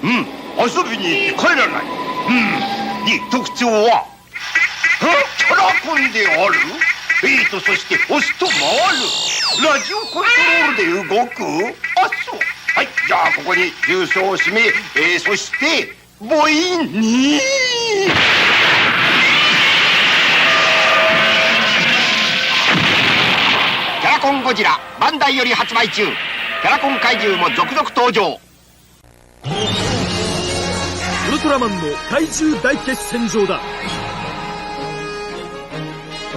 遊びに行って帰らない。に特徴はキャラコンである。そして押すと回る。ラジオコントロールで動く。あ、そう。はい、じゃあここに重曹を締め、そして母音にキャラコンゴジラバンダイより発売中。キャラコン怪獣も続々登場。ウルトラマンの怪獣大決戦場だ。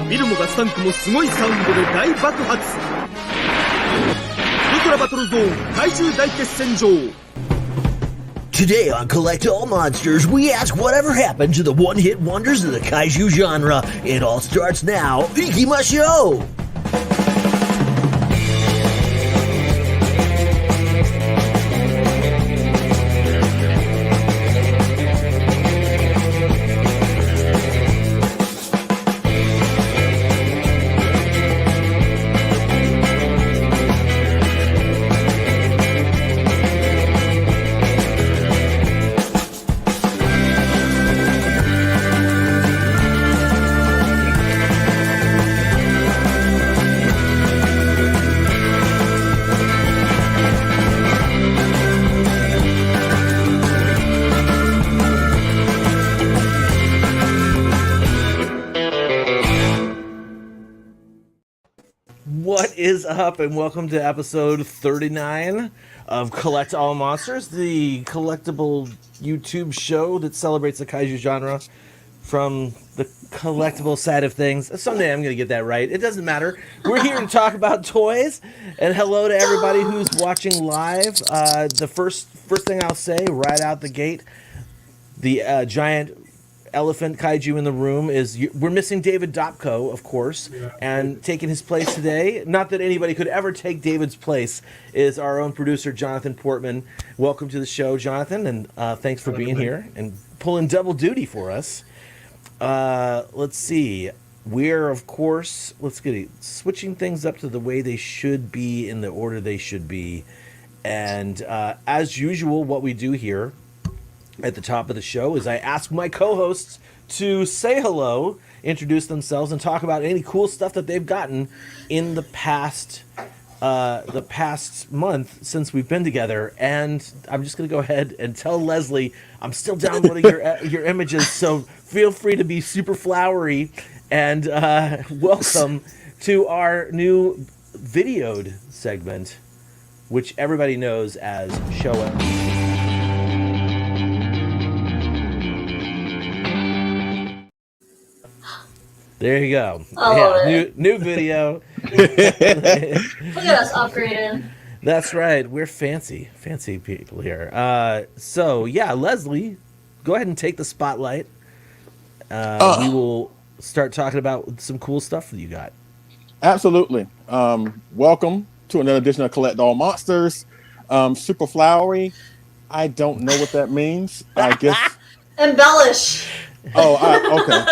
ビルモがスタンクもすごいサウンドで大爆発。ウルトラバトルゾーン怪獣大決戦場。 Today on Collect All Monsters, we ask whatever happened to the one-hit wonders of the Kaiju genre. It all starts now. Ikimashou! What is up, and welcome to episode 39 of Collect All Monsters, the collectible YouTube show that celebrates the Kaiju genre from the collectible side of things. Someday I'm going to get that right. It doesn't matter. We're here to talk about toys, and hello to everybody who's watching live. The first thing I'll say right out the gate, the giant elephant kaiju in the room is we're missing David Dopko, of course, and taking his place today, not that anybody could ever take David's place, is our own producer Jonathan Portman. Welcome to the show, Jonathan, and thanks for being here and pulling double duty for us. Let's see, we're of course switching things up to the way they should be in the order they should be, and as usual, what we do here at the top of the show is I ask my co-hosts to say hello, introduce themselves, and talk about any cool stuff that they've gotten in the past month since we've been together. And I'm just going to go ahead and tell Leslie I'm still downloading your images, so feel free to be super flowery. And welcome to our new videoed segment, which everybody knows as Show It. There you go. New video. Look at us upgrading. That's right. We're fancy people here. So yeah, Leslie, go ahead and take the spotlight. We will start talking about some cool stuff that you got. Absolutely. Welcome to another edition of Collect All Monsters. Super flowery. I don't know what that means. I guess Embellish. Okay.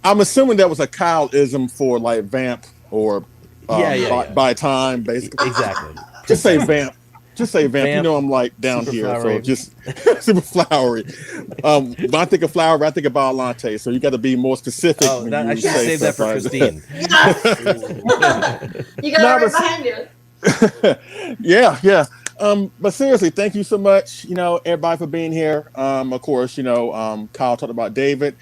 I'm assuming that was a Kyle-ism for like vamp or by time, basically. Exactly. Just say vamp. Just say vamp. You know I'm like down super here, flowery. So just super flowery. When I think of flower, I think of Biolante. So you got to be more specific. Oh, I should save that for Christine. You got it right behind you. Yeah. But seriously, thank you so much. Everybody for being here. Of course, Kyle talked about David.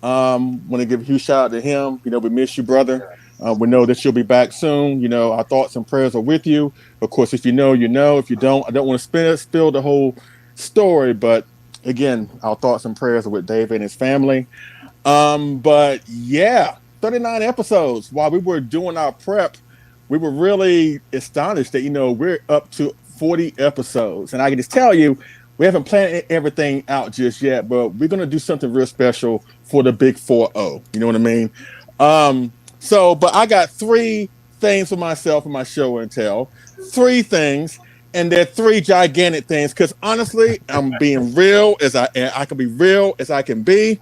Want to give a huge shout out to him. We miss you, brother. We know that you'll be back soon. Our thoughts and prayers are with you. Of course, if you know, you know. If you don't, I don't want to spill the whole story. But again, our thoughts and prayers are with David and his family. But yeah, 39 episodes. While we were doing our prep, we were really astonished that, we're up to 40 episodes. And I can just tell you, we haven't planned everything out just yet, but we're going to do something real special for the big 4-0. You know what I mean? But I got 3 things for myself and my show and tell. 3 things, and they're 3 gigantic things. Because honestly, I'm being real as I can be real as I can be.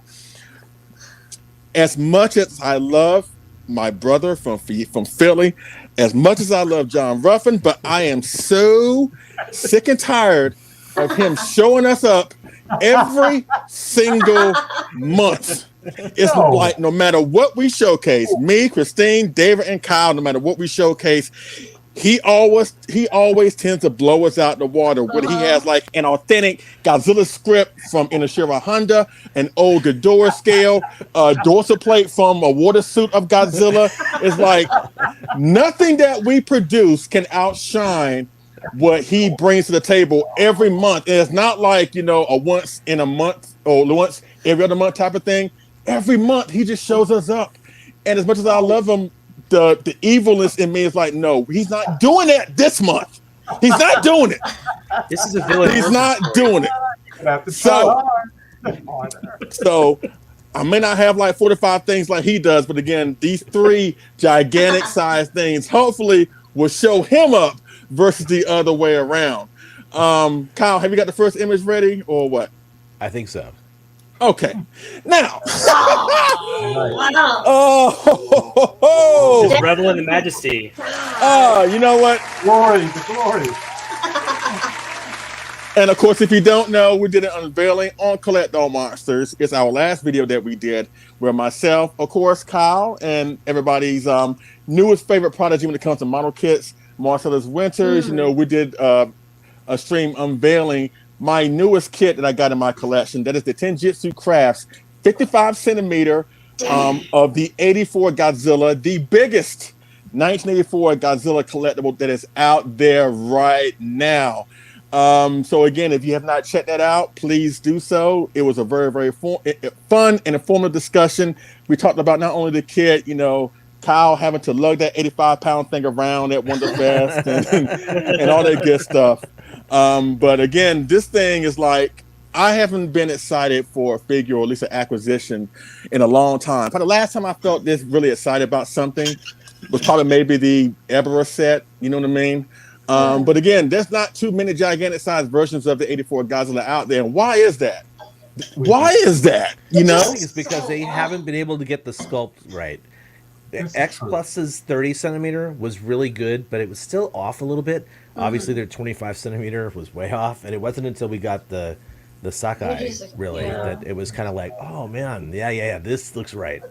As much as I love my brother from Philly, as much as I love John Ruffin, but I am so sick and tired of him showing us up every single month. It's like no matter what we showcase, me, Christine, David, and Kyle, no matter what we showcase, he always tends to blow us out the water. When he has like an authentic Godzilla script from Inashira Honda, an old Ghidorah scale, a dorsal plate from a water suit of Godzilla. It's like nothing that we produce can outshine what he brings to the table every month. And it's not like, you know, a once in a month or once every other month type of thing. Every month he just shows us up. And as much as I love him, the evilness in me is like, no, he's not doing that this month. He's not doing it. This is a villain. He's not doing it. So I may not have like 45 things like he does, but again, these 3 gigantic sized things hopefully will show him up versus the other way around. Kyle, have you got the first image ready or what? I think so. Okay. Now. Wow. Oh. Just revel in the majesty. You know what? Glory, the glory. And of course, if you don't know, we did an unveiling on Collect All Monsters. It's our last video that we did where myself, of course, Kyle, and everybody's newest favorite prodigy when it comes to model kits, Marcellus Winters. You know, we did a stream unveiling my newest kit that I got in my collection. That is the Tenjitsu Crafts 55 centimeter of the 84 Godzilla, the biggest 1984 Godzilla collectible that is out there right now. So again, if you have not checked that out, please do so. It was a very, very fun and informative discussion. We talked about not only the kit, you know, Kyle having to lug that 85-pound thing around at Wonderfest and all that good stuff. But again, this thing is like, I haven't been excited for a figure or at least an acquisition in a long time. But the last time I felt this really excited about something was probably maybe the Ebera set, you know what I mean? But again, there's not too many gigantic sized versions of the 84 Godzilla out there. And why is that? Why is that? You know? I think it's because they haven't been able to get the sculpt right. The X Plus's 30 centimeter was really good, but it was still off a little bit. Obviously, their 25 centimeter was way off, and it wasn't until we got the Sakai really that it was kind of like, oh man, yeah, this looks right.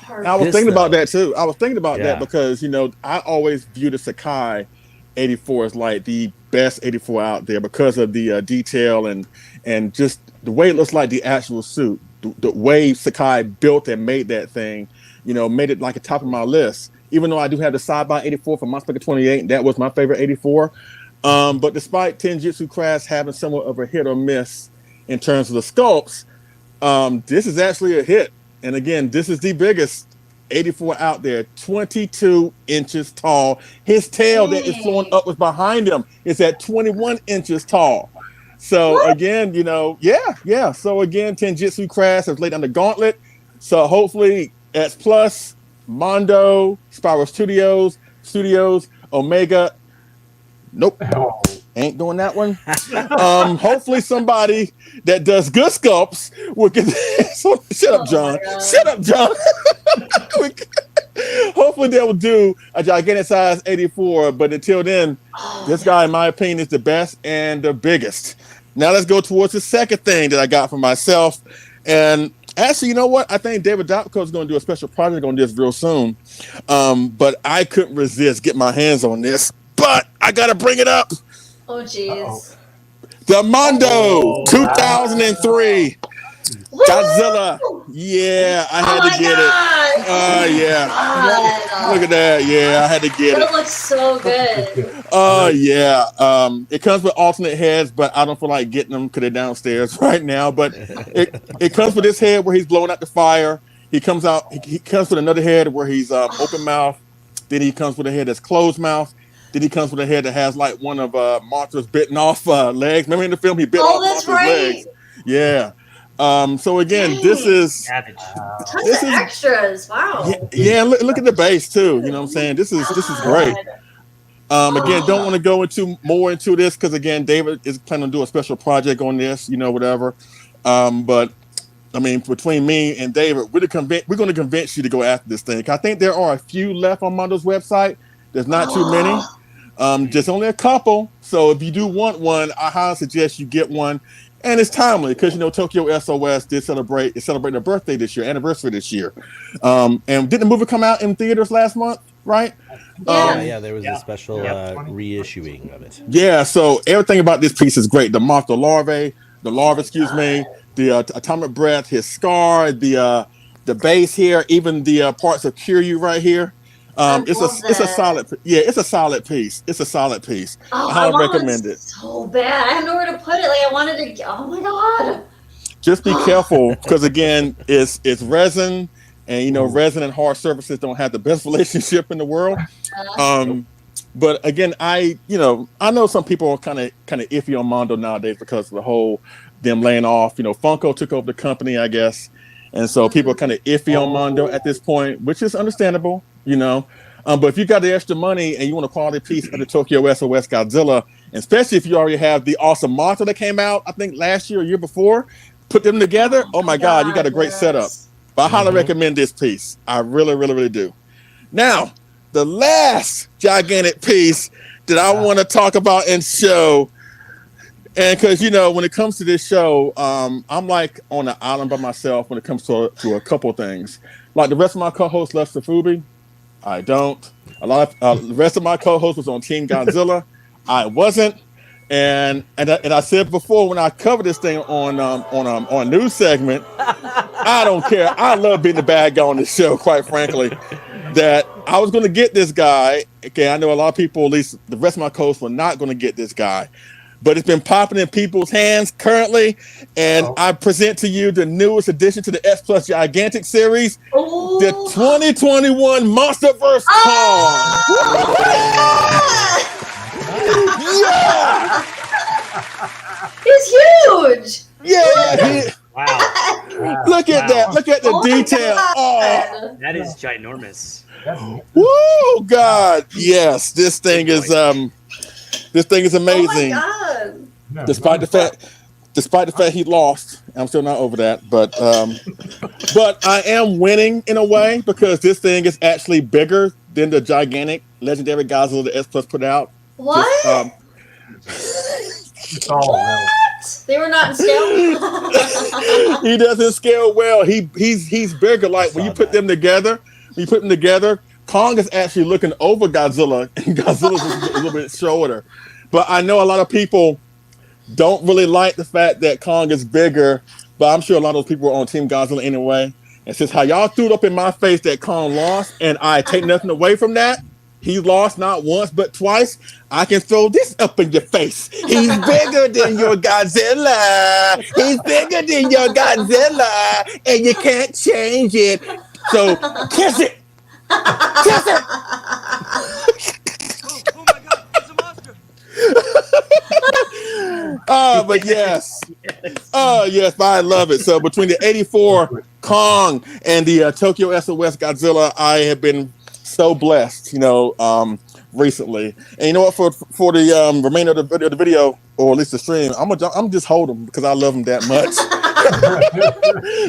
I was thinking about that too. I was thinking about that because, you know, I always view the Sakai 84 as like the best 84 out there because of the detail and just the way it looks like the actual suit. The way Sakai built and made that thing, you know, made it like a top of my list. Even though I do have the side-by 84 from Monster 28, that was my favorite 84. But despite Tenjitsu Crafts having somewhat of a hit or miss in terms of the sculpts, this is actually a hit. And again, this is the biggest 84 out there, 22 inches tall. His tail that is flowing upwards behind him is at 21 inches tall. So again, you know, yeah. So again, Tenjitsu Crafts has laid down the gauntlet. So hopefully X Plus, Mondo, Spiral Studios, Omega. Nope. Ain't doing that one. Hopefully somebody that does good sculpts will get shut up, John. Hopefully they will do a gigantic size 84, but until then, this guy, in my opinion, is the best and the biggest. Now let's go towards the second thing that I got for myself. And actually, you know what? I think David Dopko is going to do a special project on this real soon. But I couldn't resist getting my hands on this. But I got to bring it up. Oh, jeez. The Mondo 2003 Godzilla. Yeah, I had to get it. Yeah. God. Look at that. Yeah, I had to get It it. looks so good. Yeah. It comes with alternate heads, but I don't feel like getting them because they're downstairs right now. But it comes with this head where he's blowing out the fire. He comes with another head where he's open mouth. Then he comes with a head that's closed mouth. Then he comes with a head that has like one of Martha's bitten off legs. Remember in the film he bit off Martha's legs? Yeah. So again, this is extras. Wow. Yeah, look at the base too. You know what I'm saying? This is great. Again, don't want to go more into this because again, David is planning on doing a special project on this. You know, whatever. But I mean, between me and David, we're going to convince you to go after this thing. I think there are a few left on Mondo's website. There's not too many. Just only a couple. So if you do want one, I highly suggest you get one. And it's timely because Tokyo SOS did celebrate their birthday this year, anniversary this year. And didn't the movie come out in theaters last month, right? Yeah, there was a special reissuing of it. Yeah, so everything about this piece is great. The monster larvae, excuse me, the atomic breath, his scar, the base here, even the parts of Kiryu right here. It's a solid piece. It's a solid piece. Oh, I highly recommend it. So bad. I have nowhere to put it. Like I wanted to. Oh my god. Just be careful because again, it's resin, and resin and hard surfaces don't have the best relationship in the world. But again, I know some people are kind of iffy on Mondo nowadays because of the whole them laying off. Funko took over the company, I guess, and so people are kind of iffy on Mondo at this point, which is understandable. But if you got the extra money and you want a quality piece of the Tokyo SOS Godzilla, and especially if you already have the awesome monster that came out, I think last year or year before, put them together. Oh my God, you got a great setup. But I highly recommend this piece. I really, really, really do. Now, the last gigantic piece that I want to talk about and show, and because when it comes to this show, I'm like on an island by myself when it comes to a couple things. Like the rest of my co-hosts left Safubi. I don't. The rest of my co-hosts was on Team Godzilla. I wasn't. And I said before when I covered this thing on a news segment, I don't care. I love being the bad guy on the show, quite frankly. That I was going to get this guy. Okay, I know a lot of people, at least the rest of my co-hosts, were not going to get this guy. But it's been popping in people's hands currently, and I present to you the newest addition to the S Plus Gigantic series, the 2021 MonsterVerse Kong. Yeah, He's huge. Yeah. Wow. Look at that. Look at the detail. Oh, That is ginormous. woo, God. Yes, this thing is amazing. Oh my god. Despite the fact he lost, I'm still not over that. But I am winning in a way because this thing is actually bigger than the gigantic legendary Godzilla the S Plus put out. What? What? They were not in scale. He doesn't scale well. He's bigger. Like when you put them together, Kong is actually looking over Godzilla, and Godzilla's a little bit shorter. But I know a lot of people don't really like the fact that Kong is bigger, but I'm sure a lot of those people are on Team Godzilla anyway. And since how y'all threw it up in my face that Kong lost, and I take nothing away from that, he lost not once but twice, I can throw this up in your face. He's bigger than your Godzilla. He's bigger than your Godzilla, and you can't change it. So kiss it. Kiss it. Oh my god, it's a monster! But yes. Oh, yes, but I love it. So between the 84 Kong and the Tokyo SOS Godzilla, I have been so blessed, recently. And you know what? For the remainder of the video, or at least the stream, I'm just hold them because I love them that much.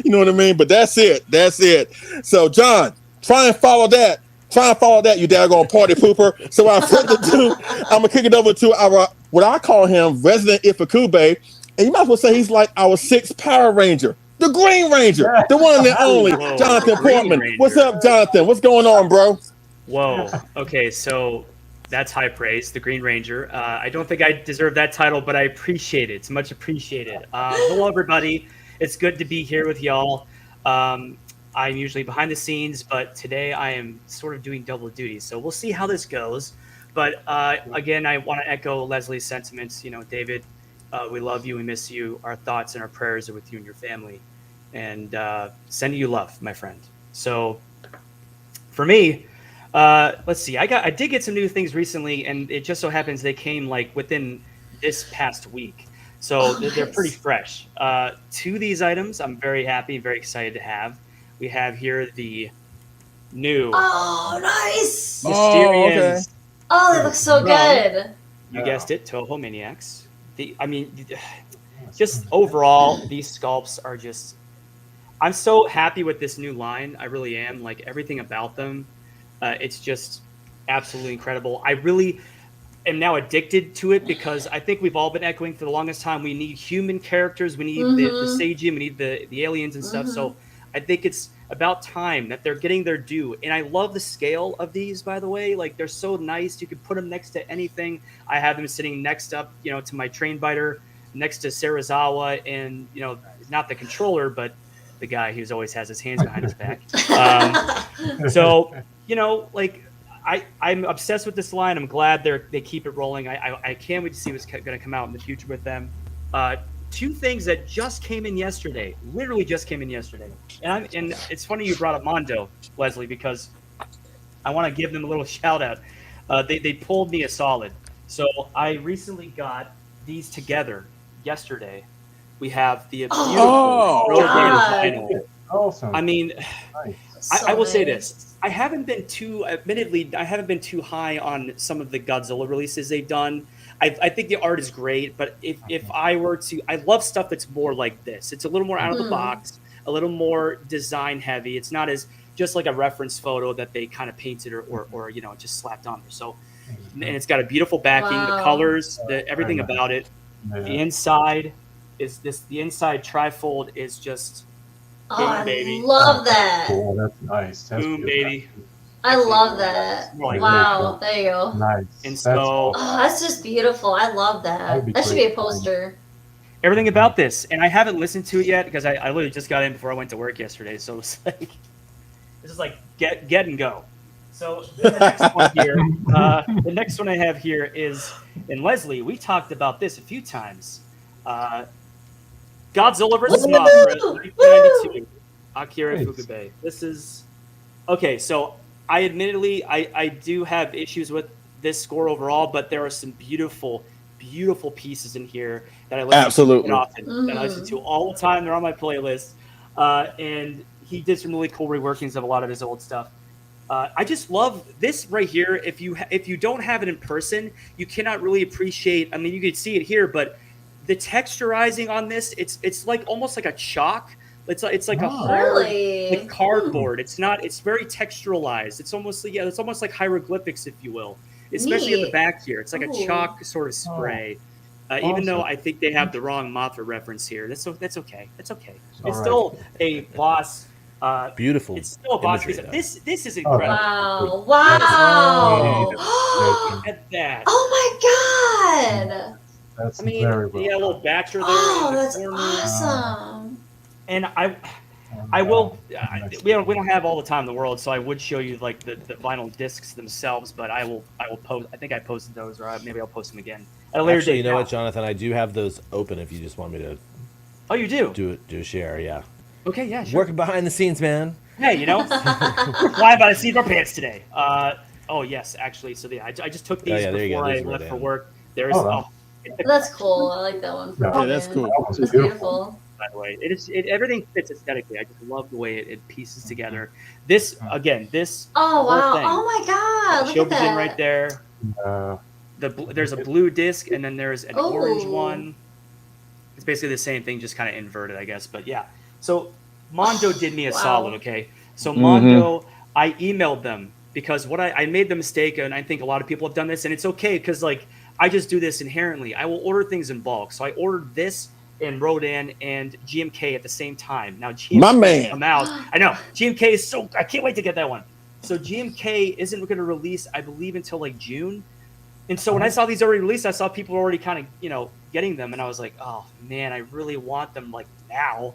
You know what I mean? But that's it. That's it. So, John, try and follow that. You daggone party pooper. So I put I'm gonna kick it over to our what I call him Resident Ifukube, and you might as well say he's like our 6th Power Ranger, the Green Ranger, the one and only Jonathan Portman. Ranger. What's up, Jonathan? What's going on, bro? Whoa. Okay, so that's high praise, the Green Ranger. I don't think I deserve that title, but I appreciate it. It's much appreciated. Hello, everybody. It's good to be here with y'all. I'm usually behind the scenes, but today I am sort of doing double duty. So we'll see how this goes. But again, I want to echo Leslie's sentiments. David, we love you. We miss you. Our thoughts and our prayers are with you and your family. And sending you love, my friend. So for me, let's see. I did get some new things recently, and it just so happens they came like within this past week. So they're pretty fresh. 2 of these items I'm very happy, very excited to have. We have here the new Oh, nice. Mysterians. Oh, they look so good. You guessed it, Toho Maniacs. Just overall, these sculpts are just. I'm so happy with this new line. I really am. Like everything about them, it's just absolutely incredible. am now addicted to it because I think we've all been echoing for the longest time. We need human characters. We need the Seiji. We need the aliens and stuff. So I think it's about time that they're getting their due. And I love the scale of these, by the way. Like, they're so nice. You could put them next to anything. I have them sitting next up, to my train biter, next to Sarazawa, and, not the controller, but the guy who always has his hands behind his back. So, I'm obsessed with this line. I'm glad they keep it rolling. I can't wait to see what's going to come out in the future with them. Two things that just came in yesterday, literally just came in yesterday. And it's funny you brought up Mondo, Leslie, because I want to give them a little shout out. They pulled me a solid. So I recently got these together yesterday. We have the beautiful vinyl. Awesome. I mean, So I will say nice. this. I haven't been too high on some of the Godzilla releases they've done. I think the art is great, but if I were to, I love stuff that's more like this. It's a little more out of the box, a little more design heavy. It's not as just like a reference photo that they kind of painted or just slapped on there. So, and it's got a beautiful backing, the colors, everything about it. Yeah. The inside is this. The inside trifold is just boom, baby. I love that. Cool. That's nice. That's Boom, beautiful. baby. I love that. Like Wow, there you go. Nice. And That's so Oh, that's just beautiful. I love that. That'd be That should be a great. poster. everything about this, and I haven't listened to it yet because I literally just got in before I went to work yesterday. So it's like this is like get and go. So the next one here, the next one I have here is, and Leslie, we talked about this a few times. Godzilla vs. Woo! Mothra, 1992, Akira Nice. Ifukube. This is okay. So I admittedly, I do have issues with this score overall, but there are some beautiful pieces in here that I listen Absolutely. to often. That I listen to all the time. They're on my playlist. And he did some really cool reworkings of a lot of his old stuff. I just love this right here. If you don't have it in person, you cannot really appreciate. I mean, you could see it here, but the texturizing on this, it's like almost like a chalk. It's like a hard Really? like cardboard. It's not. It's very texturalized. It's almost like hieroglyphics, if you will. Especially in the Neat. back here, it's like a Ooh. chalk sort of spray. Even though I think they have the wrong Mothra reference here, that's okay. That's okay. It's All right. still a boss. Beautiful. It's still a boss. imagery, though. This is incredible. Wow. Wow. Look at that. Oh my god. That's I mean, very well. yeah, a little Batcher there. Oh, in the that's corner. awesome. And I will. We don't have all the time in the world, so I would show you like the vinyl discs themselves. But I will post. I think I posted those, or maybe I'll post them again at a later Actually, date. you know now. what, Jonathan? I do have those open if you just want me to Oh, you do? do a share. Yeah, Okay, yeah, sure. working behind the scenes, man. Hey, we're flying by the seat of our pants today. Oh yes, actually. So I just took these yeah, there you go. before I These were left for down. work. There's That's cool. I like that one. Yeah, that's Man. cool. That was That's beautiful. beautiful. by the way. Everything fits aesthetically. I just love the way it pieces together. This again, this Oh whole wow! thing. Oh my god! Look at Shows that. in right there. There's a blue disc and then there's an orange Ooh. one. It's basically the same thing, just kind of inverted, I guess. But yeah. So Mondo did me a Wow. solid, okay? So Mondo, I emailed them because I made the mistake, and I think a lot of people have done this, and it's okay because like I just do this inherently. I will order things in bulk. So I ordered this and Rodan and GMK at the same time. Now GMK My man. come out. I know GMK is so. I can't wait to get that one. So GMK isn't going to release, I believe, until like June. And so when I saw these already released, I saw people already kind of getting them, and I was like, oh man, I really want them like now.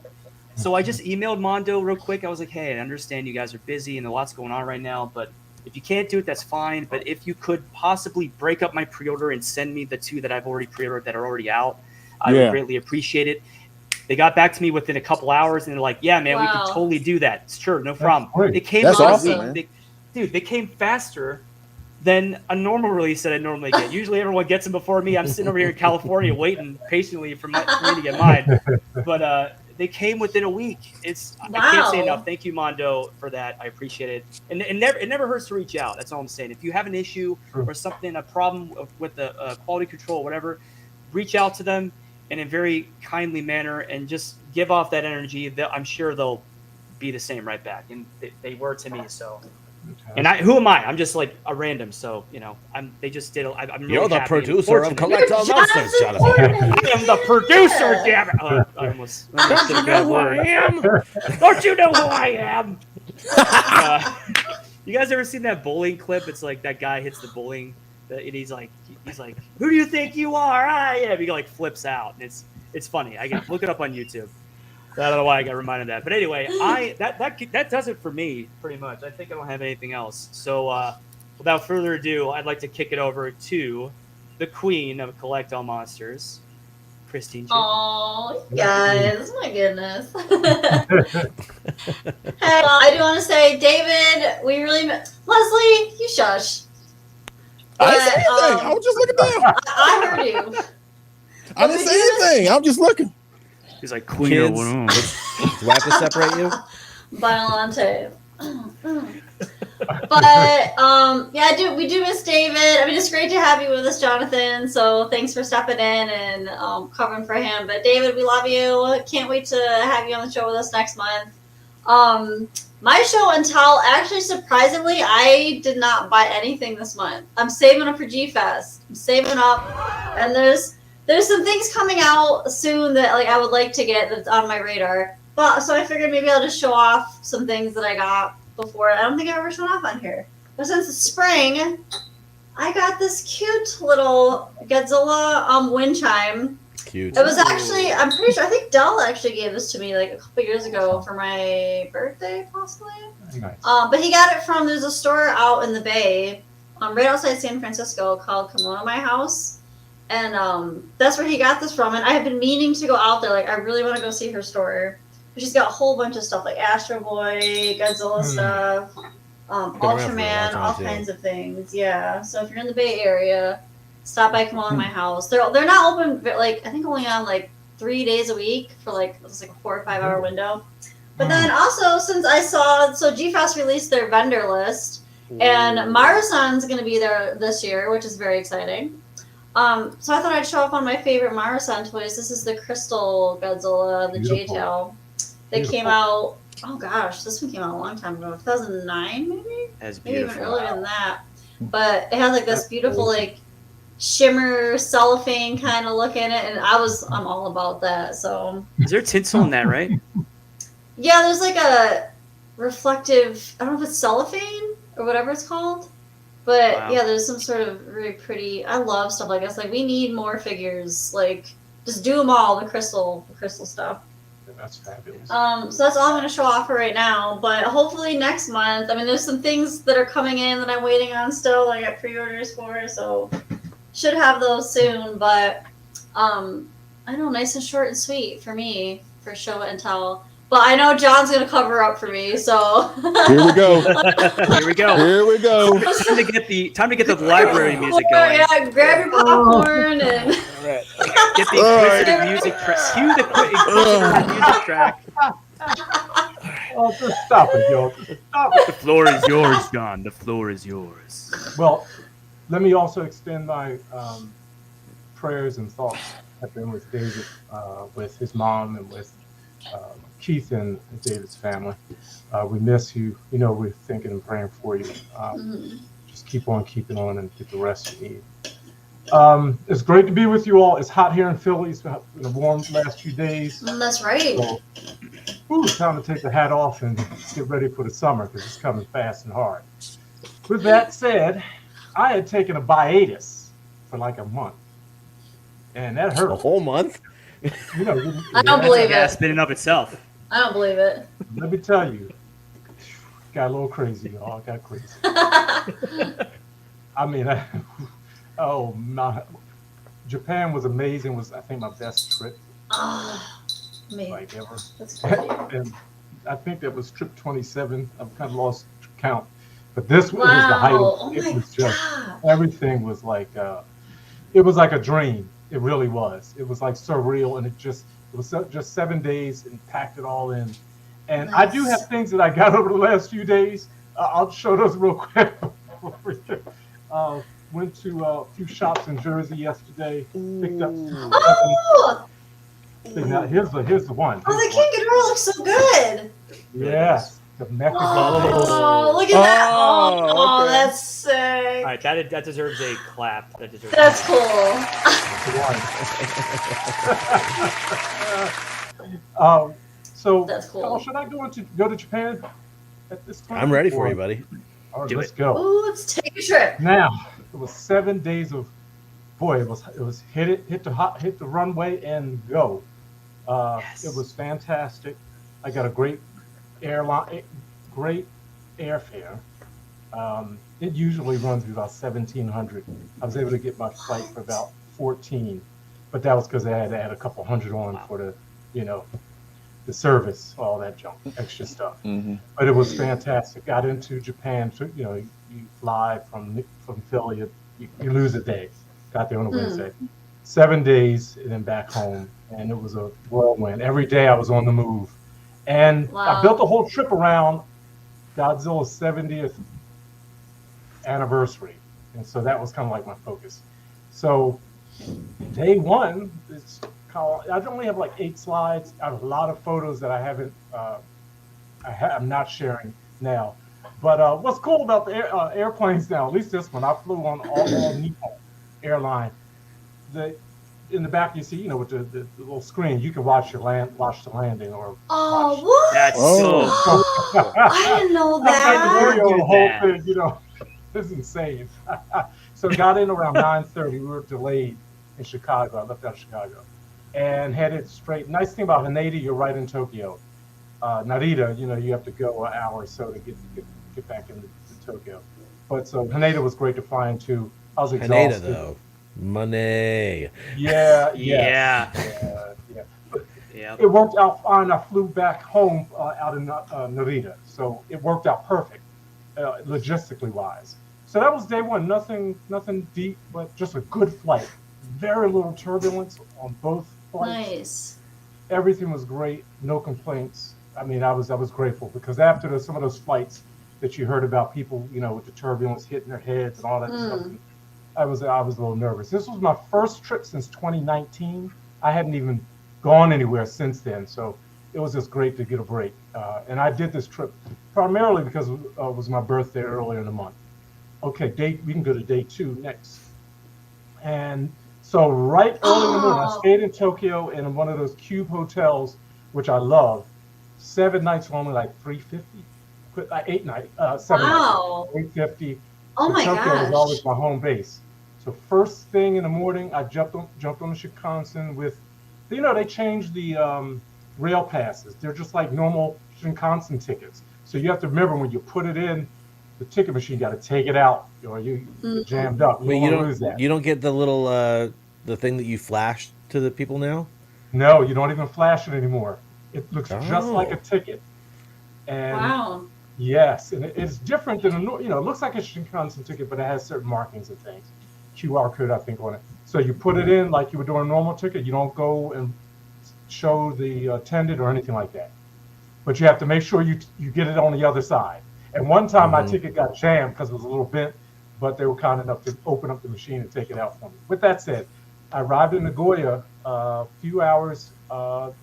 So I just emailed Mondo real quick. I was like, hey, I understand you guys are busy and a lot's going on right now, but if you can't do it, that's fine. But if you could possibly break up my pre-order and send me the two that I've already pre-ordered that are already out, I would greatly appreciate it. They got back to me within a couple hours, and they're like, yeah, man, we Wow. can totally do that. Sure, no problem. great. They came That's within a awesome, week. They came faster than a normal release that I normally get. Usually everyone gets them before me. I'm sitting over here in California waiting patiently for me to get mine. But they came within a week. I can't say Wow. enough. Thank you, Mondo, for that. I appreciate it. And it never hurts to reach out. That's all I'm saying. If you have an issue or something, a problem with the quality control or whatever, reach out to them in a very kindly manner and just give off that energy. I'm sure they'll be the same right back. And they were to me. So And who am I? I'm just like a random. So they just did. I'm really You're the happy and producer of fortunate. Collect All Monsters, Jonathan. I am the producer. Damn it! I almost Don't said you a bad know who I word. am? Don't you know who I am? You guys ever seen that bowling clip? It's like that guy hits the bowling, and he's like, "Who do you think you are?" I am. He like flips out, and it's funny. I can look it up on YouTube. I don't know why I got reminded of that, but anyway, that does it for me pretty much. I think I don't have anything else. So without further ado, I'd like to kick it over to the queen of Collect All Monsters, Christine. Oh, guys, my goodness. Hey, I do want to say, David, we really Leslie, you shush. I didn't say anything. I was just looking down. I heard you. I didn't say anything. I'm just looking. He's like, queen Kids, of one. do I have to separate you? Violante. But yeah, we do miss David. I mean, it's great to have you with us, Jonathan. So thanks for stepping in and covering for him. But David, we love you. Can't wait to have you on the show with us next month. My show and tell, actually, surprisingly, I did not buy anything this month. I'm saving up for G-Fest. I'm saving up, and there's some things coming out soon that I would like to get that's on my radar. But so I figured maybe I'll just show off some things that I got before. I don't think I've ever shown off on here. But since it's spring, I got this cute little Godzilla wind chime. Cute. It was actually, I'm pretty sure, I think Dell actually gave this to me a couple years ago for my birthday, possibly. Nice. But he got it from, there's a store out in the Bay, right outside San Francisco called Kimono My House. And that's where he got this from. And I have been meaning to go out there. I really want to go see her store. She's got a whole bunch of stuff like Astro Boy, Godzilla stuff, Ultraman, all kinds of things. Yeah. So if you're in the Bay Area, stop by Kimono My House. They're not open, I think only on 3 days a week for it's a 4 or 5 hour window. But then also, since I saw, G-Fest released their vendor list, and Marasan's going to be there this year, which is very exciting. So I thought I'd show off one of my favorite Marasan toys. This is the Crystal Godzilla, the J-Tail. They came out, oh gosh, this one came out a long time ago, 2009 maybe? That's Maybe beautiful. even earlier than that. But it has this beautiful shimmer cellophane kind of look in it, and I'm all about that. So Is there tinsel in that, right? yeah, there's a reflective, I don't know if it's cellophane or whatever it's called. But Wow. yeah, there's some sort of really pretty. I love stuff like this. We need more figures. Just do them all. The crystal stuff. That's fabulous. So that's all I'm going to show off for right now. But hopefully next month. I mean, there's some things that are coming in that I'm waiting on still. I got pre-orders for, so should have those soon. But I know, nice and short and sweet for me for show and tell. But I know John's going to cover up for me, so. Here we go. Here we go. Here we go. Time to get the library music going. Yeah, grab your popcorn and. Get the inquisitive music. Cue the inquisitive music track. Oh, just stop it, Joe. Just stop it. The floor is yours, John. The floor is yours. Well, let me also extend my prayers and thoughts have been with David, with his mom, and with Keith and David's family. We miss you. We're thinking and praying for you. Just keep on keeping on and get the rest you need. It's great to be with you all. It's hot here in Philly. It's been a warm last few days. That's right. So, it's time to take the hat off and get ready for the summer because it's coming fast and hard. With that said, I had taken a hiatus for a month, and that hurt. A whole month? I don't believe Yeah, it. spin in of itself. I don't believe it. Let me tell you, got a little crazy, y'all. Got crazy. I mean, oh my! Japan was amazing. Was I think my best trip Me. ever. That's crazy. And I think that was trip 27. I've kind of lost count, but this was the height of Oh it. my Was just God. everything was it was like a dream. It really was. It was surreal, and it was just 7 days and packed it all in. And I do have things that I got over the last few days. I'll show those real quick. Went to a few shops in Jersey yesterday. Picked up. Oh, Here's the one. the King Ghidorah looks so good. Yes. the mecha. Oh, look at that! Oh, okay. that's sick. All right, that deserves a clap. That deserves. That's a cool. So, That's cool. Kyle, should I go to Japan at this time? I'm ready for Or- you, buddy. All right, Do let's it. go. Ooh, let's take a trip. Now, it was 7 days of, boy, it was hit the runway and go. Yes. It was fantastic. I got a great airfare. It usually runs about 1,700. I was able to get my flight for about 14, but that was because I had to add a couple hundred on for the, the service, all that junk, extra stuff. Mm-hmm. But it was fantastic. Got into Japan. So, you fly from Philly. You lose a day. Got there on a Wednesday. 7 days and then back home, and it was a whirlwind. Every day I was on the move, and Wow. I built a whole trip around Godzilla's 70th anniversary, and so that was kind of like my focus. So day one, I only have like 8 slides. I have a lot of photos that I haven't. I'm not sharing now. But what's cool about the airplanes now, at least this one, I flew on all Nippon airline. In the back, you see, with the little screen, you can watch the landing or. Oh, watch. what? That's so cool. I didn't know I had to that. video the do whole that. thing, This is insane. So got in around 9:30. We were delayed in Chicago. I left out of Chicago and headed straight. Nice thing about Haneda, you're right in Tokyo. Narita, you have to go an hour or so to get back into Tokyo. But so Haneda was great to fly into. I was exhausted. Haneda, though. Money. Yeah. Yeah. But Yeah. it worked out fine. I flew back home out in Narita, so it worked out perfect, logistically wise. So that was day one. Nothing deep, but just a good flight. Very little turbulence on both flights. Nice. Everything was great. No complaints. I mean, I was grateful because after some of those flights that you heard about, people, with the turbulence hitting their heads and all that stuff, I was a little nervous. This was my first trip since 2019. I hadn't even gone anywhere since then, so it was just great to get a break. And I did this trip primarily because it was my birthday earlier in the month. Okay, we can go to day 2 next. And so right early in the morning, I stayed in Tokyo in one of those cube hotels, which I love. 7 nights were only like $350. 8 nights, 7 Wow. nights, $850. Oh So my Tokyo was always gosh. my home base. So first thing in the morning, I jumped on the Shinkansen with, they changed the rail passes. They're just like normal Shinkansen tickets. So you have to remember when you put it in the ticket machine, you got to take it out, or you get jammed up. Wait, You don't lose that. you don't get the little the thing that you flash to the people now? No, you don't even flash it anymore. It looks just like a Oh. ticket. And Wow. yes, and it's different than it looks like a Shinkansen ticket, but it has certain markings and things. QR code, I think, on it. So you put it in like you would do a normal ticket. You don't go and show the attendant or anything like that. But you have to make sure you get it on the other side. And one time my ticket got jammed because it was a little bent, but they were kind enough to open up the machine and take it out for me. With that said, I arrived in Nagoya a few hours on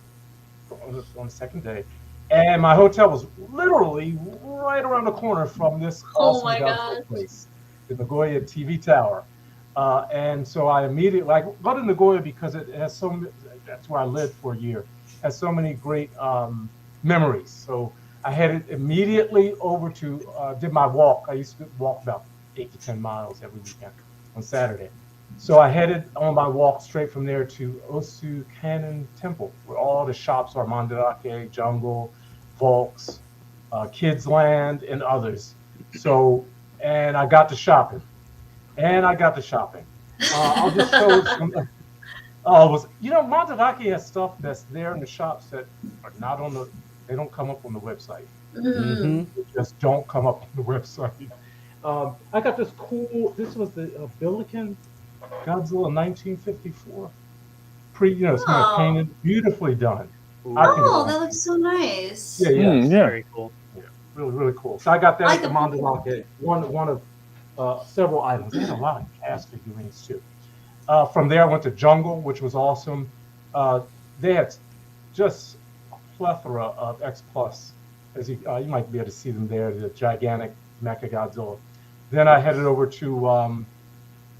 the second day, and my hotel was literally right around the corner from this Oh awesome my gospel God. place, the Nagoya TV Tower. And so I immediately, I go to Nagoya because it has that's where I lived for a year, has so many great memories. So I headed immediately over to, did my walk. I used to walk about 8 to 10 miles every weekend on Saturday. So I headed on my walk straight from there to Osu Kannon Temple, where all the shops are, Mandarake, Jungle, Volks, Kids Land, and others. So, and I got to shopping. I'll just show some. Mandarake has stuff that's there in the shops that are not they don't come up on the website. Mm-hmm. They just don't come up on the website. I got this this was the Billiken Godzilla 1954. It's kind of painted, beautifully done. Oh, that looks so nice. Yeah. Yeah. Very cool. Really, really cool. So I got that I at the like the- Mandarake, one of several items. They had a lot of cast figurines too. From there, I went to Jungle, which was awesome. They had just a plethora of X Plus as you might be able to see them there, the gigantic Mechagodzilla. Then I headed over to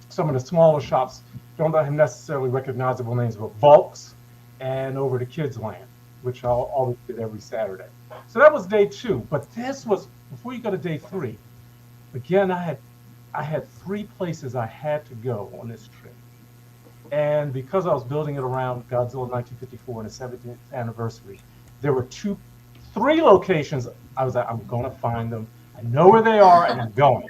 some of the smaller shops, don't have necessarily recognizable names, but Volks, and over to Kids Land, which I always did every Saturday. So that was day 2. But this was before you go to day 3. Again, I had 3 places I had to go on this trip. And because I was building it around Godzilla 1954 and the 70th anniversary, there were 3 locations. I was like, I'm going to find them. I know where they are, and I'm going.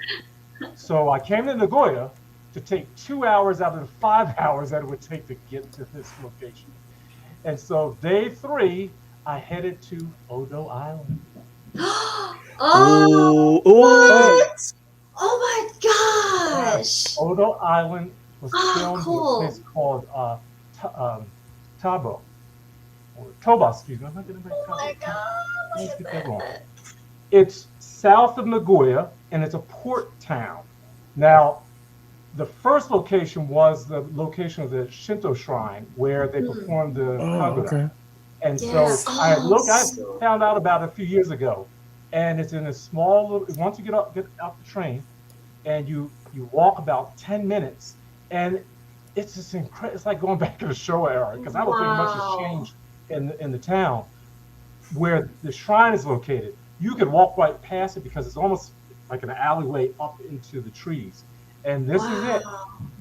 So I came to Nagoya to take 2 hours out of the 5 hours that it would take to get to this location. And so day 3, I headed to Odo Island. Oh, what? Oh my gosh! Odo Island was filmed cool. in a place called Tabo, or Toba, excuse me. I'm not going to Oh my god! Let's get that wrong. It's south of Nagoya, and it's a port town. Now, the first location was the location of the Shinto shrine where they performed the Kagura. Okay. And Yes. so I found out about it a few years ago, and it's in a small little. Once you get out the train, and you walk about 10 minutes, and it's just incredible. It's like going back to the Showa era, because I don't think much has changed in the town where the shrine is located. You could walk right past it because it's almost like an alleyway up into the trees. And this is it.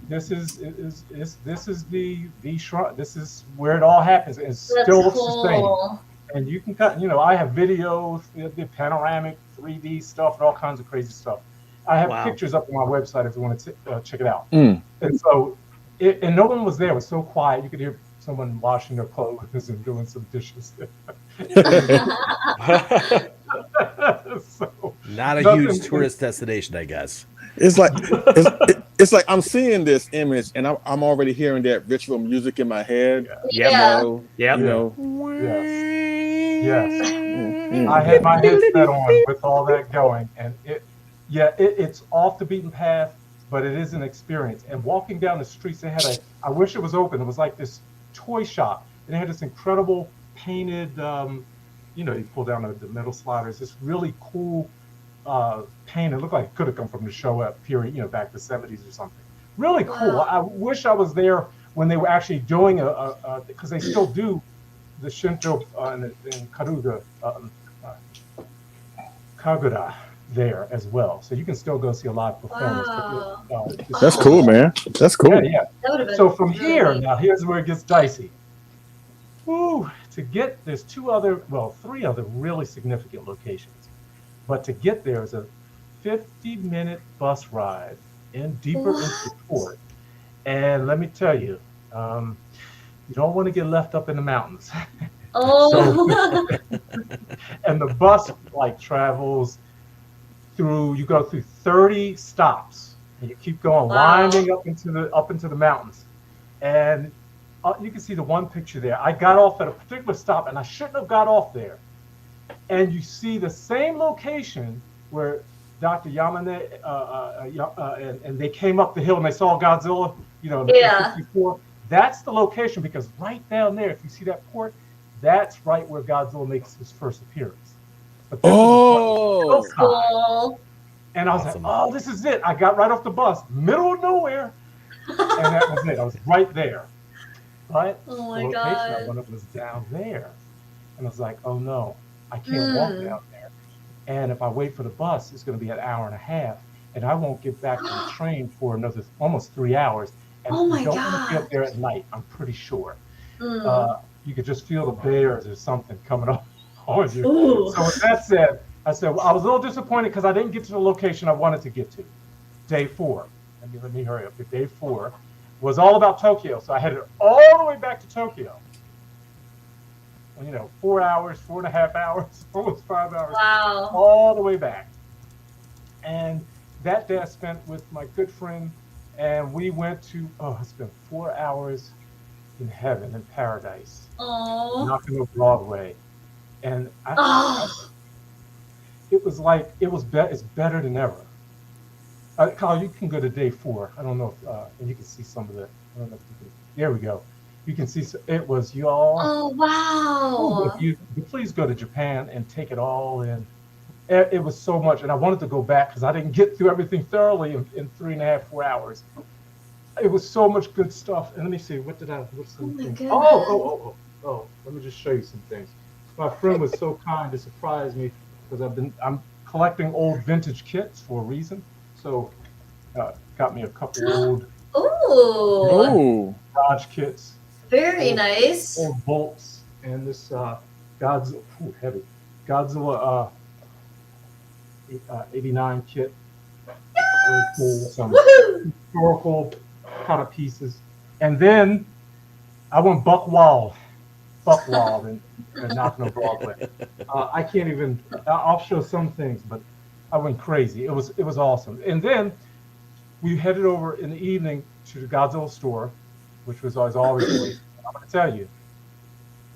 This is the shrine. This is where it all happens. And it still looks the same. And you can cut. I have videos, the panoramic 3D stuff, and all kinds of crazy stuff. I have pictures up on my website if you want to check it out. And so, and no one was there. It was so quiet. You could hear someone washing their clothes and doing some dishes. So, not a huge tourist destination, I guess. It's like I'm seeing this image, and I'm already hearing that ritual music in my head. Yeah. Yes. I had my headset on with all that going, and it's off the beaten path, but it is an experience. And walking down the streets, they had I wish it was open. It was like this toy shop, and they had this incredible painted, you pull down the metal sliders, this really cool paint. It looked like it could have come from the Showa period, back to the 70s or something. Really cool. Wow. I wish I was there when they were actually doing because they still do the Shinto and Kagura there as well. So you can still go see a live performance. Wow. That's cool, man. That's cool. Yeah. So from here, now here's where it gets dicey. Ooh, there's 3 other really significant locations. But to get there is a 50-minute bus ride deeper into the port. And let me tell you, you don't want to get left up in the mountains. Oh. And the bus travels through. You go through 30 stops, and you keep going, winding up into the mountains. And you can see the one picture there. I got off at a particular stop, and I shouldn't have got off there. And you see the same location where Dr. Yamane and they came up the hill and they saw Godzilla, in 1954. That's the location, because right down there, if you see that port, that's right where Godzilla makes his first appearance. But cool. And I was like, oh, this is it. I got right off the bus, middle of nowhere, and that was it. I was right there. But Oh my the location God. I went up was down there. And I was like, oh no, I can't walk down there. And if I wait for the bus, it's going to be an hour and a half, and I won't get back to the train for another almost 3 hours. And Oh my you don't want to be up there at night, I'm pretty sure. You could just feel the bears or something coming up on you. Ooh. So with that said, I was a little disappointed because I didn't get to the location I wanted to get to. Day 4. Let me hurry up. Day 4 was all about Tokyo. So I headed all the way back to Tokyo. 4 hours, 4.5 hours, almost 5 hours. Wow. All the way back. And that day I spent with my good friend, and we went to, I spent 4 hours in heaven, in paradise, Oh. knocking on Broadway. And it was like, it's better than ever. Kyle, you can go to day 4. I don't know if, and you can see some of the, I don't know if you can, there we go. You can see it was y'all. Oh wow! If you please go to Japan and take it all in. It was so much, and I wanted to go back because I didn't get through everything thoroughly in 3.5, 4 hours. It was so much good stuff. And let me see, what's some my things? goodness. Oh, let me just show you some things. My friend was so kind to surprise me because I'm collecting old vintage kits for a reason. So got me a couple old Ooh, Oh, Dodge kits, very nice. old bolts, and this Godzilla, heavy Godzilla 89 kit. Really cool, some Woohoo! historical kind of pieces. And then I went buck wild and knocking on Broadway. I can't even. I'll show some things, but I went crazy. It was awesome. And then we headed over in the evening to the Godzilla store, which was always great. I'm going to tell you,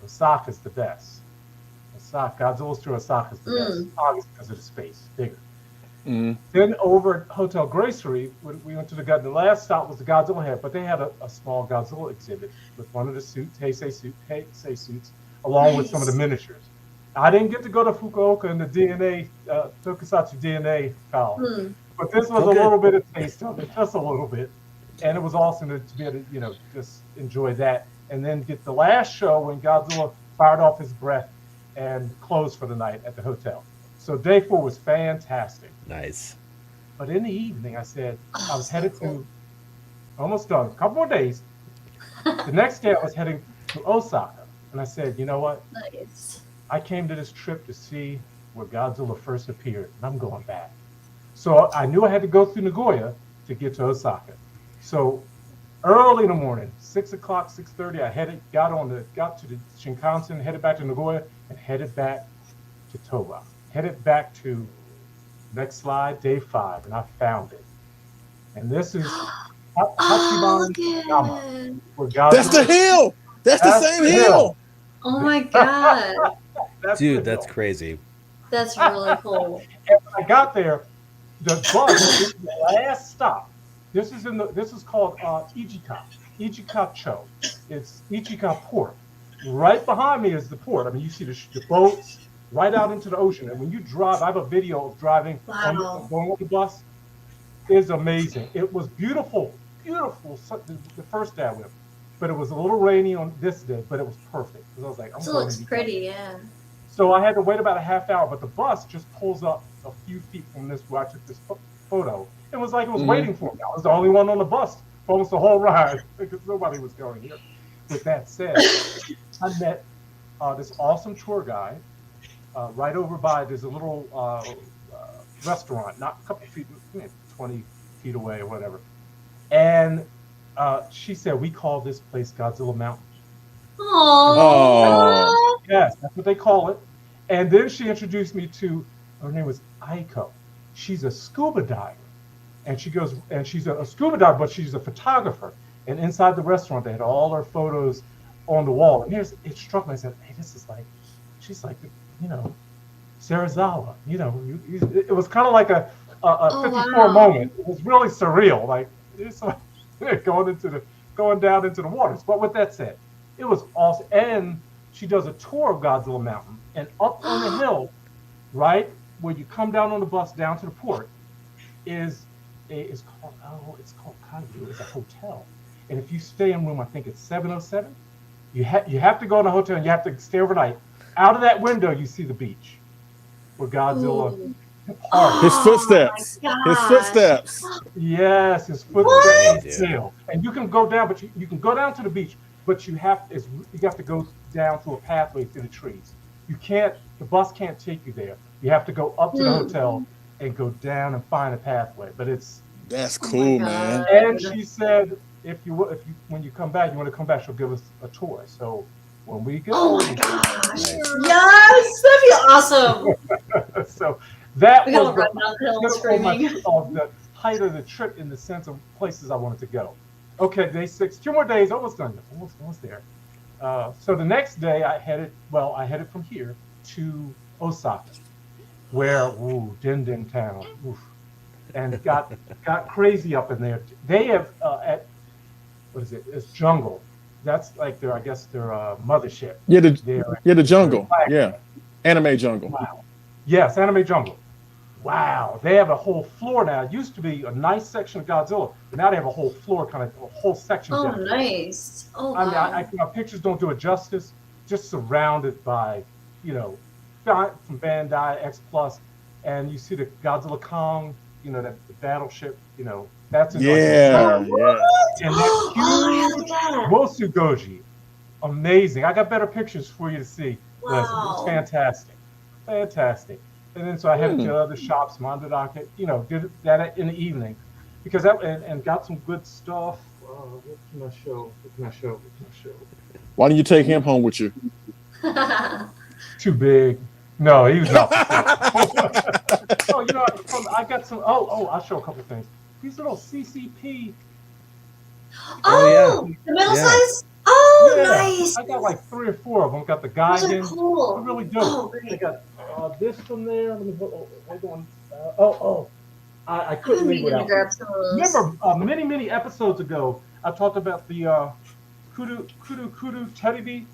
Osaka's the best. Godzilla store Osaka's the best. Obviously because of the space, bigger. Then over at Hotel Gracery, when we went to the last stop was the Godzilla head, but they had a small Godzilla exhibit with one of the Heisei suits, along with some of the miniatures. I didn't get to go to Fukuoka and the DNA, Tokusatsu DNA file, but this was a little bit of taste of it, just a little bit. And it was awesome to be able to, just enjoy that. And then get the last show when Godzilla fired off his breath and closed for the night at the hotel. So day 4 was fantastic. Nice. But in the evening, I said, I was headed to, almost done, a couple more days. The next day, I was heading to Osaka. And I said, you know what? Nice. I came to this trip to see where Godzilla first appeared, and I'm going back. So I knew I had to go through Nagoya to get to Osaka. So early in the morning, 6 o'clock, 6:30, I got to the Shinkansen, headed back to Nagoya, and headed back to Toba. Headed back to, next slide, day 5, and I found it. And this is Hachiban Yama. that's the hill. That's the same hill. Oh my god. Dude, that's crazy. That's really cool. And when I got there, the bus is the last stop. This is called Ichika Cho. It's Ichika Port. Right behind me is the port. I mean, you see the boats right out into the ocean. And when you drive, I have a video of driving going on the bus. It's amazing. It was beautiful, beautiful. The first day I went, but it was a little rainy on this day, but it was perfect. Because I was like, It looks pretty, yeah. So I had to wait about a half hour, but the bus just pulls up a few feet from this where I took this photo. It was like it was waiting for me. I was the only one on the bus for almost the whole ride because nobody was going here. With that said, I met this awesome tour guide right over by. There's a little restaurant, not a couple feet, 20 feet away or whatever. And she said, we call this place Godzilla Mountain. Oh. Yes, that's what they call it. And then she introduced me to, her name was Aiko. She's a scuba diver. And she goes, and she's a scuba diver, but she's a photographer. And inside the restaurant, they had all her photos on the wall. And it struck me. I said, hey, this is like, she's like, Sarazawa. It was kind of like a 54 moment. It was really surreal. Like, it's like going down into the waters. But with that said, it was awesome. And she does a tour of Godzilla Mountain. And up on the hill, right where you come down on the bus down to the port, it's called Kaiju. It's a hotel. And if you stay in room, I think it's 707, you have to go in a hotel and you have to stay overnight. Out of that window, you see the beach where Godzilla departed. His footsteps. His footsteps. Yes, his footsteps. And you can go down, but you can go down to the beach, but you have to go down through a pathway through the trees. The bus can't take you there. You have to go up to the hotel and go down and find a pathway. But that's cool, man. And she said, when you come back, you want to come back, she'll give us a tour. So when we go, oh my gosh, yes, that'd be awesome. So that was of the height of the trip in the sense of places I wanted to go. Okay, day 6, 2 more days, almost done, almost there. So the next day I headed from here to Osaka, where Dindin town, and got crazy up in there. They have at what is it? It's jungle. That's like their, I guess, their mothership. Yeah, Their- the jungle. their Yeah, anime jungle. Wow. Yes, Anime Jungle. Wow, they have a whole floor now. It used to be a nice section of Godzilla, but now they have a whole floor, kind of a whole section. Oh, dedicated. nice. Oh, I mean, wow. my pictures don't do it justice. Just surrounded by, you know, from Bandai X Plus, and you see the Godzilla Kong, you know, that the battleship, you know, that's in Yeah, like, yeah. and that Oh, huge yeah. Mosu Goji, amazing. I got better pictures for you to see. Listen, Wow. it's fantastic, fantastic. And then so I had to go to other shops, Mondadake, you know, did that in the evening, because that and got some good stuff. What can I show? What can I show? What can I show? Why don't you take him home with you? Too big. No, he was not. Oh, you know, I got some. I'll show a couple things. These little CCP. Oh, the middle Yeah. size? Oh, Yeah, nice. I got like 3 or 4 of them. Got the Those Gaiden. are cool. They're really Oh, dope. I great. got this from there. Let me hold on. I I've couldn't been leave meaning to without. grab some of those. Remember, many episodes ago, I talked about the Kudu Teddy Bee,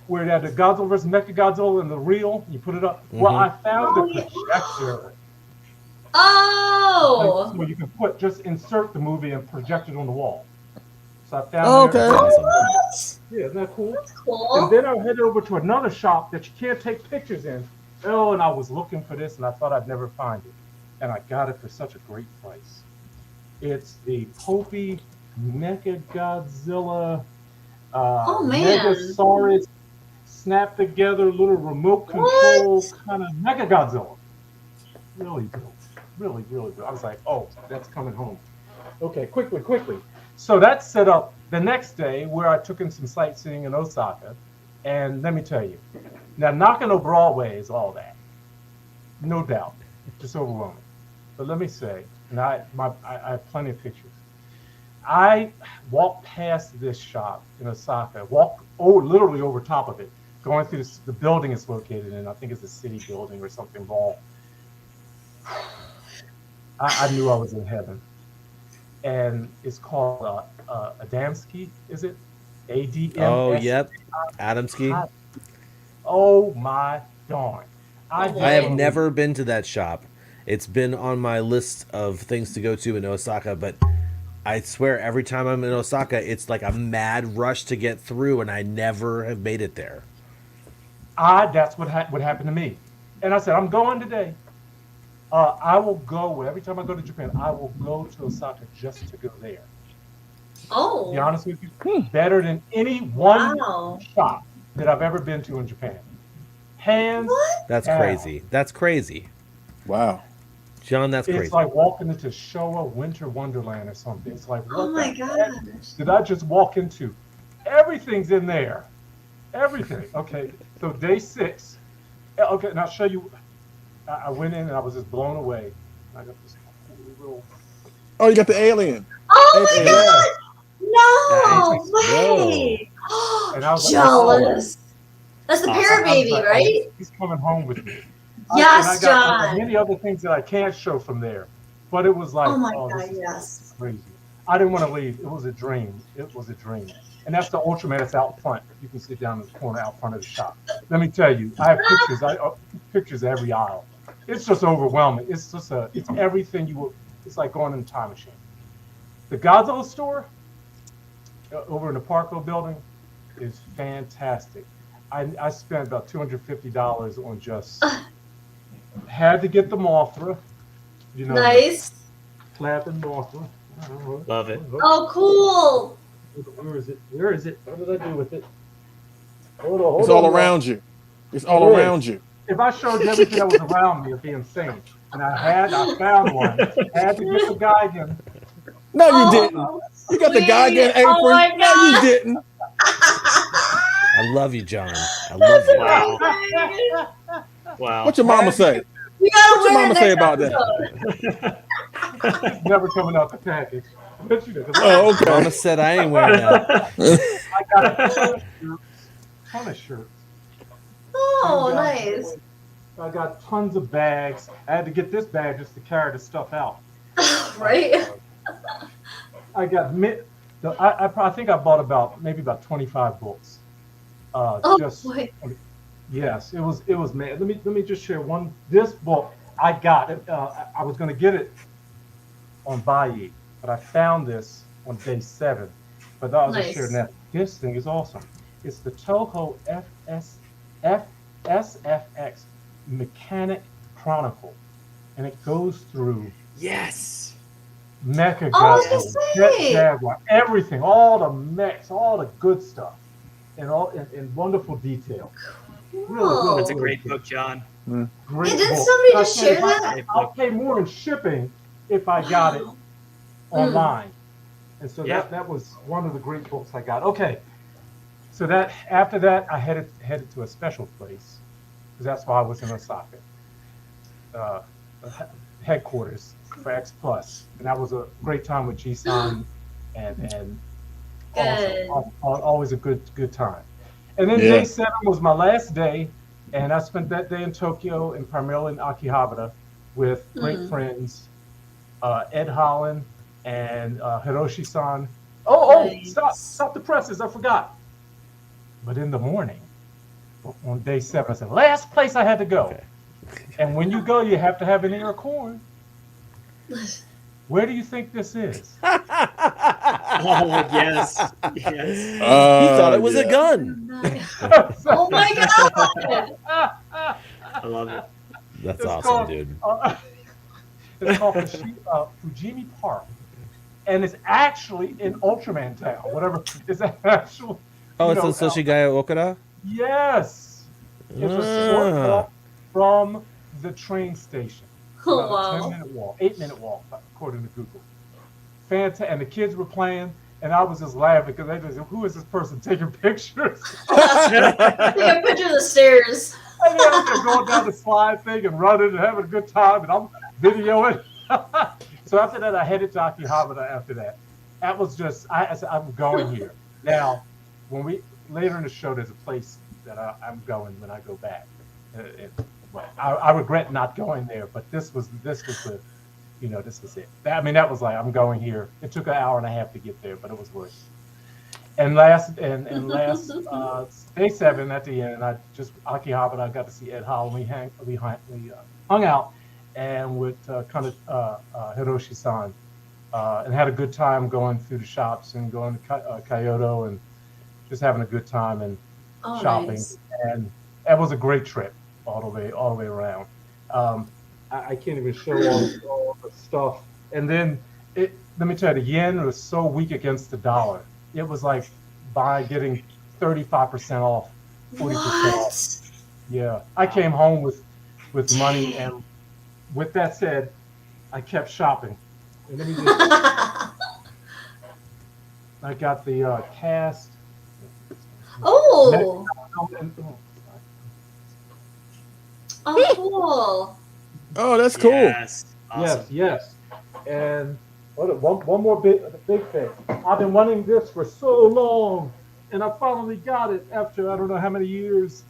where they had the Godzilla versus Mechagodzilla and the reel. You put it up. Well, I found Oh, the yeah. projector. Oh, Where you can just insert the movie and project it on the wall. So I found Oh, there. okay. Awesome. what? Yeah, isn't that cool? That's And cool. then I headed over to another shop that you can't take pictures in. Oh, and I was looking for this, and I thought I'd never find it. And I got it for such a great price. It's the Popey Mechagodzilla Oh, man. Megasaurus snap together little remote control kind of Mechagodzilla. Really dope. Really, really dope. I was like, oh, that's coming home. Okay, quickly. So that's set up the next day where I took in some sightseeing in Osaka. And let me tell you, now Nakano Broadway is all that. No doubt. Just overwhelming. But let me say, and I have plenty of pictures. I walked past this shop in Osaka, literally over top of it, going through the building it's located in. I think it's a city building or something mall. I knew I was in heaven. And it's called Adamski, is it? ADMS. Oh, yep. Adamski. Oh my darn. I have never been to that shop. It's been on my list of things to go to in Osaka, but I swear every time I'm in Osaka, it's like a mad rush to get through, and I never have made it there. That's what happened to me. And I said, I'm going today. I will go, every time I go to Japan, I will go to Osaka just to go there. Oh, To be honest with you, better than any one wow. shop that I've ever been to in Japan. Hands What? That's down. crazy. That's crazy. Wow. John, that's It's crazy. like walking into Showa Winter Wonderland or something. It's like, what Oh my the heck gosh. did I just walk into? Everything's in there. Everything. Okay, so day 6. Okay, and I'll show you. I went in and I was just blown away. I got this little. Oh, you got the alien. Oh my Hey, god. No Nice. way. And I was like, Jealous. That's the Awesome. parrot I was baby, like, right? oh, he's coming home with me. Yes, and I got John. many other things that I can't show from there. But it was like, Oh my this god, is yes. crazy. I didn't want to leave. It was a dream. It was a dream. And that's the Ultraman that's out front. You can sit down in the corner out front of the shop. Let me tell you, I have pictures. Pictures every aisle. It's just overwhelming. It's everything you would. It's like going in a time machine. The Godzilla store over in the Parko building is fantastic. I spent about $250 on just had to get the Mothra. You know, Nice. Clapping Mothra. Love it. Oh, cool. Where is it? Where is it? What did I do with it? Hold It's on, all y'all. around you. It's all It is. around you. If I showed you everything that was around me, it'd be insane. And I found one. Had to get the guy again. No, you Oh, didn't. You got the sweet. Geigen apron. Oh my No, god. you didn't. I love you, John. I love you. Wow. Amazing. Wow. What your mama say? You gotta What your wear it mama say next about that? episode. It's never coming out the package. But you know, 'cause Oh, okay. Mama said I ain't wearing that. I got a ton of shirts. Oh, I got- nice. I got tons of bags. I had to get this bag just to carry the stuff out. Right? I got I think I bought about 25 books. Oh Just boy. yes, it was man. Let me just share one. This book I got it. I was going to get it on Bayi, but I found this on day 7. But I'll just share Nice. that. This thing is awesome. It's the Toho SFX Mechanic Chronicle, and it goes through Yes. Mecha Oh, I was gonna Godzilla, Jet say. Jaguar, everything, all the mechs, all the good stuff, and all in wonderful detail. Cool. That's a great book, John. Great Hey, didn't book. somebody I just said, share that? I'll pay more in shipping if I got it online. And so Yeah. that was one of the great books I got. Okay, so that after that I headed to a special place because that's why I was in Osaka, headquarters for X Plus, and that was a great time with G-San and Good. always a good time. And then Yeah. day 7 was my last day, and I spent that day in Tokyo and primarily in Akihabara with great friends, Ed Holland and Hiroshi-san. Nice. Stop the presses, I forgot. But in the morning, on day 7, I said, last place I had to go. Okay. And when you go, you have to have an ear of corn. Where do you think this is? Oh yes, yes. He thought it was a gun. Oh my god! I love it. That's It's awesome, called- dude. It's called Fujimi Park, and it's actually in Ultraman Town. Whatever, it's actual. Oh, you it's know, in Soshigaya Okada? Yes, it's a short walk from the train station. Oh About a wow. 10-minute walk, 8-minute walk, according to Google. Fantastic, and the kids were playing, and I was just laughing because they just, who is this person taking pictures? Take a picture of the stairs. And they're going down the slide thing and running and having a good time, and I'm videoing. So after that, I headed to Akihabara. After that, that was just I said I'm going here now. When we later in the show, there's a place that I'm going when I go back. I regret not going there, but this was the, this was it. That was like I'm going here. It took an hour and a half to get there, but it was worth it. And last day 7 at the end, I just Akihabara. I got to see Ed Hall. We hung out and with Hiroshi-san and had a good time going through the shops and going to Kyoto and just having a good time and shopping. Nice. And that was a great trip all the way around. I can't even show all the stuff. And then let me tell you, the yen was so weak against the dollar. It was like getting 35% off, 40% off. What? Yeah, I came home with money, and with that said, I kept shopping. And let me just, I got the cast. Oh. Oh, cool. Oh, that's cool. Yes. Awesome. Yes. And one more big thing. I've been wanting this for so long, and I finally got it after I don't know how many years.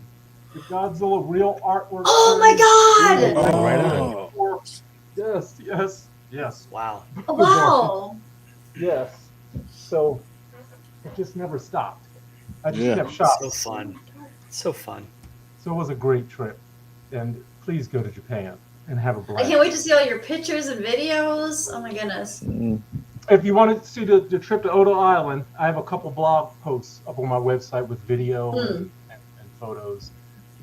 The Godzilla real artwork. Oh my god! Oh, right Oh. Yes. Wow. Wow. Yes. So it just never stopped. I just Yeah. kept shopping. So fun. So fun. So it was a great trip. And please go to Japan and have a I blast. can't wait to see all your pictures and videos. Oh my goodness. If you want to see the trip to Odo Island, I have a couple blog posts up on my website with video and photos.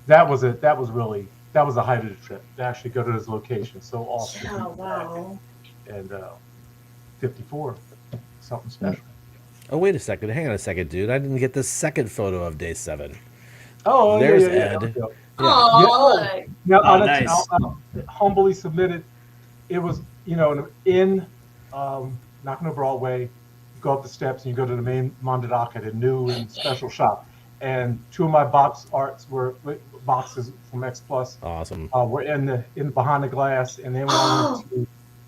That was it. That was the height of the trip to actually go to this location. So awesome. Oh wow. And 54, something special. Oh, wait a second. Hang on a second, dude. I didn't get the second photo of day 7. Oh, There's yeah. Ed. There we go. Oh, Yeah. Now, Oh, I'll nice. humbly submit it. It was, in Nakano Broadway, you go up the steps and you go to the main Mandadaka, the new and special shop. And 2 of my boxes from X Plus Awesome. were in behind the glass. And then when I went to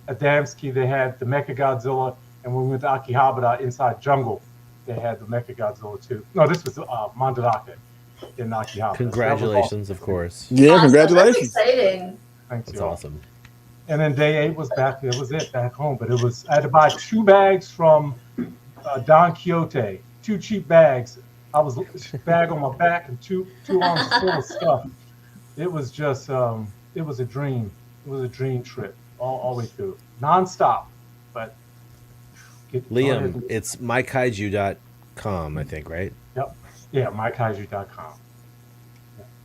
Adamski, they had the Mecha Godzilla. And when we went to Akihabara, inside Jungle, they had the Mecha Godzilla too. No, this was Mandadaka in Akihabara. Congratulations, of course. Yeah, awesome. congratulations. That's exciting. Thanks, That's y'all. awesome. And then day 8 was back. It was it back home. But I had to buy 2 bags from Don Quixote, 2 cheap bags. I was bag on my back and two arms full of stuff. It was just it was a dream. It was a dream trip all the way through, nonstop. But Liam, it's mykaiju.com, I think, right? Yep. Yeah, mykaiju.com.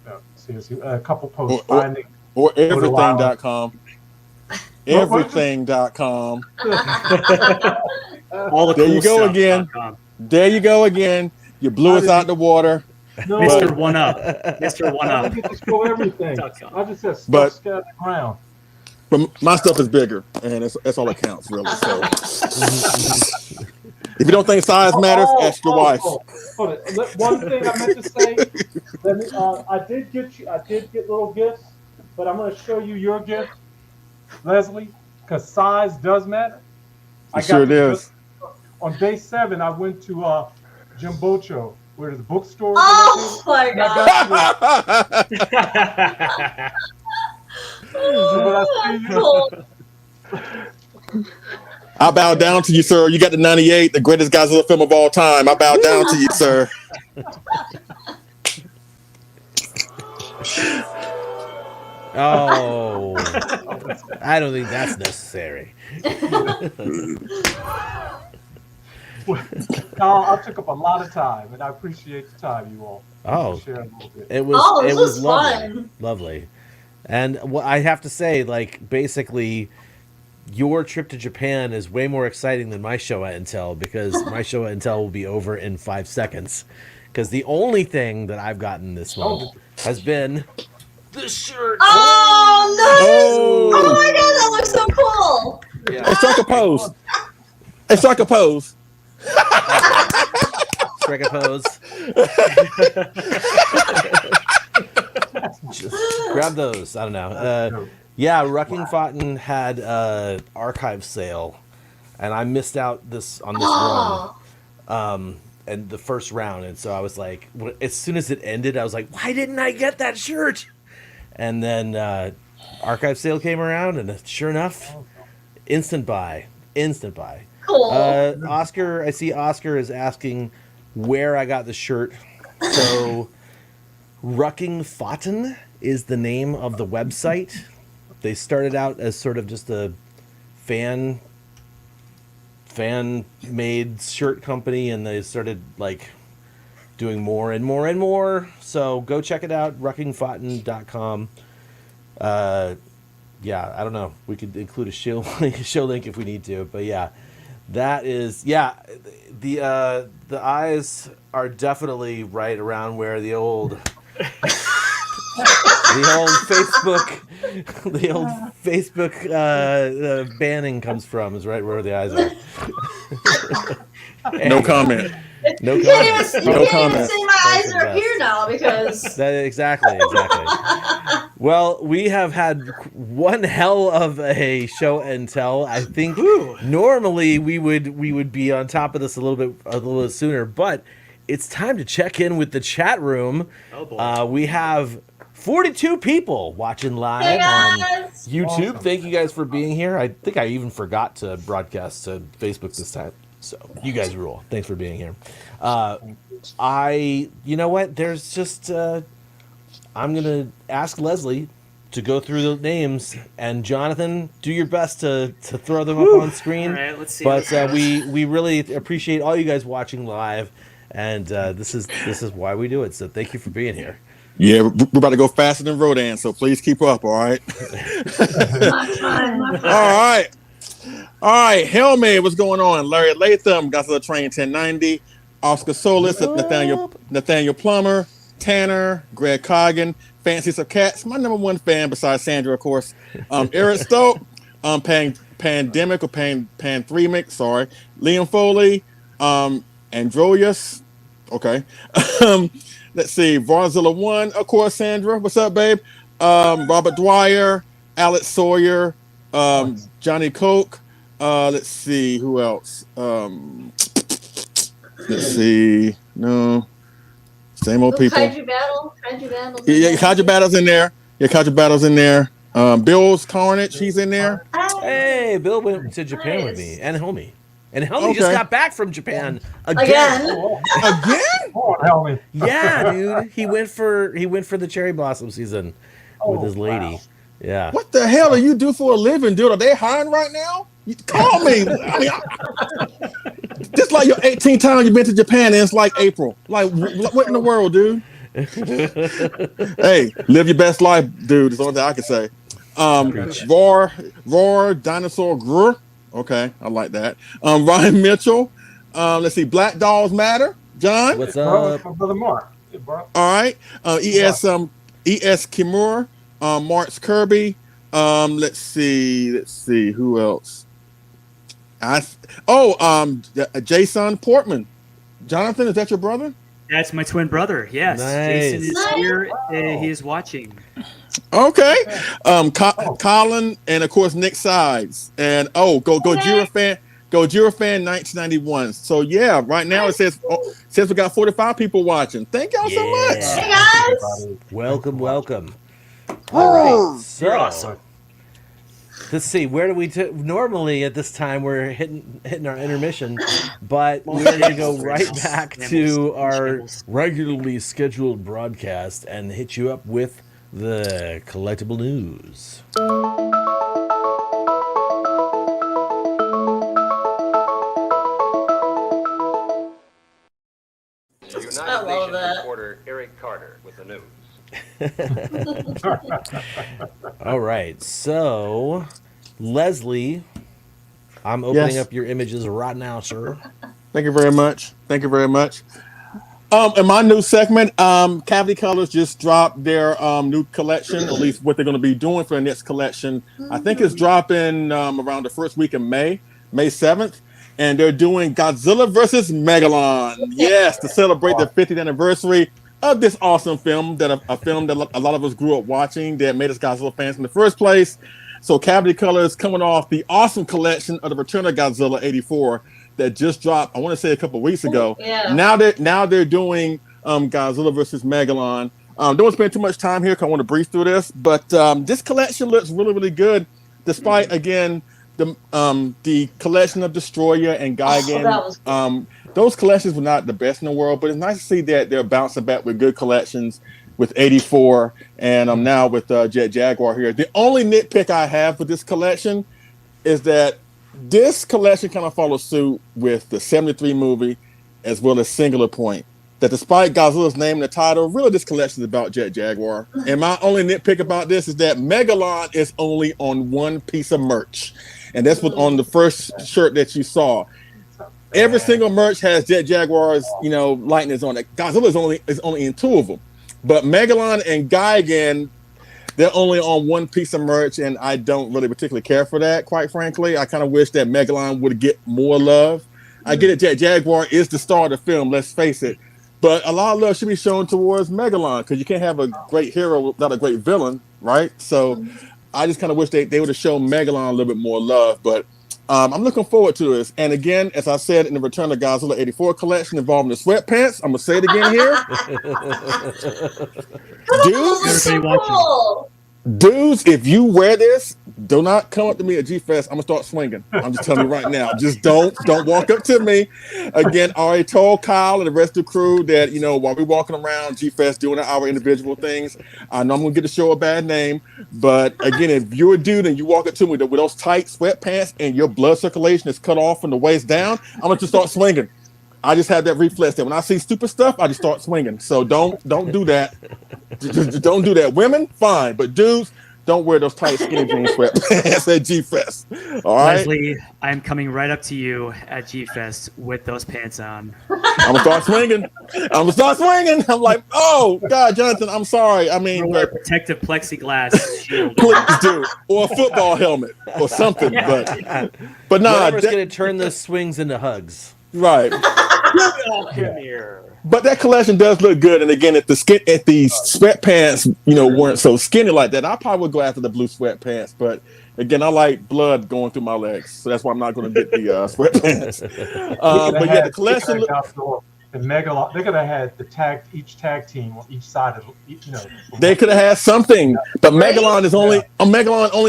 Yeah, seriously, a couple posts finding or everything.com. Everything.com. All the there you go again. There you go again. You blew us out the water. No, Mr. One Up. Mr. One I Up. didn't just go everything. I just said stuff But- scattered around. But my stuff is bigger, and that's all that counts, really. So, if you don't think size matters, ask your wife. Hold it. One thing I meant to say. I did get little gifts, but I'm going to show you your gift, Leslie, because size does matter. It sure does. On day 7, I went to Jimbocho, where the bookstore. Oh my god! I bow down to you, sir. You got the 98, the greatest Godzilla film of all time. I bow down to you, sir. Oh, I don't think that's necessary. I took up a lot of time, and I appreciate the time, you all. Oh, Share a little bit. it was Oh, it this was was lovely, fun. lovely. And what I have to say, like, basically, your trip to Japan is way more exciting than my show at Intel, because my show at Intel will be over in 5 seconds. Because the only thing that I've gotten this month has been the shirt. Oh, nice! Oh. Oh my god, that looks so cool! Yeah. Hey, strike a pose. Hey, strike a pose. Strike a pose. Just grab those. I don't know. Yeah, Rucking Fountain had archive sale, and I missed out on this run, and the first round. And so I was like, as soon as it ended, I was like, why didn't I get that shirt? And then archive sale came around, and sure enough, instant buy. Cool. Oscar, I see Oscar is asking where I got the shirt. So, Rucking Fountain is the name of the website. They started out as sort of just a fan made shirt company, and they started like doing more and more and more. So go check it out, ruckingfountain.com. Yeah, I don't know. We could include a show link if we need to, but yeah, that is the eyes are definitely right around where the old Facebook banning comes from, is right where the eyes are. No comment. No You comment. can't No even comment. say my eyes are here now because Exactly. Well, we have had one hell of a show and tell. I think normally we would be on top of this a little bit sooner, but it's time to check in with the chat room. Oh boy. We have 42 people watching live on YouTube. Awesome. Thank you guys for being here. I think I even forgot to broadcast to Facebook this time. So you guys rule. Thanks for being here. You know what? There's just, I'm going to ask Leslie to go through the names, and Jonathan, do your best to throw them up on screen. All right, let's see. But we really appreciate all you guys watching live, and this is why we do it. So thank you for being here. Yeah, we're about to go faster than Rodan, so please keep up, all right? All right, Helmet, what's going on? Larry Latham, Godzilla Train 1090, Oscar Solis, Nathaniel Plummer, Tanner, Greg Coggin, Fancies of Cats, my number one fan besides Sandra, of course. Eric Stoke, Pandemic or Panthremic, sorry. Liam Foley, Androius, okay. Let's see, Varzilla 1, of course, Sandra, what's up, babe? Robert Dwyer, Alex Sawyer, Johnny Coke, let's see, who else? Let's see, no, same old people. Kaiju Battle. Yeah, Kaiju Battle's in there. Bill's Carnage, he's in there. Hey, Bill went to Japan with me, and homie. And Helmy just Okay. got back from Japan again. Again. Again? Oh, hell me. Yeah, dude. He went for the cherry blossom season with his lady. Wow. Yeah. What the hell do you do for a living, dude? Are they hiring right now? You call me. I mean, just like your 18th time you've been to Japan, and it's like April. Like, what in the world, dude? Hey, live your best life, dude. That's the only thing I can say. Roar, dinosaur, grr. Okay, I like that. Ryan Mitchell. Let's see, Black Dolls Matter. John. What's Bro, up? my brother Mark. Hey, bro. All right. ES Kimura. Marks Kirby. Let's see who else. Jason Portman. Jonathan, is that your brother? That's my twin brother. Yes, Nice. Jason is here. He is watching. Okay. Colin and of course Nick Sides and Gojira fan. Gojira fan 1991. So yeah, right now it says we got 45 people watching. Thank y'all so much. Hey guys. Welcome. All right. So, You're awesome. let's see. Where do we normally at this time we're hitting our intermission, but we're going to go right back to our regularly scheduled broadcast and hit you up with the collectible news. I love that. Reporter Eric Carter with the news. All right, so Leslie, I'm opening Yes. up your images right now, sir. Thank you very much. In my new segment, Cavity Colors just dropped their new collection, at least what they're going to be doing for the next collection. I think it's dropping around the first week of May 7th. And they're doing Godzilla versus Megalon. Yes, to celebrate the 50th anniversary of this awesome film, a film that a lot of us grew up watching that made us Godzilla fans in the first place. So Cavity Colors coming off the awesome collection of the Return of Godzilla 84 that just dropped, I want to say a couple weeks ago. Yeah. Now they're doing Godzilla versus Megalon. Don't want to spend too much time here because I want to breeze through this, but this collection looks really, really good, despite, again, the collection of Destroyer and Gigan. that was good. Those collections were not the best in the world, but it's nice to see that they're bouncing back with good collections with 84 and now with Jet Jaguar here. The only nitpick I have with this collection is that this collection kind of follows suit with the 73 movie as well as Singular Point. That despite Godzilla's name in the title, really this collection is about Jet Jaguar. And my only nitpick about this is that Megalon is only on one piece of merch. And that's what on the first shirt that you saw. Every single merch has Jet Jaguar's, lightnings on it. Godzilla is only in two of them. But Megalon and Gigan, they're only on one piece of merch, and I don't really particularly care for that, quite frankly. I kind of wish that Megalon would get more love. I get it, Jet Jaguar is the star of the film, let's face it. But a lot of love should be shown towards Megalon, because you can't have a great hero without a great villain, right? So I just kind of wish they would have shown Megalon a little bit more love. But I'm looking forward to this. And again, as I said in the Return of Godzilla 84 collection involving the sweatpants, I'm going to say it again here. Dudes, if you wear this, do not come up to me at G-Fest. I'm going to start swinging. I'm just telling you right now. Just don't walk up to me. Again, I already told Kyle and the rest of the crew that, while we're walking around G-Fest doing our individual things, I know I'm going to get the show a bad name. But again, if you're a dude and you walk up to me with those tight sweatpants and your blood circulation is cut off from the waist down, I'm going to just start swinging. I just have that reflex that when I see stupid stuff, I just start swinging. So don't do that. Just don't do that. Women, fine, but dudes, don't wear those tight skinny jeans sweatpants at G-Fest. All right, Leslie, I'm coming right up to you at G-Fest with those pants on. I'm gonna start swinging. I'm like, oh God, Jonathan, I'm sorry. I mean, Wear a protective plexiglass shield. please do, or a football helmet or something. But nah, Whatever's going to turn the swings into hugs. right. Come here. But that collection does look good, and again, if the sweatpants, weren't so skinny like that, I probably would go after the blue sweatpants. But again, I like blood going through my legs, so that's why I'm not going to get the sweatpants. But yeah, the collection. The Megalon, they could have had each tag team on each side of They could have had something, but Megalon is only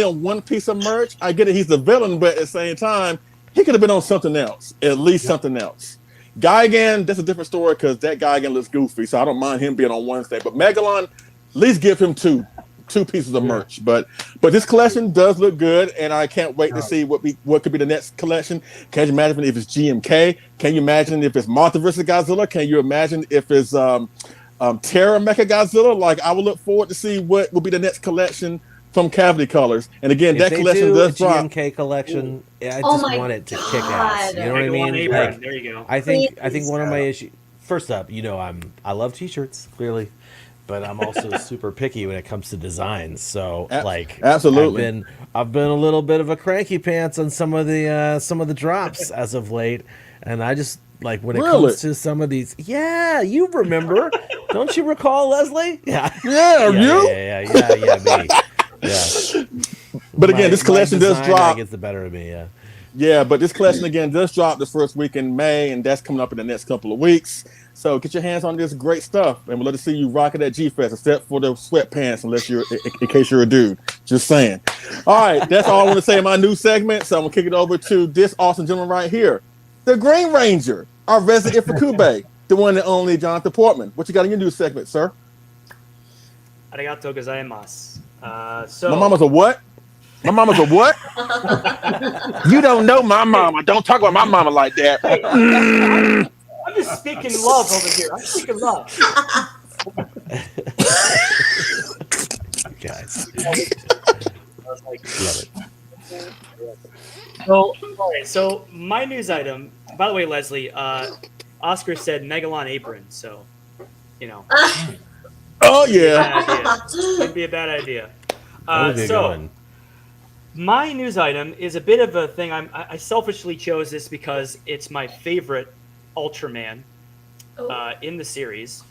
on one piece of merch. I get it, he's the villain, but at the same time, he could have been on something else, at least something else. Gigan, that's a different story because that Gigan looks goofy, so I don't mind him being on Wednesday. But Megalon, at least give him two pieces of merch. But this collection does look good, and I can't wait to see what could be the next collection. Can you imagine if it's GMK? Can you imagine if it's Mothra versus Godzilla? Can you imagine if it's Terra Mecha Godzilla? Like, I would look forward to see what will be the next collection from Cavity Colors. And again, If that they collection do does a drop. GMK collection, I Oh just my want it to kick God. ass. You know what I Megalon mean? apron, Like, there you go. I think Please. one of my issues. First up, I love t-shirts clearly, but I'm also super picky when it comes to designs. So Absolutely. I've been a little bit of a cranky pants on some of the drops as of late, and I just like when it Really? comes to some of these. Yeah, you remember? Don't you recall, Leslie? Yeah. Yeah, you. Yeah, me. Yeah. But again, this collection does drop. Gets the better of me. Yeah. Yeah, but this collection again does drop the first week in May, and that's coming up in the next couple of weeks. So get your hands on this great stuff, and we'd love to see you rocking at G-Fest, except for the sweatpants, unless you're in case you're a dude. Just saying. All right, that's all I want to say in my new segment. So I'm gonna kick it over to this awesome gentleman right here, the Green Ranger, our resident Ifukube, the one and only Jonathan Portman. What you got in your new segment, sir? Arigato gozaimasu. So My mama's a what? My mama's a what? You don't know my mama. Don't talk about my mama like that. I'm just speaking love over here. I'm speaking love. Guys. Love it. So, all right. So my news item. By the way, Leslie, Oscar said Megalon apron. So, Oh yeah. It'd be a bad idea. That would be a good one. My news item is a bit of a thing. I selfishly chose this because it's my favorite Ultraman in the series.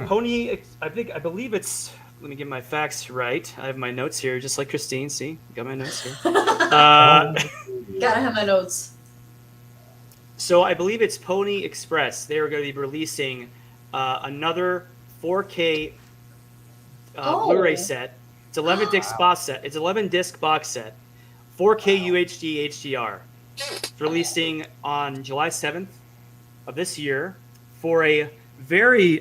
Pony, I believe it's. Let me get my facts right. I have my notes here, just like Christine. See, got my notes here. Gotta have my notes. So I believe it's Pony Express. They were going to be releasing another 4K Blu-ray set. It's 11 disc box set. It's 11 disc box set, 4K UHD HDR. It's releasing on July 7th of this year for a very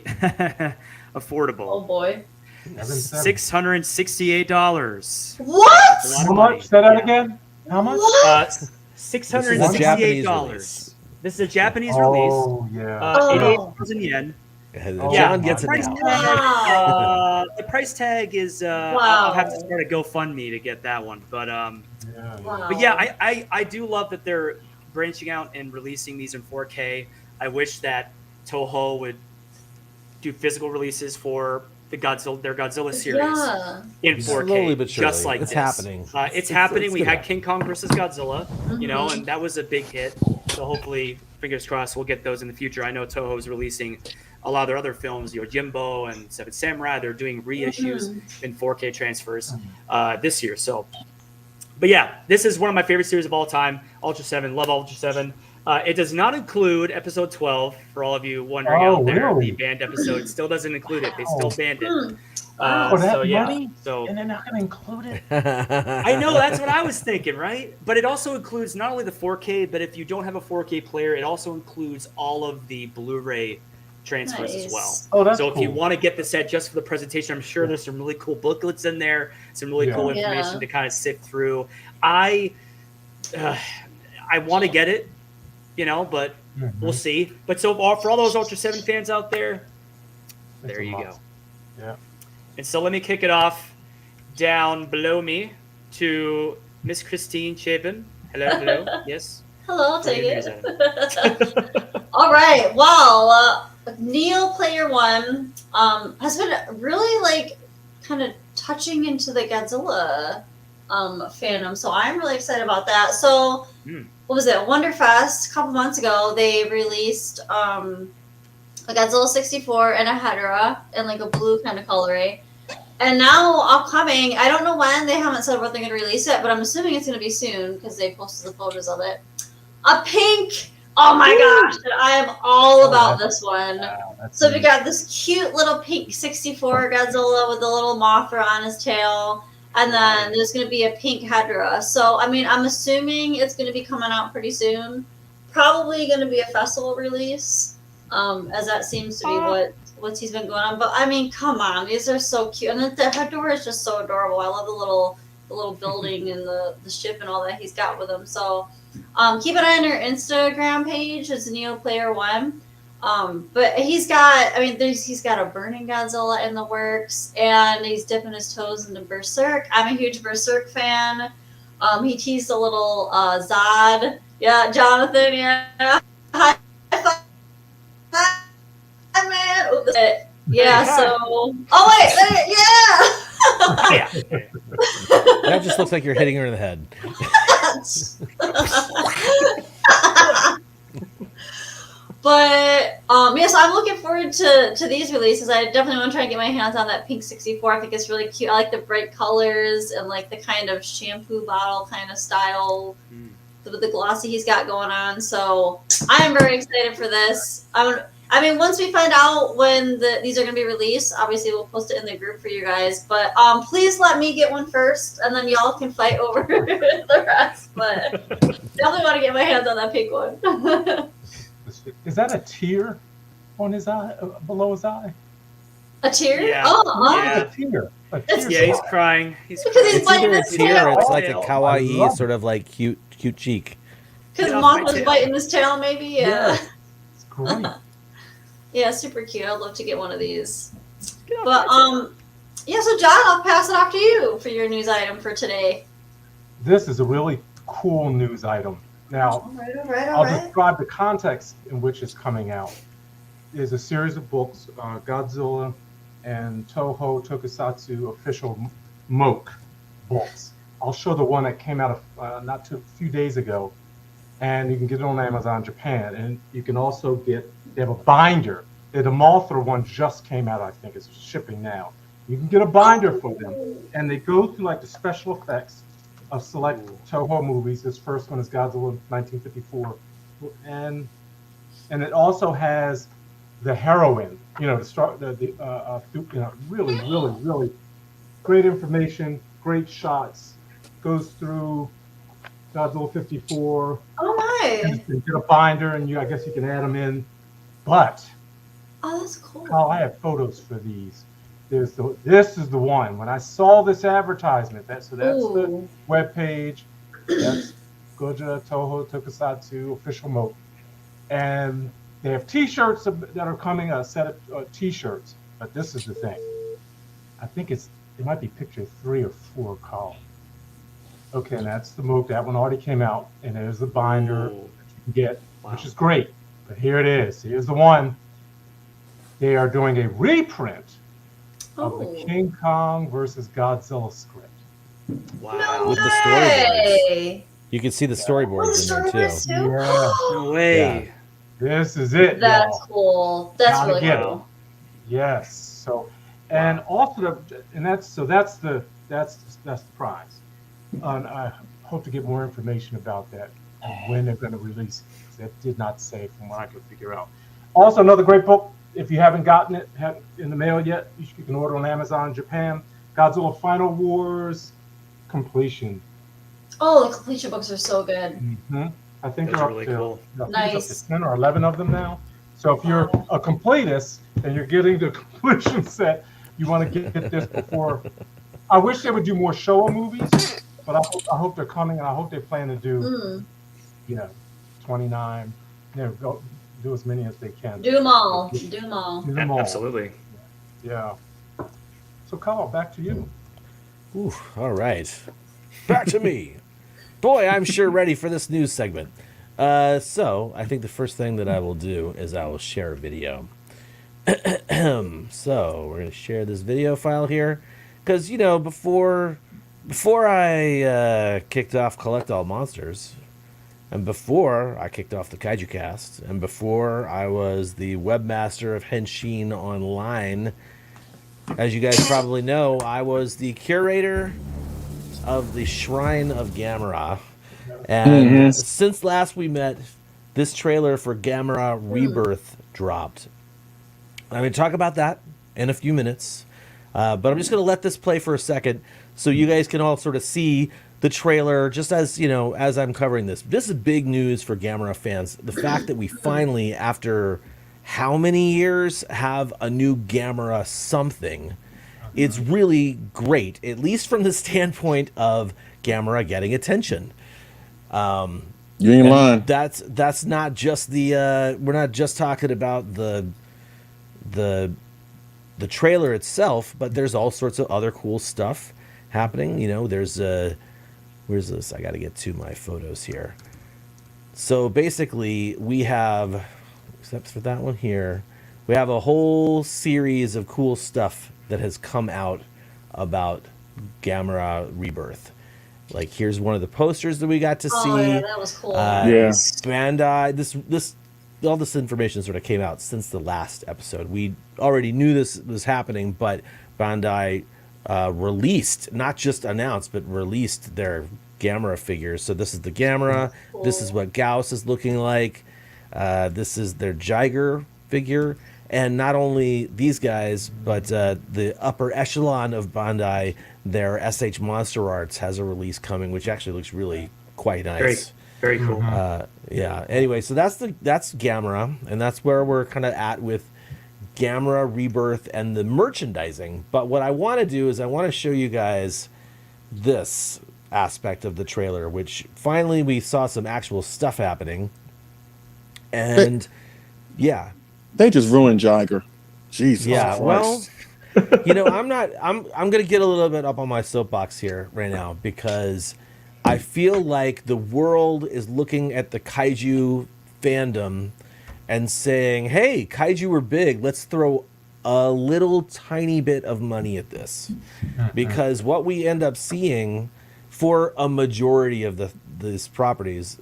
affordable. Oh boy. $668. What? How much? Say that again. How much? $668. This is a Japanese release. Oh yeah. 88,000 yen. John gets it price now. tag, the price tag is I'll have to start a GoFundMe to get that one. But I do love that they're branching out and releasing these in 4K. I wish that Toho would do physical releases for their Godzilla series in 4K, Slowly but surely. just like it's this. happening. It's happening. We gonna had happen. King Kong versus Godzilla, and that was a big hit. So hopefully, fingers crossed, we'll get those in the future. I know Toho is releasing a lot of their other films, Yojimbo and Seven Samurai. They're doing reissues in 4K transfers this year. So, but yeah, this is one of my favorite series of all time. Ultra 7, love Ultra 7. It does not include episode 12, for all of you wondering out there. Really? The banned episode still doesn't include it. They still banned it. Money? So And they're not going to include it? I know, that's what I was thinking, right? But it also includes not only the 4K, but if you don't have a 4K player, it also includes all of the Blu-ray transfers as well. Oh, that's So if you cool. want to get the set just for the presentation, I'm sure there's some really cool booklets in there, some really cool information Yeah. to kind of sift through. I want to get it, but we'll see. But so for all those Ultra 7 fans out there, there you go. Yeah. And so let me kick it off down below me to Miss Christine Chapin. Hello. Yes. Hello, I'll take What it. is All right. Well, Neo Player One has been really kind of touching into the Godzilla fandom, so I'm really excited about that. So, what was it? Wonderfest a couple months ago, they released a Godzilla 64 and a Hedorah in a blue kind of coloring. And now upcoming, I don't know when, they haven't said when they're going to release it, but I'm assuming it's going to be soon because they posted the photos of it. A pink! Oh my gosh, I am all about this one. So we got this cute little pink 64 Godzilla with the little Mothra on his tail. And then there's going to be a pink Hedra. So, I mean, I'm assuming it's going to be coming out pretty soon. Probably going to be a festival release, as that seems to be what he's been going on. But I mean, come on, these are so cute, and the Hedora is just so adorable. I love the little building and the ship and all that he's got with him. So, keep an eye on your Instagram page. It's NeoPlayer1. But he's got a Burning Godzilla in the works, and he's dipping his toes into Berserk. I'm a huge Berserk fan. He teased a little Zod. Yeah, Jonathan. Yeah. Hi, man. Oops. Yeah. So. Oh wait. Yeah. That just looks like you're hitting her in the head. But yes, I'm looking forward to these releases. I definitely want to try and get my hands on that pink 64. I think it's really cute. I like the bright colors and like the kind of shampoo bottle kind of style with the glossy he's got going on. So I am very excited for this. I mean, once we find out when these are going to be released, obviously we'll post it in the group for you guys. But please let me get one first, and then y'all can fight over the rest. But definitely want to get my hands on that pink one. Is that a tear on his eye, below his eye? A tear? Yeah. Oh, Yeah. A tear. Yeah, he's crying. He's Because he's It's biting either a his tear or tail. it's like a I kawaii love sort of like cute cheek. Because Get off Moth my was tail. biting his tail, maybe? Yeah. It's great. Yeah, super cute. I'd love to get one of these. Get off But, my tail. yeah, so John, I'll pass it off to you for your news item for today. This is a really cool news item. Now, All right. I'll describe the context in which it's coming out. There's a series of books, Godzilla and Toho Tokusatsu official MOKE books. I'll show the one that came out a few days ago, and you can get it on Amazon Japan. And you can also they have a binder. The Mothra one just came out, I think. It's shipping now. You can get a binder for them, and they go through like the special effects of select Toho movies. This first one is Godzilla 1954, and it also has the heroine. Really great information, great shots. Goes through Godzilla 54. Oh, my. And you get a binder, and I guess you can add them in. But Oh, that's cool. Kyle, I have photos for these. This is the one. When I saw this advertisement, that's the Ooh. webpage. That's Goja Toho Tokusatsu official MOKE. And they have T-shirts that are coming, a set of T-shirts. But this is the thing. I think it might be picture 3 or 4, Kyle. Okay, and that's the MOKE. That one already came out. And there's the binder that you can get, which is great. But here it is. Here's the one. They are doing a reprint of the King Kong versus Godzilla script. Wow. With the way. You can see the storyboards in there too. Yeah, No way. this is it. That's y'all. cool. That's Gotta really get cool. Yes. So, and also that's the prize. And I hope to get more information about that and when they're going to release it. That did not say from what I could figure out. Also, another great book. If you haven't gotten it in the mail yet, you can order on Amazon Japan. Godzilla Final Wars Completion. Oh, the completion books are so good. Mm-hmm. I think Those they're are really up to, cool. I think it's up Nice. to 10 or 11 of them now. So if you're a completist and you're getting the completion set, you want to get this before. I wish they would do more Showa movies, but I hope they're coming, and I hope they plan to do, 29. Go do as many as they can. Do them all. Do them all. Do them all. Absolutely. Yeah. So, Kyle, back to you. Ooh, all right. Back to me. Boy, I'm sure ready for this news segment. So, I think the first thing that I will do is I will share a video. So, we're going to share this video file here. Because, before I kicked off Collect All Monsters, and before I kicked off the Kaiju Cast, and before I was the webmaster of Henshin Online, as you guys probably know, I was the curator of the Shrine of Gamera. And since last we met, this trailer for Gamera Rebirth dropped. I'm going to talk about that in a few minutes. But I'm just going to let this play for a second so you guys can all sort of see the trailer just as, as I'm covering this. This is big news for Gamera fans. The fact that we finally, after how many years, have a new Gamera something. It's really great, at least from the standpoint of Gamera getting attention. You ain't lying. That's not just the we're not just talking about the trailer itself, but there's all sorts of other cool stuff happening. There's where's this? I got to get to my photos here. So basically, we have, except for that one here, we have a whole series of cool stuff that has come out about Gamera Rebirth. Like, here's one of the posters that we got to see. Yeah, that was cool. Bandai, all this information sort of came out since the last episode. We already knew this was happening, but Bandai released, not just announced, but released their Gamera figures. So this is the Gamera. Cool. This is what Gauss is looking like. This is their Jiger figure. And not only these guys, but the upper echelon of Bandai, their SH Monster Arts has a release coming, which actually looks really quite nice. Very cool. Yeah. Anyway, so that's Gamera, and that's where we're kind of at with Gamera Rebirth and the merchandising. But what I want to do is I want to show you guys this aspect of the trailer, which finally we saw some actual stuff happening. And yeah. They just ruined Jiger. Jesus Christ. Well, I'm going to get a little bit up on my soapbox here right now because I feel like the world is looking at the Kaiju fandom and saying, hey, Kaiju were big. Let's throw a little tiny bit of money at this. Because what we end up seeing for a majority of these properties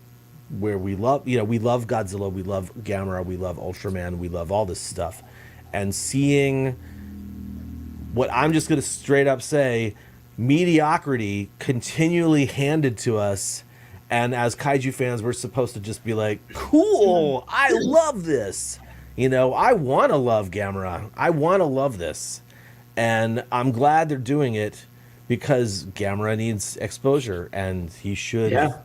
where we love Godzilla, we love Gamera, we love Ultraman, we love all this stuff. And seeing what I'm just going to straight up say, mediocrity continually handed to us. And as Kaiju fans, we're supposed to just be like, cool, I love this. I want to love Gamera. I want to love this. And I'm glad they're doing it because Gamera needs exposure and he should. Yeah.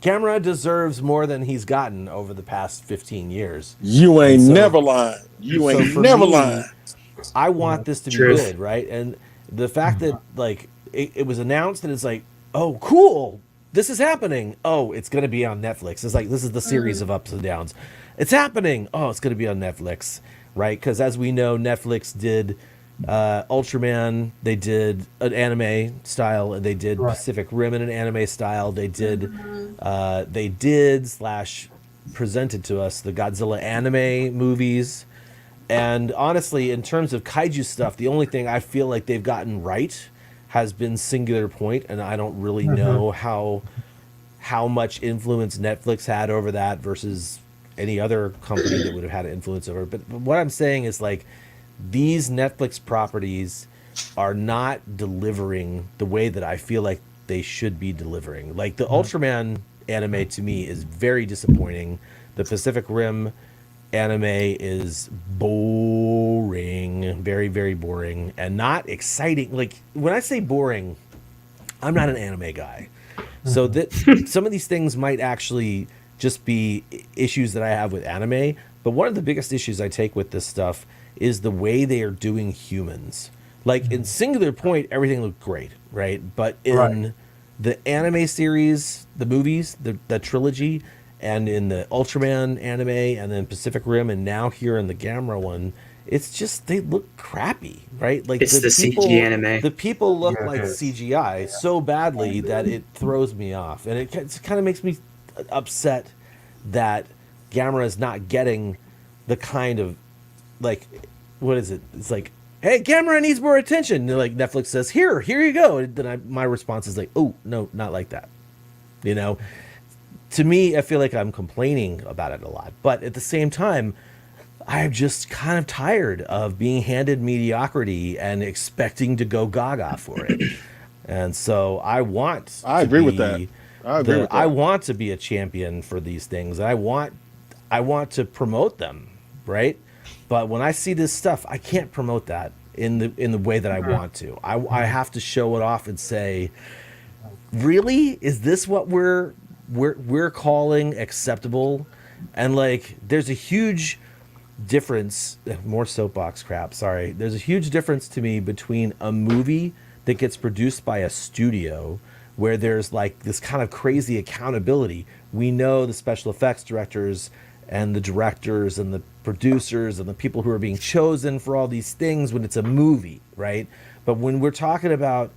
Gamera deserves more than he's gotten over the past 15 years. You ain't never lying. You ain't never lying. I want this to be good, right? And the fact that it was announced and it's like, oh, cool, this is happening. Oh, it's going to be on Netflix. It's like, this is the series of ups and downs. It's happening. Oh, it's going to be on Netflix, right? Because as we know, Netflix did Ultraman, they did an anime style, and they did Pacific Rim in an anime style. They did presented to us the Godzilla anime movies. And honestly, in terms of Kaiju stuff, the only thing I feel like they've gotten right has been Singular Point, and I don't really know how much influence Netflix had over that versus any other company that would have had an influence over it. But what I'm saying is, like, these Netflix properties are not delivering the way that I feel like they should be delivering. Like, the Ultraman anime to me is very disappointing. The Pacific Rim anime is boring, very, very boring, and not exciting. Like, when I say boring, I'm not an anime guy. So that some of these things might actually just be issues that I have with anime. But one of the biggest issues I take with this stuff is the way they are doing humans. Like, in Singular Point, everything looked great, right? But in the anime series, the movies, the trilogy, and in the Ultraman anime, and then Pacific Rim, and now here in the Gamera one, it's just, they look crappy, right? Like, it's the CG anime. The people look like CGI so badly that it throws me off. And it kind of makes me upset that Gamera is not getting the kind of, like, what is it? It's like, hey, Gamera needs more attention. And like, Netflix says, here you go. And then my response is like, oh, no, not like that. To me, I feel like I'm complaining about it a lot. But at the same time, I'm just kind of tired of being handed mediocrity and expecting to go gaga for it. And so I agree with that. I want to be a champion for these things. I want to promote them, right? But when I see this stuff, I can't promote that in the way that I want to. I have to show it off and say, really, is this what we're calling acceptable? And like, there's a huge difference. More soapbox crap. Sorry. There's a huge difference to me between a movie that gets produced by a studio where there's like this kind of crazy accountability. We know the special effects directors and the directors and the producers and the people who are being chosen for all these things when it's a movie, right? But when we're talking about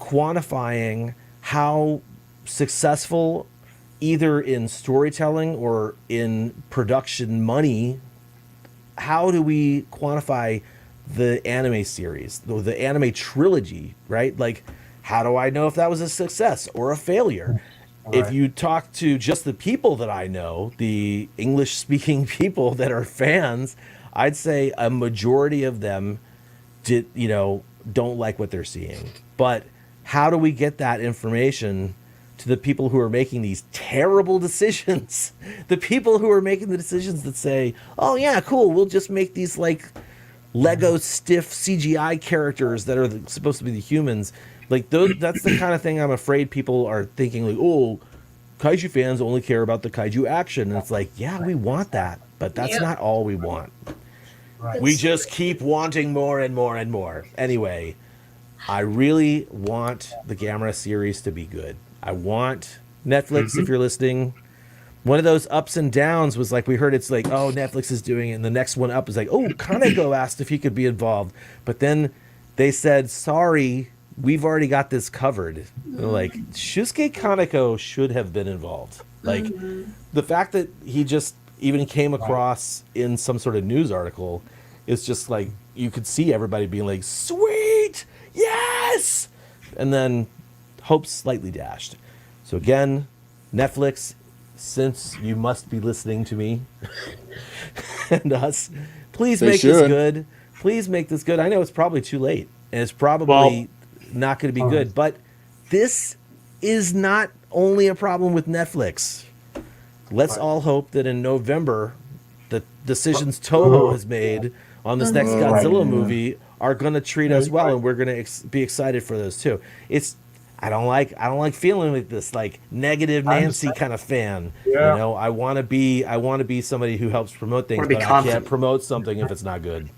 quantifying how successful either in storytelling or in production money, how do we quantify the anime series, the anime trilogy, right? Like, how do I know if that was a success or a failure? Right. If you talk to just the people that I know, the English speaking people that are fans, I'd say a majority of them don't like what they're seeing. But how do we get that information to the people who are making these terrible decisions? The people who are making the decisions that say, oh yeah, cool, we'll just make these like Lego stiff CGI characters that are supposed to be the humans. Like those, that's the kind of thing I'm afraid people are thinking like, oh, kaiju fans only care about the kaiju action. And it's like, yeah, we want that, but that's not all we want. Right. We just keep wanting more and more and more. Anyway, I really want the Gamera series to be good. I want Netflix, if you're listening. One of those ups and downs was like, we heard it's like, oh, Netflix is doing it. And the next one up is like, oh, Kaneko asked if he could be involved. But then they said, sorry, we've already got this covered. They're like, Shusuke Kaneko should have been involved. Like, the fact that he just even came across in some sort of news article is just like, you could see everybody being like, sweet, yes! And then hope slightly dashed. So again, Netflix, since you must be listening to me and us, please make this good. Please make this good. I know it's probably too late, and it's probably not going to be good, but this is not only a problem with Netflix. Let's all hope that in November, the decisions Toho has made on this next Godzilla movie are going to treat us well, and we're going to be excited for those too. I don't like feeling like this like negative Nancy kind of fan. Yeah. You know, I want to be somebody who helps promote things, but I can't promote something if it's not good.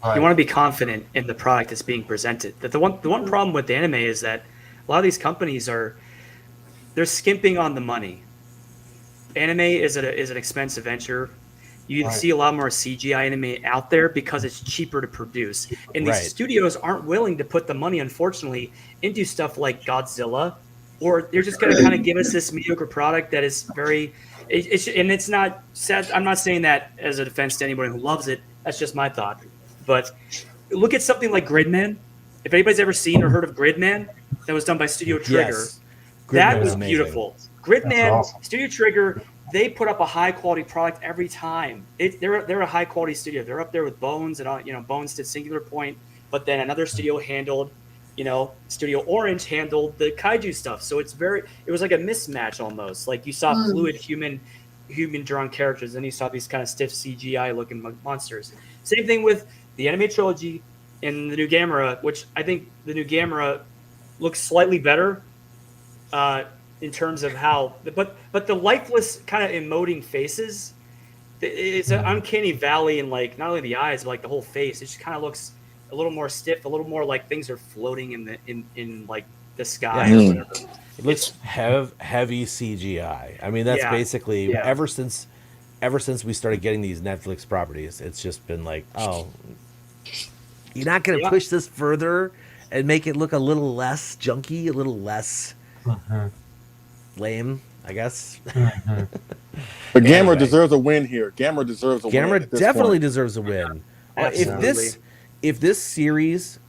You want to be confident in the product that's being presented. That the one problem with the anime is that a lot of these companies they're skimping on the money. Anime is an expensive venture. You see a lot more CGI anime out there because it's cheaper to produce. And these studios aren't willing to put the money, unfortunately, into stuff like Godzilla, or they're just going to kind of give us this mediocre product that is very. And it's not sad. I'm not saying that as a defense to anybody who loves it. That's just my thought. But look at something like Gridman. If anybody's ever seen or heard of Gridman, that was done by Studio Trigger. Yes. That was beautiful. Gridman, awesome. Studio Trigger, they put up a high quality product every time. They're a high quality studio. They're up there with Bones, and Bones did Singular Point, but then another studio handled, Studio Orange handled the kaiju stuff. So it was like a mismatch almost. Like you saw fluid human drawn characters, and you saw these kind of stiff CGI looking monsters. Same thing with the anime trilogy and the new Gamera, which I think the new Gamera looks slightly better in terms of how, but the lifeless kind of emoting faces, it's an uncanny valley in like not only the eyes but like the whole face. It just kind of looks a little more stiff, a little more like things are floating in like the sky or whatever. It looks heavy CGI. I mean, that's basically ever since we started getting these Netflix properties, it's just been like, oh, you're not going to push this further and make it look a little less junky, a little less lame, I guess. But Gamera deserves a win here. Gamera deserves a win. Gamera definitely deserves a win. If this series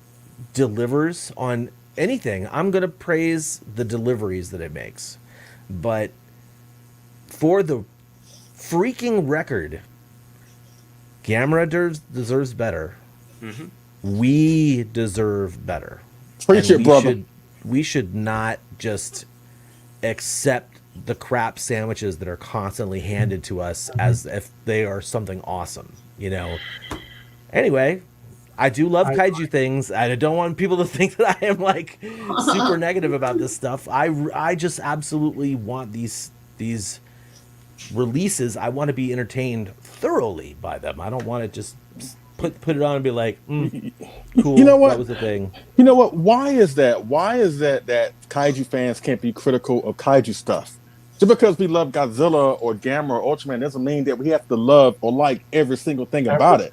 delivers on anything, I'm going to praise the deliveries that it makes. But for the freaking record, Gamera deserves better. Mm-hmm. We deserve better. Preach it, brother. We should not just accept the crap sandwiches that are constantly handed to us as if they are something awesome, Anyway, I do love kaiju things. I don't want people to think that I am like super negative about this stuff. I just absolutely want these releases. I want to be entertained thoroughly by them. I don't want to just put it on and be like, cool. You know what? That was the thing. You know what? Why is that? Why is that kaiju fans can't be critical of kaiju stuff? Just because we love Godzilla or Gamera or Ultraman doesn't mean that we have to love or like every single thing about it.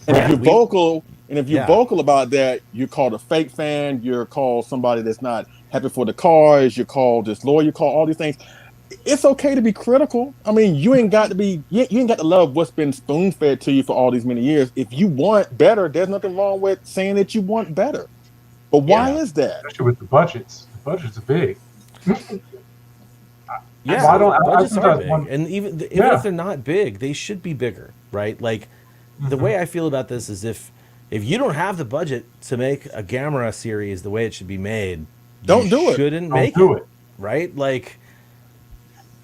And if you're vocal, vocal about that, you're called a fake fan. You're called somebody that's not happy for the cars. You're called disloyal. You're called all these things. It's okay to be critical. I mean, you ain't got to love what's been spoon fed to you for all these many years. If you want better, there's nothing wrong with saying that you want better. But why is that? Especially with the budgets. The budgets are big. Yeah, budgets are big, and even if they're not big, they should be bigger, right? Like the way I feel about this is if you don't have the budget to make a Gamera series the way it should be made, don't do it. Shouldn't make it, right? Like.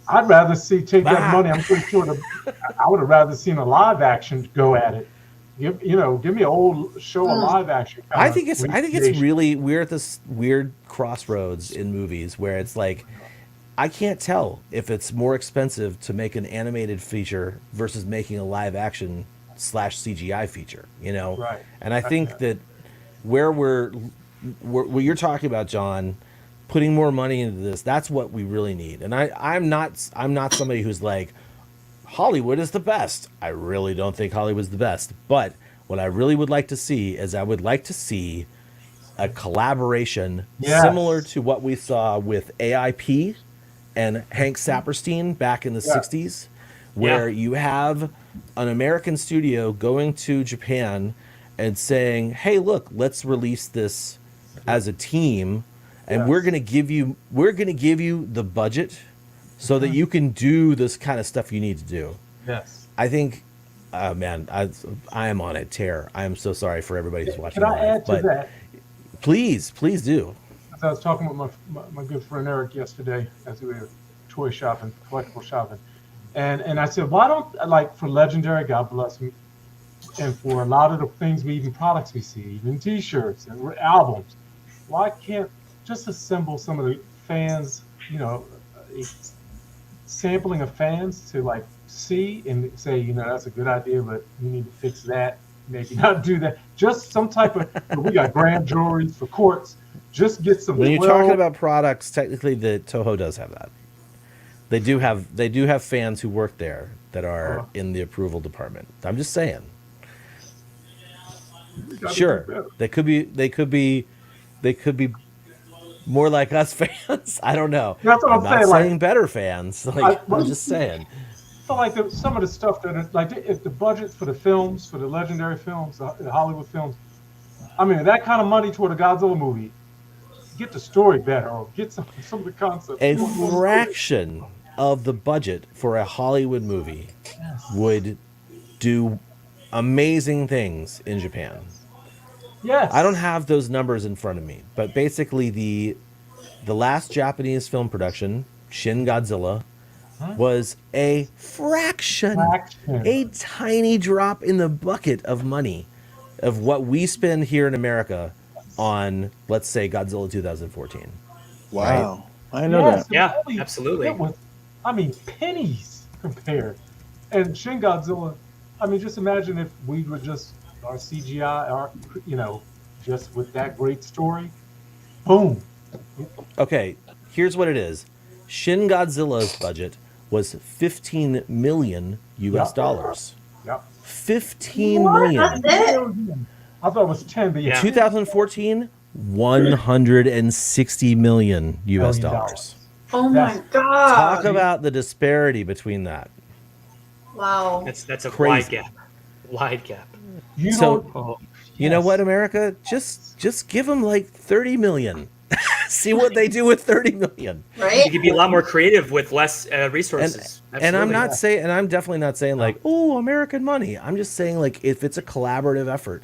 I'd rather take that money. I'm pretty sure I would have rather seen a live action go at it. Give me an old show of live action. I think it's really we're at this weird crossroads in movies where it's like I can't tell if it's more expensive to make an animated feature versus making a live action / CGI feature. Right. And I think that where what you're talking about, John. Putting more money into this, that's what we really need. And I'm not somebody who's like Hollywood is the best. I really don't think Hollywood's the best. But what I really would like to see is I would like to see a collaboration similar to what we saw with AIP and Hank Saperstein back in the 60s, where you have an American studio going to Japan and saying, hey, look, let's release this as a team. And we're gonna give you the budget so that you can do this kind of stuff you need to do. Yes. I think, man, I am on a tear. I am so sorry for everybody who's watching. Can I add to that? Please do. As I was talking with my good friend Eric yesterday as we were toy shopping, collectible shopping, and I said, why don't for Legendary, God bless me, and for a lot of the things even products we see, even T-shirts and albums, why can't just assemble some of the fans, a sampling of fans to see and say, that's a good idea, but you need to fix that, maybe not do that. Just some type of, we got grand juries for courts. Just get some. When you're talking about products, technically the Toho does have that. They do have fans who work there that are in the approval department. I'm just saying. Sure, they could be more like us fans. I don't know. That's what I'm not saying better fans. I'm just saying. So some of the stuff that if the budgets for the films, for the Legendary films, the Hollywood films, I mean, that kind of money toward a Godzilla movie, get the story better or get some of the concepts. A fraction of the budget for a Hollywood movie would do amazing things in Japan. Yes. I don't have those numbers in front of me, but basically the last Japanese film production, Shin Godzilla, was a fraction, a tiny drop in the bucket of money of what we spend here in America on, let's say, Godzilla 2014. Wow. Right? I didn't know that. Yeah, absolutely. It was, pennies compared. And Shin Godzilla, just imagine if we were just our CGI, just with that great story, boom. Okay, here's what it is. Shin Godzilla's budget was $15 million US dollars. Yep. 15 million. That's it? I thought it was 10, but 2014, 160 million US dollars. Oh my god. Talk about the disparity between that. Wow. That's a Crazy. wide gap. You know what, America? Just give them 30 million. See what they do with 30 million. Right? You could be a lot more creative with less resources. And I'm not saying, and I'm definitely not saying oh, American money. I'm just saying if it's a collaborative effort,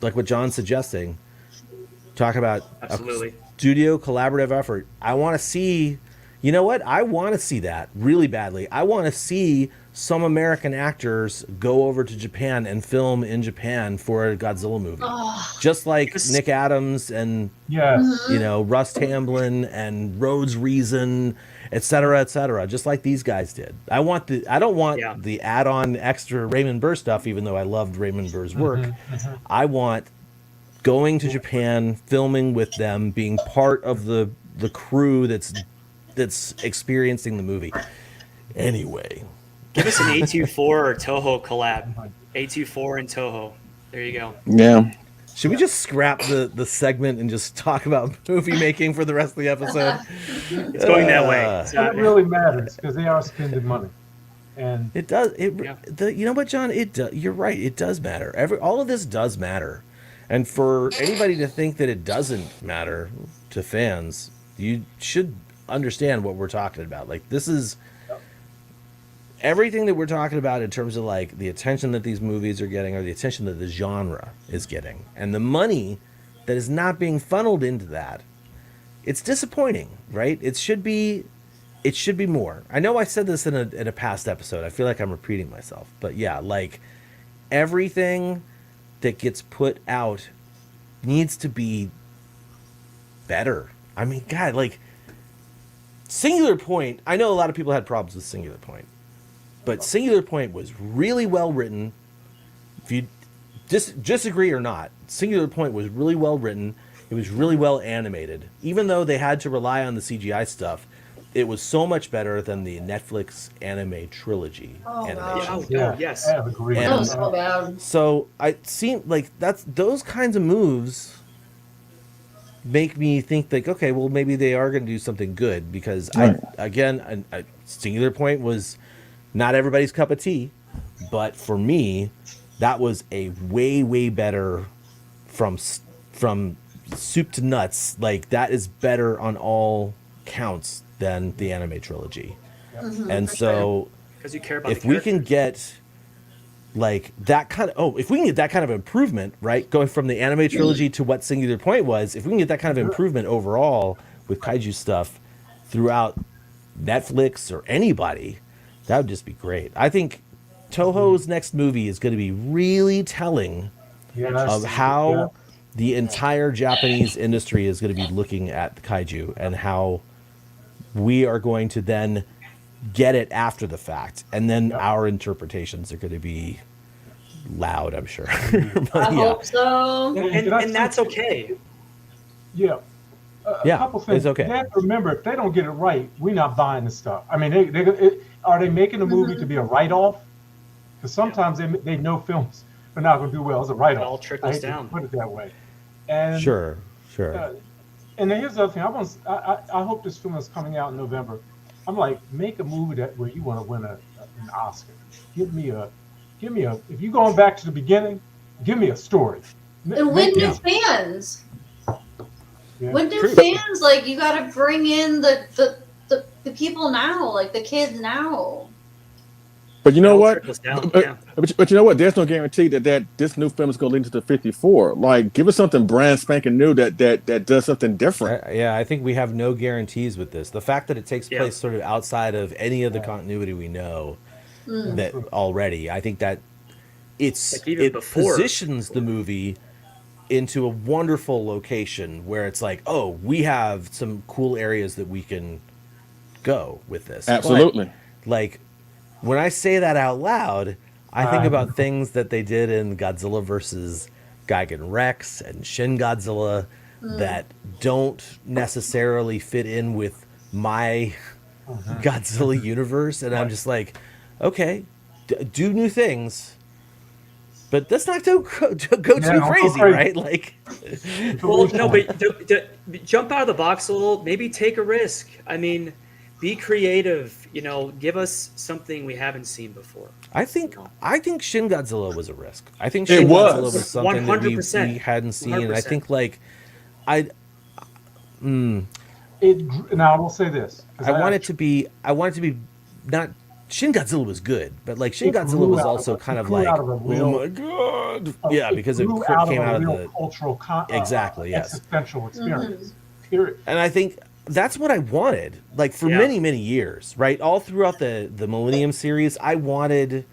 like what John's suggesting, talk about absolutely a studio collaborative effort. I want to see, You know what? I want to see that really badly. I want to see some American actors go over to Japan and film in Japan for a Godzilla movie. Just like Nick Adams and Yes. Russ Tamblyn and Rhodes Reason, et cetera, just like these guys did. I don't want the add-on extra Raymond Burr stuff, even though I loved Raymond Burr's work. I want going to Japan, filming with them, being part of the crew that's experiencing the movie. Anyway, give us an A24 or Toho collab. A24 and Toho. There you go. Yeah. Should we just scrap the segment and just talk about movie making for the rest of the episode? It's going that way. It really matters because they are spending money, and it does. You know what, John? You're right. It does matter. All of this does matter, and for anybody to think that it doesn't matter to fans, you should understand what we're talking about. Like, this is everything that we're talking about in terms of like the attention that these movies are getting, or the attention that the genre is getting, and the money that is not being funneled into that. It's disappointing, right? It should be more. I know I said this in a past episode. I feel like I'm repeating myself, but yeah, like everything that gets put out needs to be better. I mean, God, like Singular Point, I know a lot of people had problems with Singular Point, but Singular Point was really well written. If you disagree or not, Singular Point was really well written. It was really well animated. Even though they had to rely on the CGI stuff, it was so much better than the Netflix anime trilogy animation. Yes. I agree. That was so bad. So it seemed like those kinds of moves make me think like, okay, well, maybe they are going to do something good, because Singular Point was not everybody's cup of tea, but for me, that was a way better from soup to nuts. Like, that is better on all counts than the anime trilogy. And so because you care about if we can get like that kind of if we can get that kind of improvement, right, going from the anime trilogy to what Singular Point was, if we can get that kind of improvement overall with kaiju stuff throughout Netflix or anybody, that would just be great. I think Toho's next movie is going to be really telling of how the entire Japanese industry is going to be looking at the kaiju, and how we are going to then get it after the fact, and then our interpretations are going to be loud, I'm sure. I hope so. And that's okay. Yeah. A couple things. it's okay. They have to remember, if they don't get it right, we're not buying the stuff. I mean, are they making the movie to be a write-off? Because sometimes they know films are not going to do well as a write-off. It all trickles down. Put it that way. And Sure. And then here's the other thing. I hope this film is coming out in November. I'm like, make a movie where you want to win an Oscar. Give me a. If you're going back to the beginning, give me a story. And win new fans. Yeah. Win new fans. Like, you got to bring in the people now, like the kids now. But you know what? Down, but you know what? There's no guarantee that this new film is going to lead to the 54. Like, give us something brand spanking new that does something different. I think we have no guarantees with this. The fact that it takes place sort of outside of any of the continuity we know that already, I think that it positions the movie into a wonderful location where it's like, oh, we have some cool areas that we can go with this. Absolutely. But, like, when I say that out loud, I think about things that they did in Godzilla versus Gigan Rex and Shin Godzilla that don't necessarily fit in with my Godzilla universe. And I'm just like, okay, do new things, but let's not go too crazy, right? Like, well, no, but jump out of the box a little. Maybe take a risk. I mean, be creative. Give us something we haven't seen before. I think Shin Godzilla was a risk. I think Shin Godzilla was something 100%. That we hadn't seen. 100%. And I think now I will say this. I want it to be not. Shin Godzilla was good, but like Shin Godzilla was also kind of like, oh my god, because it came out of the cultural exactly, existential experience. Period. And I think that's what I wanted. Like for many, many years, right? All throughout the Millennium series, I wanted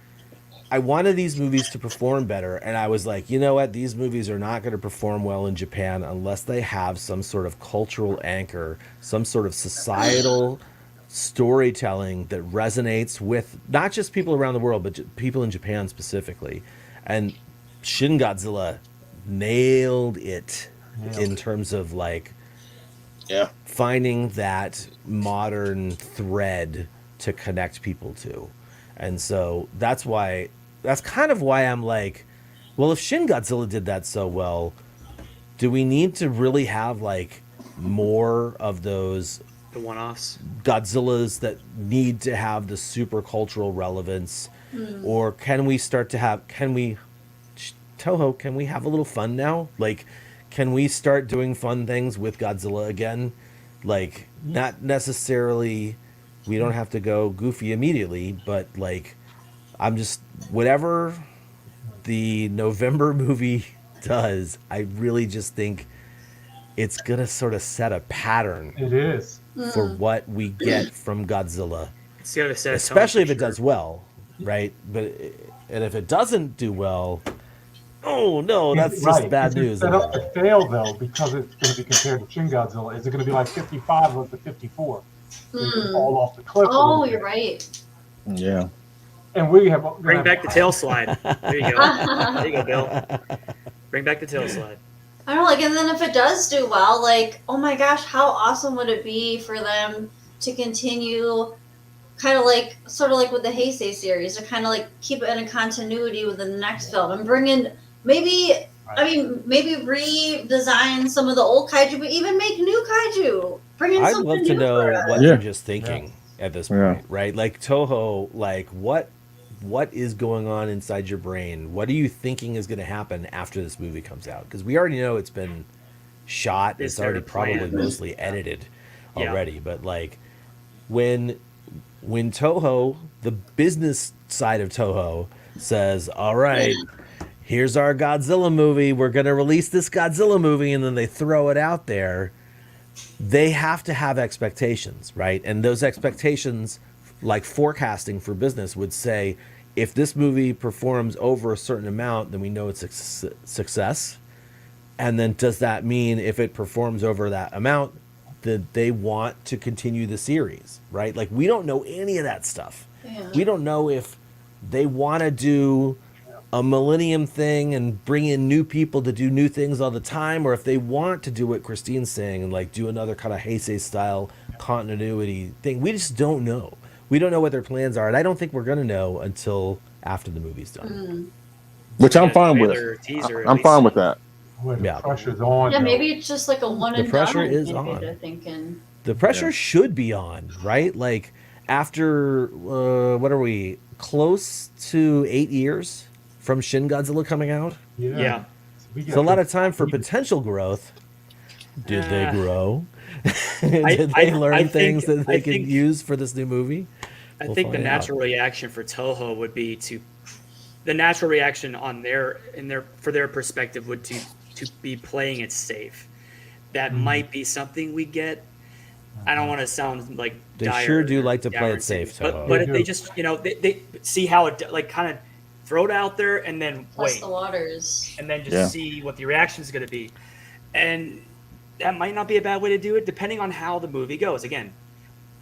these movies to perform better, and I was like, you know what? These movies are not going to perform well in Japan unless they have some sort of cultural anchor, some sort of societal storytelling that resonates with not just people around the world, but people in Japan specifically. And Shin Godzilla nailed it in terms of like finding that modern thread to connect people to. And so that's kind of why I'm like, well, if Shin Godzilla did that so well, do we need to really have like more of those The one-offs. Godzillas that need to have the super cultural relevance? Or can we start to have, Toho, can we have a little fun now? Like, can we start doing fun things with Godzilla again? Like, not necessarily, we don't have to go goofy immediately, but like, I'm just, whatever the November movie does, I really just think it's going to sort of set a pattern. It is. For what we get from Godzilla. It's the other set of Especially if tone, it does well, right? And if it doesn't do well, oh no, that's just bad news. It's set up to fail though, because it's going to be compared to Shin Godzilla. Is it going to be like 55 or the 54? So you can fall off the cliff. Oh, you're right. Yeah. And we have Bring back the tail slide. There you go. There you go, Bill. Bring back the tail slide. I don't know, like, and then if it does do well, like, oh my gosh, how awesome would it be for them to continue kind of like, sort of like with the Heisei series, to kind of like keep it in a continuity with the next film and bring in maybe, I mean, maybe redesign some of the old kaiju, but even make new kaiju. Bring in I'd something love to new know for us. what they're just thinking at this point, Yeah. right? Like Toho, like what is going on inside your brain? What are you thinking is going to happen after this movie comes out? Because we already know it's been shot. It's already probably mostly edited already. But like when Toho, the business side of Toho, says, all right, here's our Godzilla movie. We're going to release this Godzilla movie. And then they throw it out there. They have to have expectations, right? And those expectations, like forecasting for business, would say, if this movie performs over a certain amount, then we know it's a success. And then does that mean if it performs over that amount, that they want to continue the series, right? Like, we don't know any of that stuff. Yeah. We don't know if they want to do a Millennium thing and bring in new people to do new things all the time, or if they want to do what Christine's saying and like do another kind of Heisei style continuity thing. We just don't know. We don't know what their plans are, and I don't think we're going to know until after the movie's done. Which I'm fine with. I'm fine with that. When the pressure's on. Yeah, though. maybe it's just like a one and pressure done. is maybe on. they're thinking. The pressure should be on, right? Like, after, what are we, close to 8 years from Shin Godzilla coming out? Yeah. It's a lot of time for potential growth. Did they grow? Did they learn things that they could use for this new movie? I think the natural reaction for Toho would be the natural reaction on for their perspective would to be playing it safe. That might be something we get. I don't want to sound like they sure do like to play it safe, Toho. But if they just they see how it like kind of throw it out there and then Test the waters, and then just see what the reaction is going to be, and that might not be a bad way to do it, depending on how the movie goes. Again,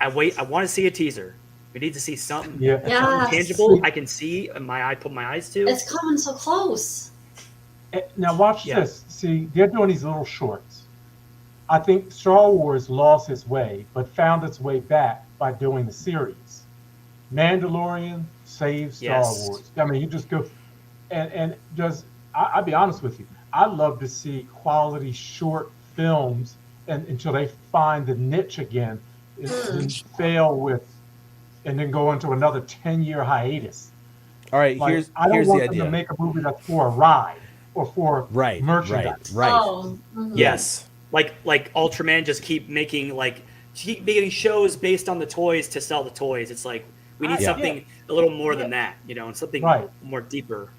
I want to see a teaser. We need to see something, something tangible. I can see put my eyes to. It's coming so close. Now watch this. See, they're doing these little shorts. I think Star Wars lost its way, but found its way back by doing the series. Mandalorian saves Star Wars. I mean, you just go and just. I'll be honest with you. I love to see quality short films until they find the niche again, and fail with. And then go into another 10-year hiatus. All right, like, I don't want the them idea. to make a movie that's for a ride or for merchandise. Right. Oh, yes, like Ultraman just keep making shows based on the toys to sell the toys. It's like we need something a little more than that, and something more deeper.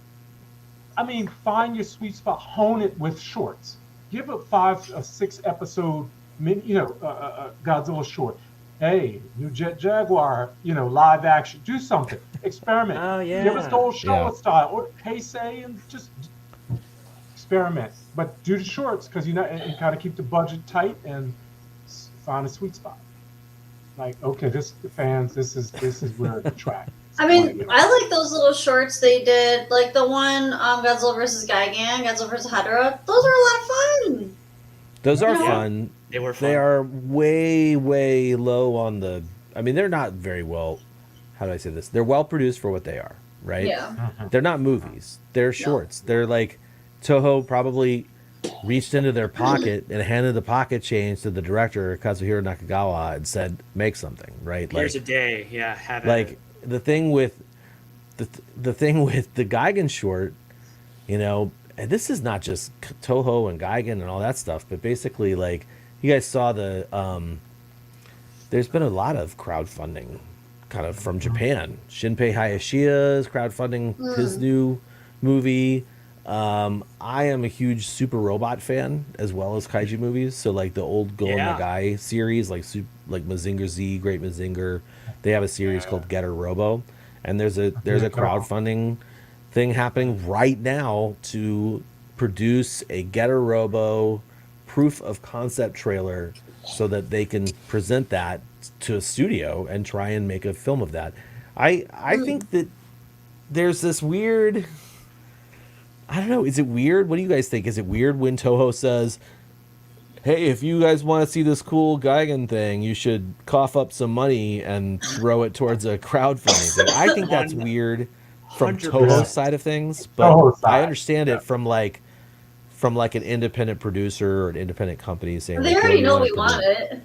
I mean, find your sweet spot, hone it with shorts. Give a 5 or 6 episode Godzilla short. Hey, new Jet Jaguar, live action. Do something. Experiment. Oh, yeah. Give us the old Showa Yeah. style or Heisei and just experiment. But do the shorts because and kind of keep the budget tight and find a sweet spot. Like, okay, this is where the track. I mean, I like those little shorts they did, like the one Godzilla versus Gigan, Godzilla versus Hedorah. Those are a lot of fun. Those are Yeah. fun. They were fun. They are way, way low on the. I mean, they're not very well. How do I say this? They're well produced for what they are, right? Yeah. They're not movies. They're shorts. They're like Toho probably reached into their pocket and handed the pocket change to the director Kazuhiro Nakagawa and said, "Make something." Right? Here's a day. Yeah, have like it. the thing with the thing with the Gigan short, and this is not just Toho and Gigan and all that stuff, but basically, like, you guys saw the there's been a lot of crowdfunding kind of from Japan. Shinpei Hayashiya is crowdfunding his new movie. I am a huge Super Robot fan as well as kaiju movies. So like the old Go Nagai series, like Mazinger Z, Great Mazinger, they have a series called Getter Robo, and there's a crowdfunding thing happening right now to produce a Getter Robo proof of concept trailer so that they can present that to a studio and try and make a film of that. I think that there's this weird, I don't know, is it weird? What do you guys think? Is it weird when Toho says, hey, if you guys want to see this cool Gigan thing, you should cough up some money and throw it towards a crowdfunding thing? I think that's weird from 100%. Toho's side of things, but Toho's side, I understand it from like an independent producer or an independent company saying, They like, already "Hey, know we we want want to it.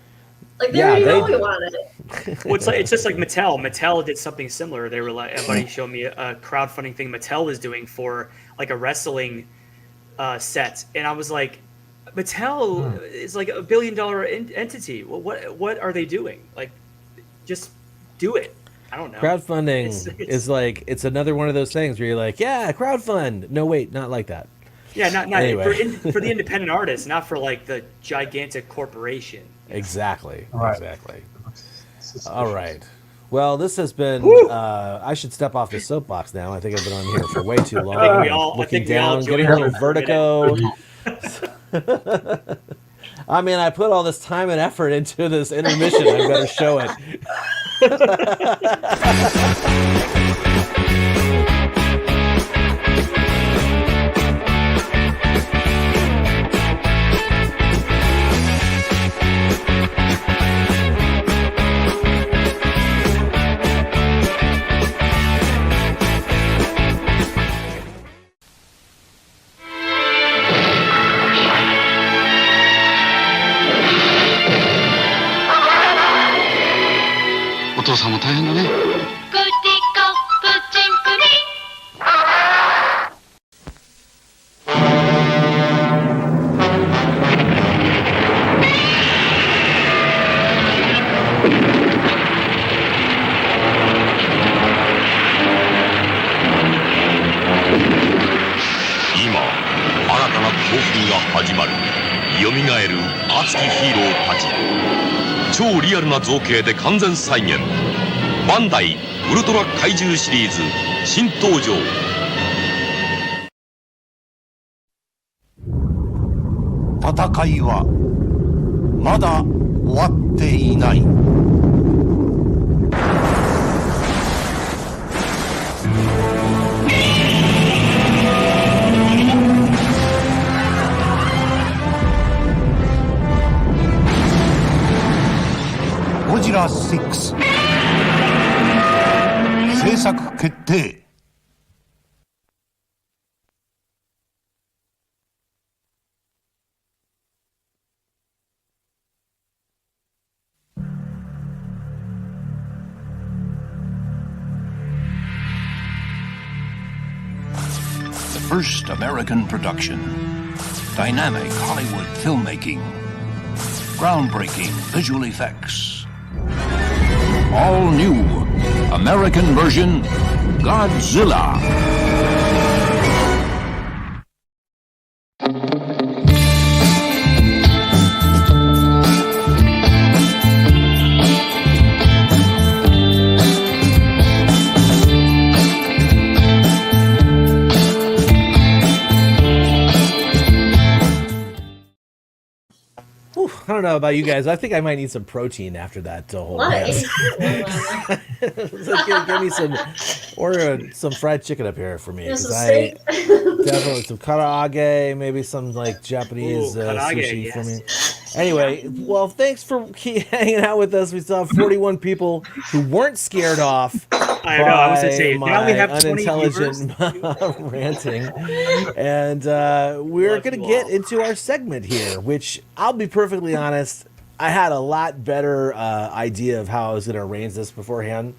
Like, they Yeah, already know they we do. want it. Well, it's just like Mattel. Mattel did something similar. They were like, everybody showed me a crowdfunding thing Mattel is doing for like a wrestling set, and I was like, Mattel is like $1 billion entity. Well, what are they doing? Like, just do it. I don't know. Crowdfunding It's- is like, it's another one of those things where you're like, yeah, crowdfund. No, wait, not like that. Yeah, not Anyway. for the independent artist, not for like the gigantic corporation. Exactly. Right. Exactly. Suspicious. All right. Well, this has been. I should step off the soapbox now. I think I've been on here for way too long. I think we all Looking joined down, getting a little in for a minute. vertigo. I mean, I put all this time and effort into this intermission. I better show it.戦いはまだ終わっていない。ゴジラ6制作決定。First American production. Dynamic Hollywood filmmaking. Groundbreaking visual effects. All new American version Godzilla. Whew, I don't know about you guys. I think I might need some protein after that whole Why? Give me some, or some fried chicken up here for me. There's 'Cause some I steak. definitely some karaage, maybe some like Japanese karaage, sushi yes. for me. Anyway, well, thanks for hanging out with us. We saw 41 people who weren't scared off I know. I was gonna say by now we my have 20 unintelligent ranting, and we're Love gonna you get all. into our segment here, which I'll be perfectly honest, I had a lot better idea of how I was gonna arrange this beforehand,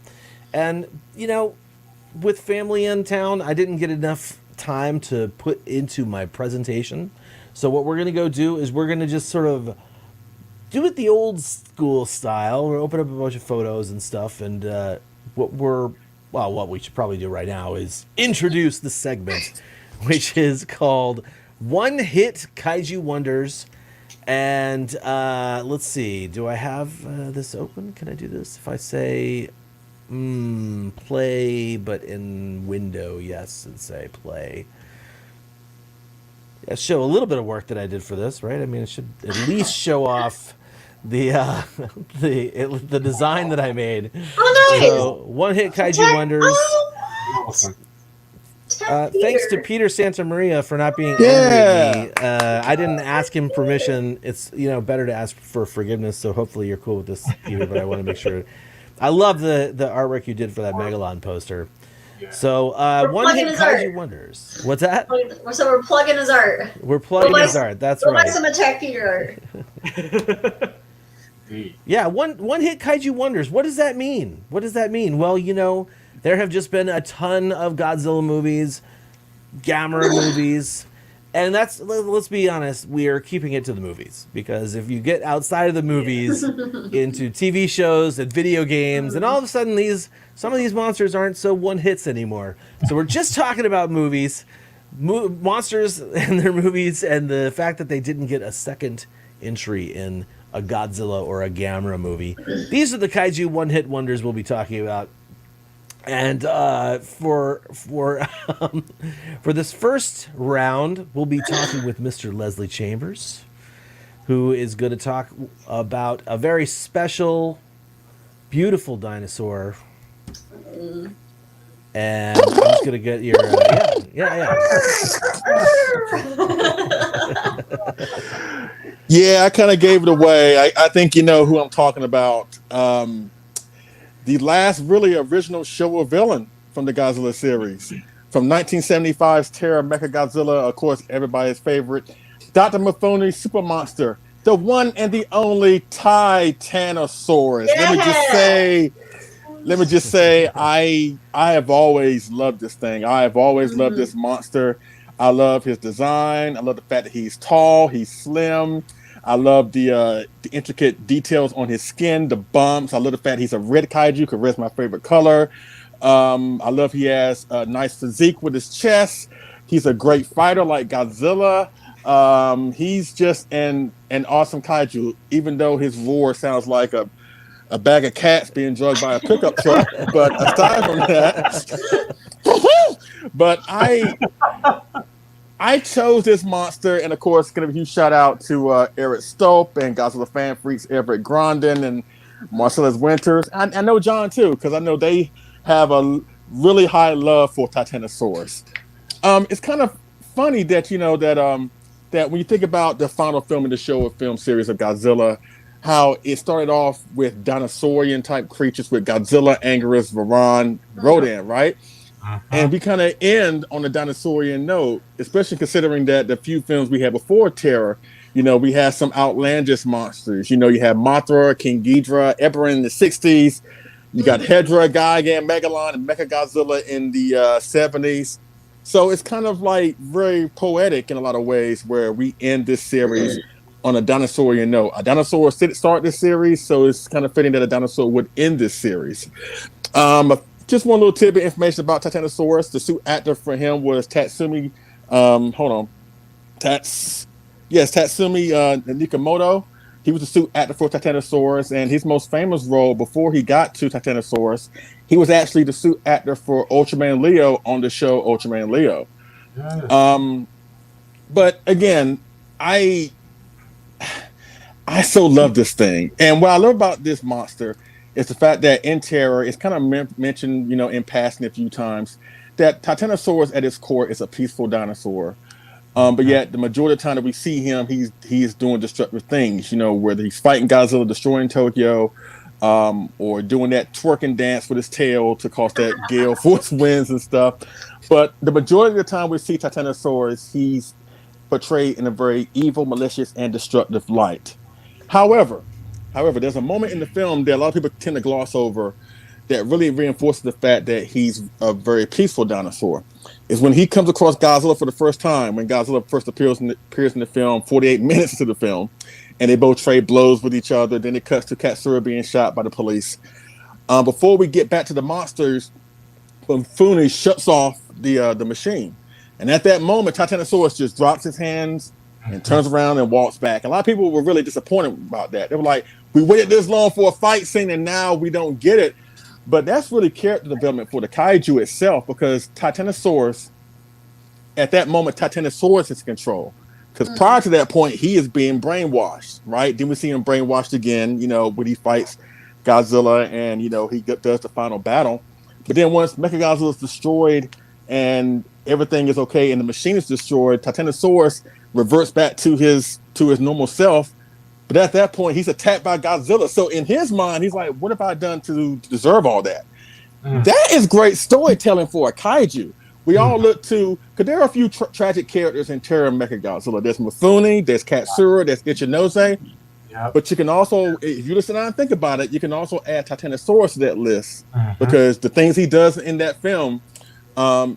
and with family in town, I didn't get enough time to put into my presentation. So what we're gonna go do is we're gonna just sort of do it the old school style. We'll open up a bunch of photos and stuff, and what we should probably do right now is introduce the segment, which is called One Hit Kaiju Wonders. And let's see, do I have this open? Can I do this? If I say play, but in window, yes, and say play. Yeah, show a little bit of work that I did for this, right? I mean, it should at least show off the the design that I made. Oh, nice. So, One Hit Kaiju Wonders. Awesome. Thanks to Peter Santamaria for not being Yeah. angry at me. I didn't ask him permission. It's better to ask for forgiveness. So hopefully you're cool with this, Peter. But I want to make sure. I love the artwork you did for that Megalon poster. Yeah. So One plugging Hit his Kaiju art. Wonders. What's that? So we're plugging his art. We're plugging Go his buy- art. That's Go buy right. some Attack Peter art. Indeed. Yeah, one hit Kaiju Wonders. What does that mean? What does that mean? Well, there have just been a ton of Godzilla movies, Gamera movies, and let's be honest, we are keeping it to the movies, because if you get outside of the movies into TV shows and video games, and all of a sudden some of these monsters aren't so one hits anymore. So we're just talking about movies, monsters and their movies, and the fact that they didn't get a second entry in a Godzilla or a Gamera movie. These are the Kaiju one hit wonders we'll be talking about. And for this first round, we'll be talking with Mr. Leslie Chambers, who is going to talk about a very special, beautiful dinosaur. And I'm just going to get your yeah. Yeah, I kind of gave it away. I think you know who I'm talking about. The last really original Showa villain from the Godzilla series. From 1975's Terror Mechagodzilla, of course, everybody's favorite. Dr. Mifune Super Monster, the one and the only Titanosaurus. Yeah. Let me just say, I have always loved this thing. I have always loved this monster. I love his design. I love the fact that he's tall, he's slim. I love the intricate details on his skin, the bumps. I love the fact he's a red kaiju, because red's my favorite color. I love he has a nice physique with his chest. He's a great fighter like Godzilla. He's just an awesome kaiju, even though his roar sounds like a bag of cats being drugged by a pickup truck. But aside from that, but I chose this monster, and of course, going to give a huge shout out to Eric Stope and Godzilla fan freaks Everett Grondin and Marcellus Winters. I know John too, because I know they have a really high love for Titanosaurus. It's kind of funny that that when you think about the final film in the Showa film series of Godzilla, how it started off with dinosaurian type creatures with Godzilla, Anguirus, Varan, Rodan, right? And we kind of end on a dinosaurian note, especially considering that the few films we had before Terror, we had some outlandish monsters. You had Mothra, King Ghidorah, Eberron in the 60s. You got Hedra, Gigan, Megalon, and Mechagodzilla in the 70s. So it's kind of like very poetic in a lot of ways, where we end this series on a dinosaurian note. A dinosaur started this series, so it's kind of fitting that a dinosaur would end this series. Just one little tidbit of information about Titanosaurus. The suit actor for him was Tatsumi. Tatsumi Nikamoto. He was the suit actor for Titanosaurus, and his most famous role before he got to Titanosaurus, he was actually the suit actor for Ultraman Leo on the show Ultraman Leo. Yes. But again, I I so love this thing. And what I love about this monster is the fact that in Terror, it's kind of mentioned, in passing a few times, that Titanosaurus at its core is a peaceful dinosaur. But yet the majority of the time that we see him, he's doing destructive things, whether he's fighting Godzilla, destroying Tokyo, or doing that twerking dance with his tail to cause that gale force winds and stuff. But the majority of the time we see Titanosaurus, he's portrayed in a very evil, malicious, and destructive light. However, there's a moment in the film that a lot of people tend to gloss over that really reinforces the fact that he's a very peaceful dinosaur. Is when he comes across Godzilla for the first time, when Godzilla first appears in the film, 48 minutes into the film, and they both trade blows with each other. Then it cuts to Katsura being shot by the police. Before we get back to the monsters, Mifune shuts off the machine. And at that moment, Titanosaurus just drops his hands and turns around and walks back. A lot of people were really disappointed about that. They were like, we waited this long for a fight scene and now we don't get it. But that's really character development for the kaiju itself, because Titanosaurus, at that moment, Titanosaurus is in control. Because prior to that point, he is being brainwashed, right? Then we see him brainwashed again, when he fights Godzilla and, he does the final battle. But then once Mechagodzilla is destroyed and everything is okay and the machine is destroyed, Titanosaurus reverts back to his normal self. But at that point, he's attacked by Godzilla. So in his mind, he's like, what have I done to deserve all that? That is great storytelling for a kaiju. We all look to, because there are a few tragic characters in Terror Mechagodzilla. There's Mifune, there's Katsura, there's Ichinose. Yep. But you can also, if you listen and think about it, you can also add Titanosaurus to that list, because the things he does in that film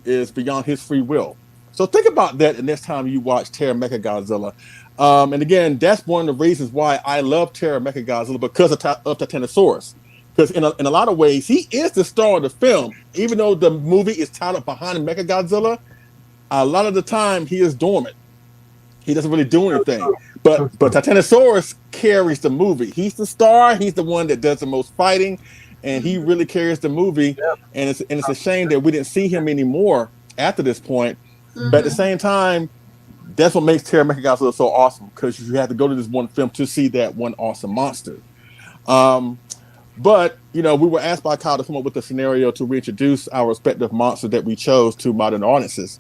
is beyond his free will. So think about that the next time you watch Terror Mechagodzilla. And again, that's one of the reasons why I love Terror Mechagodzilla, because of Titanosaurus. Because in a lot of ways, he is the star of the film. Even though the movie is titled behind Mechagodzilla, a lot of the time he is dormant. He doesn't really do anything. But Titanosaurus carries the movie. He's the star. He's the one that does the most fighting, and he really carries the movie. And it's a shame that we didn't see him anymore after this point. But at the same time, that's what makes Terror Mechagodzilla so awesome, because you have to go to this one film to see that one awesome monster. But, we were asked by Kyle to come up with a scenario to reintroduce our respective monsters that we chose to modern audiences.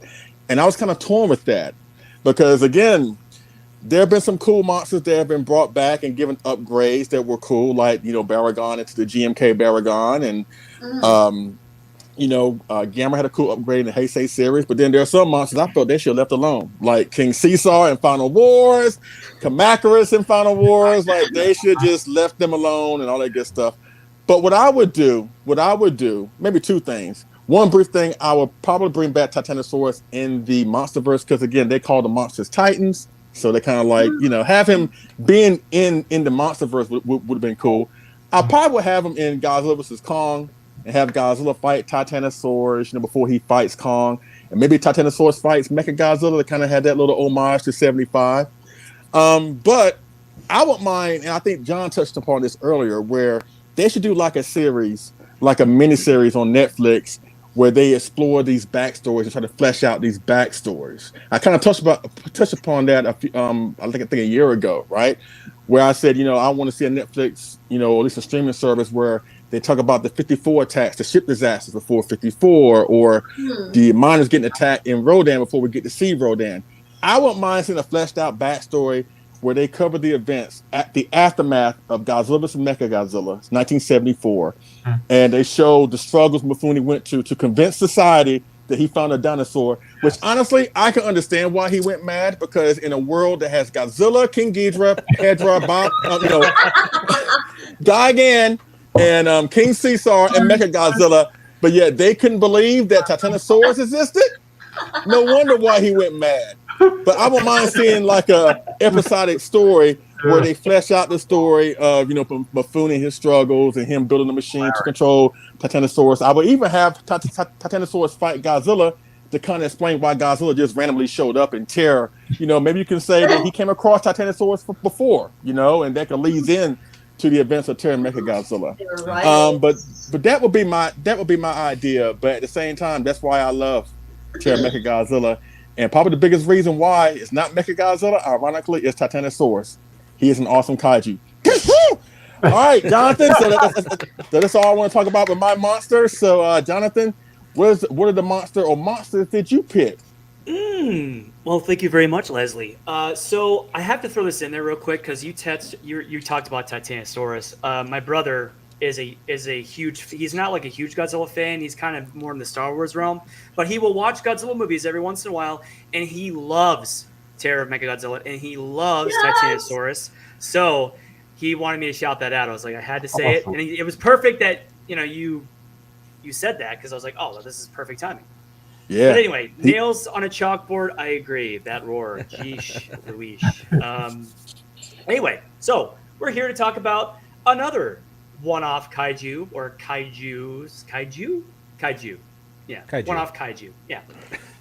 And I was kind of torn with that, because, again, there have been some cool monsters that have been brought back and given upgrades that were cool, like, Baragon into the GMK Baragon, and, Gamera had a cool upgrade in the Heisei series, but then there are some monsters I felt they should have left alone, like King Caesar in Final Wars, Kamacuras in Final Wars, like they should just left them alone and all that good stuff. But what I would do, maybe two things. One brief thing, I would probably bring back Titanosaurus in the Monsterverse, because again, they call the monsters Titans, so they kind of like, have him being in the Monsterverse would have been cool. I probably would have him in Godzilla vs. Kong, and have Godzilla fight Titanosaurus, before he fights Kong. And maybe Titanosaurus fights Mechagodzilla to kind of have that little homage to 75. But I wouldn't mind, and I think John touched upon this earlier, where they should do like a series, like a miniseries on Netflix, where they explore these backstories and try to flesh out these backstories. I kind of touched upon that, I think a year ago, right? Where I said, I want to see a Netflix, or at least a streaming service where they talk about the 54 attacks, the ship disasters before 54, or the miners getting attacked in Rodan before we get to see Rodan. I wouldn't mind seeing a fleshed out backstory where they cover the events at the aftermath of Godzilla vs. Mechagodzilla, 1974, and they show the struggles Mifune went to convince society that he found a dinosaur, which honestly, I can understand why he went mad, because in a world that has Godzilla, King Ghidorah, Hedra, Gigan, and King Caesar and Mechagodzilla, but yet they couldn't believe that Titanosaurus existed? No wonder why he went mad. But I wouldn't mind seeing like a episodic story where they flesh out the story of, Mifune and his struggles and him building a machine to control Titanosaurus. I would even have Titanosaurus fight Godzilla to kind of explain why Godzilla just randomly showed up in Terror. Maybe you can say that he came across Titanosaurus before, and that could lead in to the events of Terror Mechagodzilla. Right. But that would be my idea. But at the same time, that's why I love Terror Mechagodzilla. And probably the biggest reason why it's not Mechagodzilla, ironically, is Titanosaurus. He is an awesome kaiju. All right, Jonathan. So that's all I want to talk about with my monsters. So, Jonathan, what are the monsters that you pick? Well, thank you very much, Leslie. So I have to throw this in there real quick because you talked about Titanosaurus. My brother is a huge. He's not like a huge Godzilla fan. He's kind of more in the Star Wars realm, but he will watch Godzilla movies every once in a while, and he loves Terror of Mechagodzilla, and he loves Titanosaurus. So he wanted me to shout that out. I was like, I had to say it, and it was perfect that you said that because I was like, oh, well, this is perfect timing. Yeah. But anyway, nails on a chalkboard. I agree. That roar. Jeesh Louise. Anyway, so we're here to talk about another one-off kaiju or kaijus. Kaiju. Yeah. Kaiju. One-off kaiju. Yeah.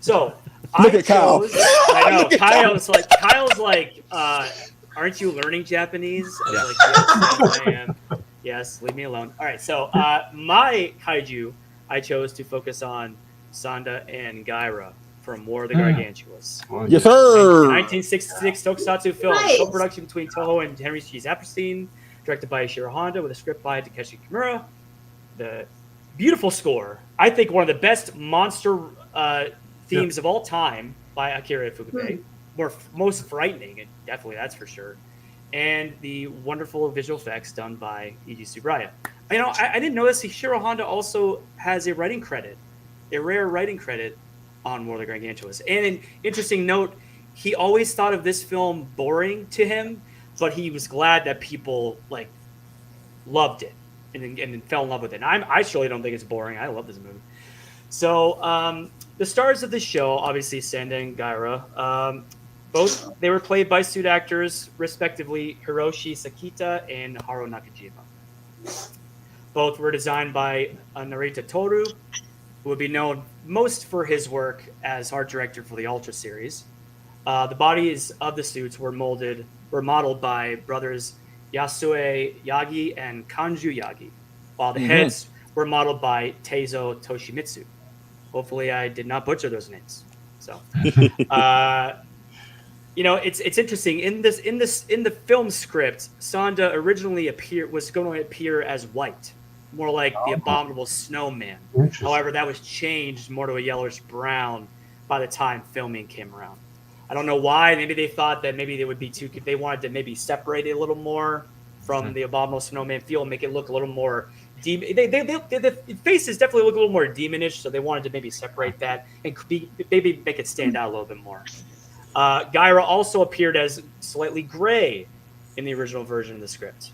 So Look at Kyle. I know. Kyle's like, aren't you learning Japanese? I was like, yes, I am. Yes, leave me alone. All right. So my kaiju, I chose to focus on Sanda and Gaira from War of the Gargantuas. Yes, sir. 1966 Tokusatsu film, Nice. co-production between Toho and Henry G. Zapperstein, directed by Ishiro Honda with a script by Takeshi Kimura. The beautiful score, I think one of the best monster themes of all time by Akira Ifukube. Most frightening, and definitely that's for sure. And the wonderful visual effects done by Eiji Tsuburaya. I didn't notice Ishiro Honda also has a writing credit. A rare writing credit on War of the Gargantuas. And an interesting note, he always thought of this film boring to him, but he was glad that people loved it and fell in love with it. And I surely don't think it's boring. I love this movie. So the stars of the show, obviously Sanda and Gaira, both they were played by suit actors, respectively Hiroshi Sakita and Haru Nakajima. Both were designed by Narita Toru, who would be known most for his work as art director for the Ultra series. The bodies of the suits were modeled by brothers Yasue Yagi and Kanju Yagi, while the heads were modeled by Teizo Toshimitsu. Hopefully, I did not butcher those names. So, it's interesting in the film script. Sanda originally was going to appear as white, more like the abominable snowman. However, that was changed more to a yellowish brown by the time filming came around. I don't know why. Maybe they thought that maybe they would be they wanted to maybe separate it a little more from the abominable snowman feel and make it look a little more the faces definitely look a little more demonish, so they wanted to maybe separate that and maybe make it stand out a little bit more. Gaira also appeared as slightly gray in the original version of the script.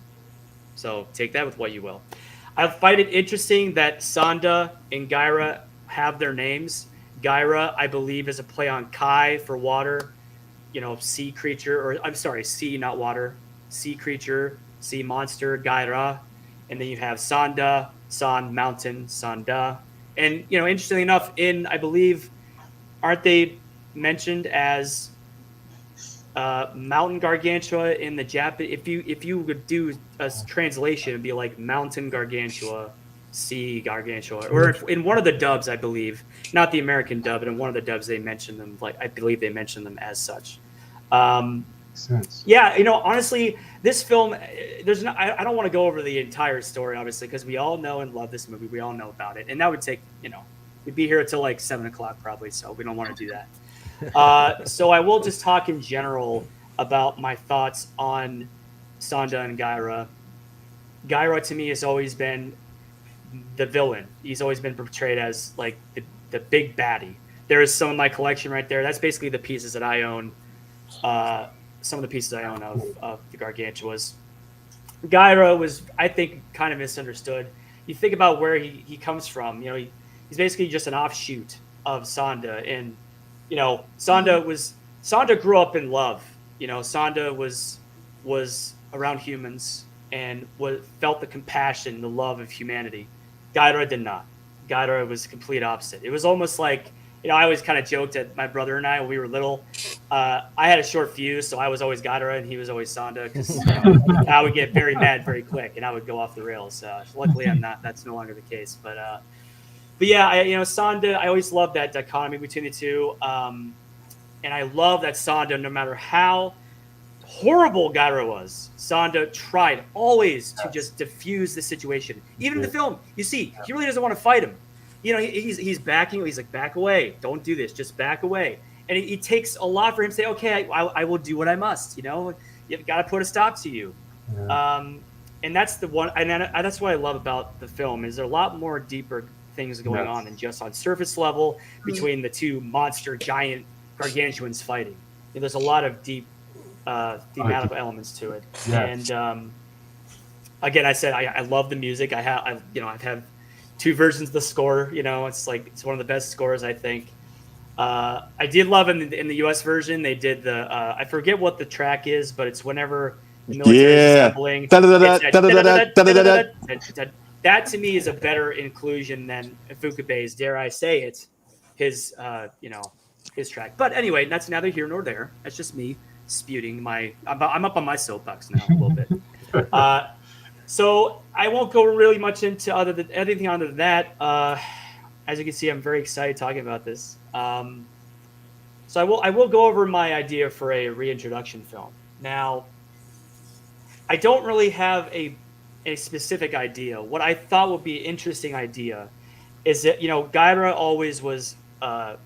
So take that with what you will. I find it interesting that Sanda and Gaira have their names. Gaira, I believe, is a play on Kai for water, sea creature, or I'm sorry, sea, not water, sea creature, sea monster, Gaira. And then you have Sanda, San, mountain, Sanda. And, interestingly enough, I believe, aren't they mentioned as mountain gargantua in the Japanese? If you would do a translation, it'd be like mountain gargantua, sea gargantua, or in one of the dubs, I believe, not the American dub, but in one of the dubs they mentioned them. I believe they mentioned them as such. Yeah, honestly, this film, I don't want to go over the entire story, obviously, because we all know and love this movie. We all know about it, and that would take, we'd be here until like 7 o'clock probably, so we don't want to do that. So I will just talk in general about my thoughts on Sanda and Gaira. Gaira to me has always been the villain. He's always been portrayed as like the big baddie. There is some of my collection right there. That's basically the pieces that I own. Some of the pieces I own of the Gargantuas. Gaira was, I think, kind of misunderstood. You think about where he comes from. He's basically just an offshoot of Sanda, and Sanda grew up in love. Sanda was around humans and felt the compassion, the love of humanity. Gaira did not. Gaira was the complete opposite. It was almost like, I always kind of joked at my brother and I when we were little. I had a short fuse, so I was always Gaira and he was always Sanda, because I would get very mad very quick and I would go off the rails. Luckily, I'm not. That's no longer the case. But yeah, Sanda. I always loved that dichotomy between the two, and I love that Sanda, no matter how horrible Gaira was, Sanda tried always to just diffuse the situation. Even in the film, you see, he really doesn't want to fight him. You know, he's backing. He's like, back away. Don't do this. Just back away. And it takes a lot for him to say, okay, I will do what I must. You know, you've got to put a stop to you. Yeah. And that's the one. And that's what I love about the film is there a lot more deeper things going on than just on surface level between the two monster giant gargantuans fighting. And there's a lot of deep thematic elements to it. Yes. And again, I said I love the music. I've had 2 versions of the score. You know, it's one of the best scores, I think. I did love in the U.S. version. They did the I forget what the track is, but it's whenever the military is assembling. That to me is a better inclusion than Fukube's. Dare I say it? His his track. But anyway, that's neither here nor there. That's just me spewing my. I'm up on my soapbox now a little bit. So I won't go really much into anything other than that. As you can see, I'm very excited talking about this. So I will go over my idea for a reintroduction film. Now, I don't really have a specific idea. What I thought would be an interesting idea is that, Gaira always was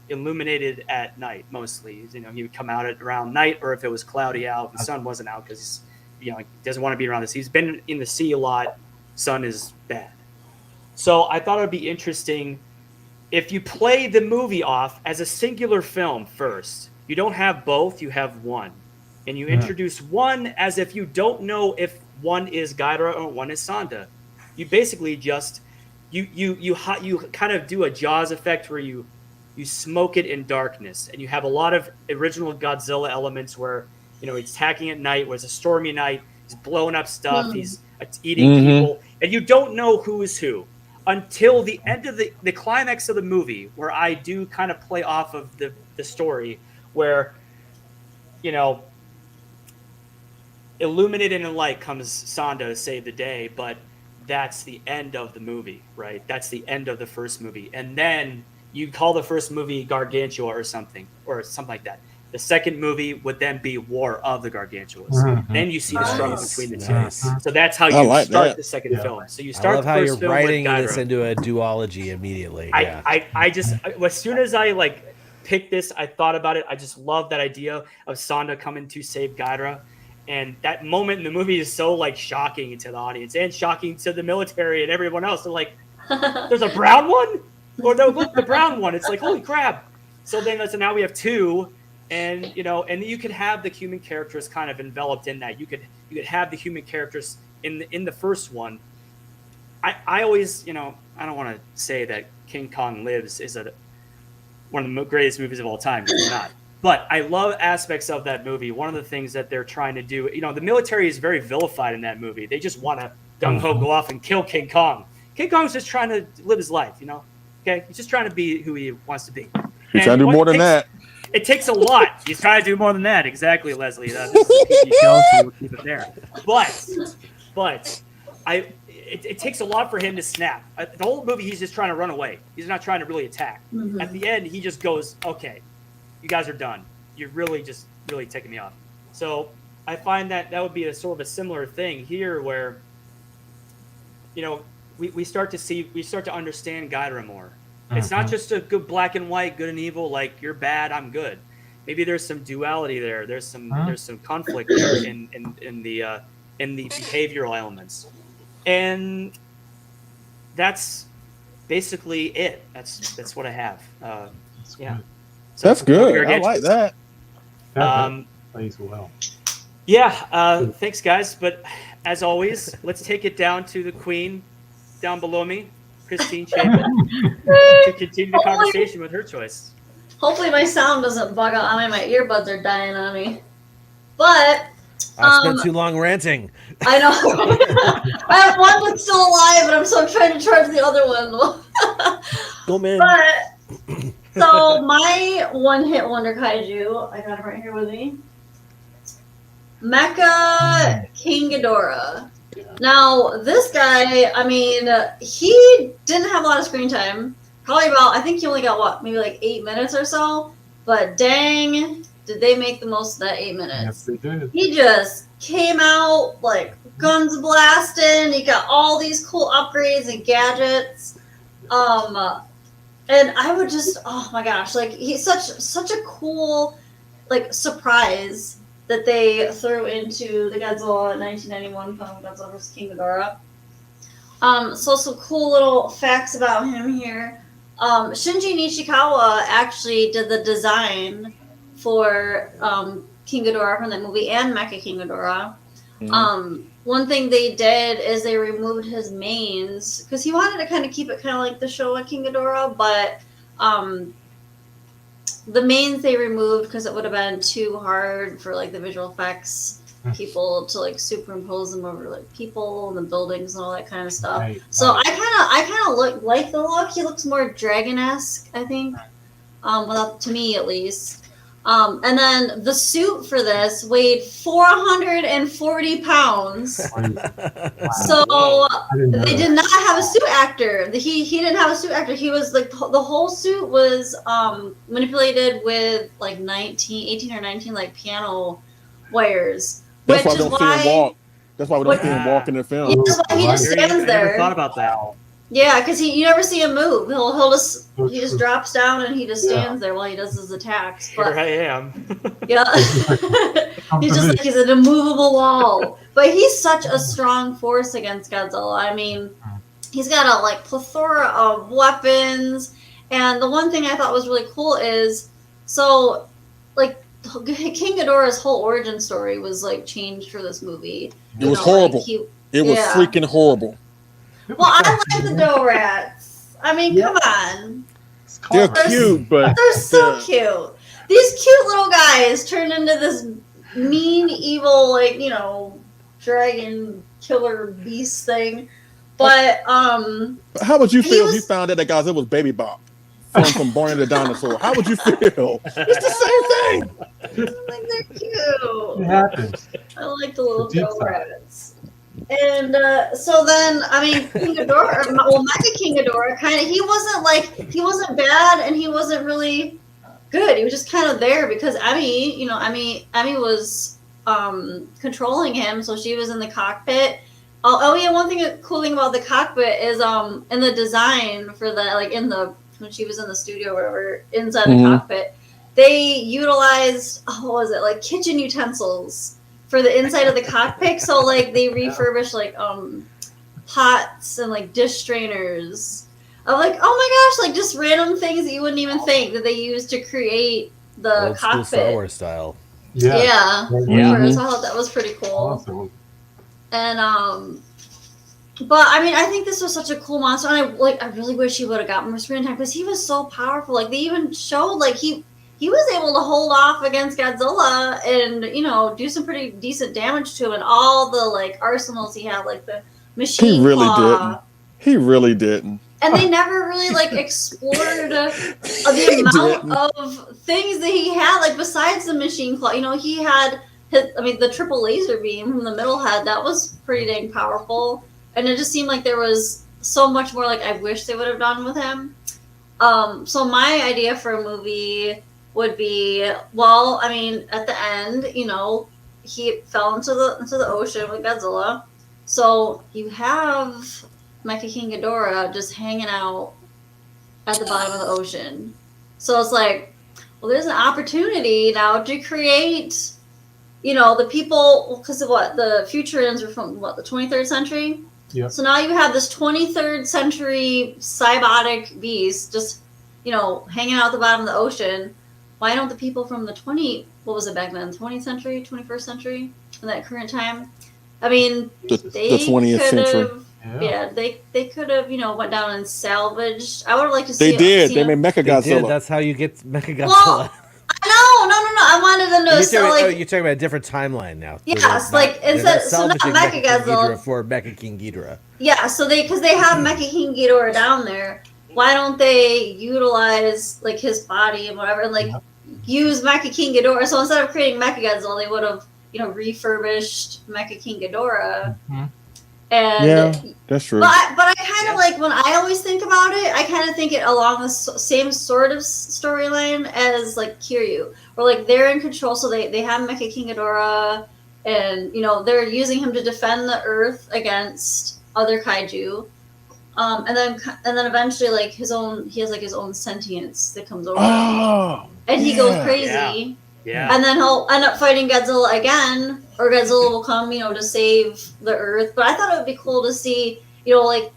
illuminated at night, mostly. He would come out at around night, or if it was cloudy out, the sun wasn't out because he doesn't want to be around the sea. He's been in the sea a lot. Sun is bad. So I thought it would be interesting if you play the movie off as a singular film first. You don't have both, you have one. And you introduce one as if you don't know if one is Gaira or one is Sanda. You basically just you kind of do a Jaws effect where you smoke it in darkness, and you have a lot of original Godzilla elements where he's attacking at night, where it's a stormy night, he's blowing up stuff, he's eating people, and you don't know who is who until the end of the climax of the movie, where I do kind of play off of the story where illuminated in light comes Sanda to save the day, but that's the end of the movie, right? That's the end of the first movie. And then you call the first movie Gargantua or something like that. The second movie would then be War of the Gargantuas. Then you see the struggle between the two. So that's how you start the second film. So you start I love how you're writing this into a duology immediately. I just, as soon as I picked this, I thought about it. I just love that idea of Sanda coming to save Gaira. And that moment in the movie is so shocking to the audience and shocking to the military and everyone else. They're like, there's a brown one? Or no, look, the brown one. It's like, holy crap. So now we have 2. And and you could have the human characters kind of enveloped in that. You could have the human characters in the first one. I always I don't want to say that King Kong Lives is one of the greatest movies of all time. It's not. But I love aspects of that movie. One of the things that they're trying to do, the military is very vilified in that movie. They just want to gung-ho go off and kill King Kong. King Kong's just trying to live his life, Okay, he's just trying to be who he wants to be. He's trying to do more than that. It takes a lot. He's trying to do more than that. Exactly, Leslie. That's a PG show, so we'll keep it there. But it takes a lot for him to snap. The whole movie, he's just trying to run away. He's not trying to really attack. At the end, he just goes, okay, you guys are done. You're really taking me off. So I find that would be a sort of a similar thing here where, we start to understand Gaira more. It's not just a good black and white, good and evil, like you're bad, I'm good. Maybe there's some duality there. There's some conflict there in the behavioral elements. And that's basically it. That's what I have. Yeah. So that's good. I like that. Plays well. Yeah. Thanks, guys. But as always, let's take it down to the queen down below me, Christine Chapin, to continue the conversation with her choice. Hopefully my sound doesn't bug out on me. My earbuds are dying on me. But I spent too long ranting. I know. I have one that's still alive, and I'm trying to charge the other one. Go, man. But so my one-hit wonder kaiju, I got it right here with me. Mecha King Ghidorah. Now, this guy, I mean, he didn't have a lot of screen time. Probably about, I think he only got, maybe 8 minutes or so. But dang, did they make the most of that 8 minutes. Yes, they did. He just came out like guns blasting. He got all these cool upgrades and gadgets. And I would just, oh my gosh, like he's such a cool like surprise that they threw into the Godzilla 1991 film Godzilla vs. King Ghidorah. So some cool little facts about him here. Shinji Nishikawa actually did the design for King Ghidorah from that movie and Mecha King Ghidorah. One thing they did is they removed his mains because he wanted to kind of keep it kind of like the Showa King Ghidorah, but the mains they removed because it would have been too hard for like the visual effects people to like superimpose them over like people and the buildings and all that kind of stuff. Right, so right. I kind of like the look. He looks more dragon-esque, I think. Well, to me at least. And then the suit for this weighed 440 pounds. So they did not have a suit actor. He didn't have a suit actor. He was like the whole suit was manipulated with like 18 or 19 like piano wires. That's why we don't see him walk. That's why we don't see him walk in the film. Yeah, that's why he just stands I never there. thought about that. Yeah, because you never see him move. He just drops down and he just stands there while he does his attacks. But Here I am. yeah, he's just like he's an immovable wall. But he's such a strong force against Godzilla. I mean, he's got a like plethora of weapons. And the one thing I thought was really cool is so like King Ghidorah's whole origin story was like changed for this movie. It was horrible. Like, it was freaking horrible. Well, I like the dough rats. I mean, come on. They're cute, but they're so cute. These cute little guys turned into this mean, evil, like, you know, dragon killer beast thing. But how would you feel if you found out that Godzilla was Baby Bop from Barney the Dinosaur? How would you feel? It's the same thing. I think they're cute. It happens. I like the little dough rats. And so then, I mean, King Ghidorah, well, Mecha King Ghidorah, he wasn't bad and he wasn't really good. He was just kind of there because Emmy was controlling him, so she was in the cockpit. Oh yeah, cool thing about the cockpit is in the design for the when she was in the studio or whatever inside the cockpit, they utilized kitchen utensils for the inside of the cockpit. So like they refurbished like pots and like dish strainers. I'm like, oh my gosh, like just random things that you wouldn't even think that they used to create the Old cockpit. school Star Wars style. Yeah. So I thought that was pretty cool. Awesome. And but I mean, I think this was such a cool monster, and I really wish he would have got more screen time because he was so powerful. Like they even showed like he was able to hold off against Godzilla and do some pretty decent damage to him, and all the like arsenals he had, like the machine claw. He really didn't. And they never really like explored the amount of things that he had, like besides the machine claw. He had the triple laser beam from the middle head. That was pretty dang powerful. And it just seemed like there was so much more like I wish they would have done with him. So my idea for a movie would be, well, I mean, at the end, he fell into the ocean with Godzilla. So you have Mecha King Ghidorah just hanging out at the bottom of the ocean. So it's like, well, there's an opportunity now to create, the people, because of the Futurians are from the 23rd century? Yeah. So now you have this 23rd century cybotic beast just, hanging out at the bottom of the ocean. Why don't the people from the 20th century, 21st century, in that current time? I mean, the 20th century. Yeah, they could have, went down and salvaged. I would have liked to see. They did. They made Mechagodzilla. That's how you get Mechagodzilla. Well, no. I wanted them to. You're talking about a different timeline now. Yes, not Mechagodzilla for Mecha King Ghidorah. Yeah, so because they have Mecha King Ghidorah down there, why don't they utilize like his body and whatever, and use Mecha King Ghidorah? So instead of creating Mechagodzilla, they would have refurbished Mecha King Ghidorah. And Yeah, that's true. But I kind of like, when I always think about it, I kind of think it along the same sort of storyline as like Kiryu, where like they're in control, so they have Mecha King Ghidorah, and they're using him to defend the Earth against other kaiju. And then eventually, like he has like his own sentience that comes over him, and he goes crazy. Yeah. And then he'll end up fighting Godzilla again, or Godzilla will come, to save the Earth. But I thought it would be cool to see, like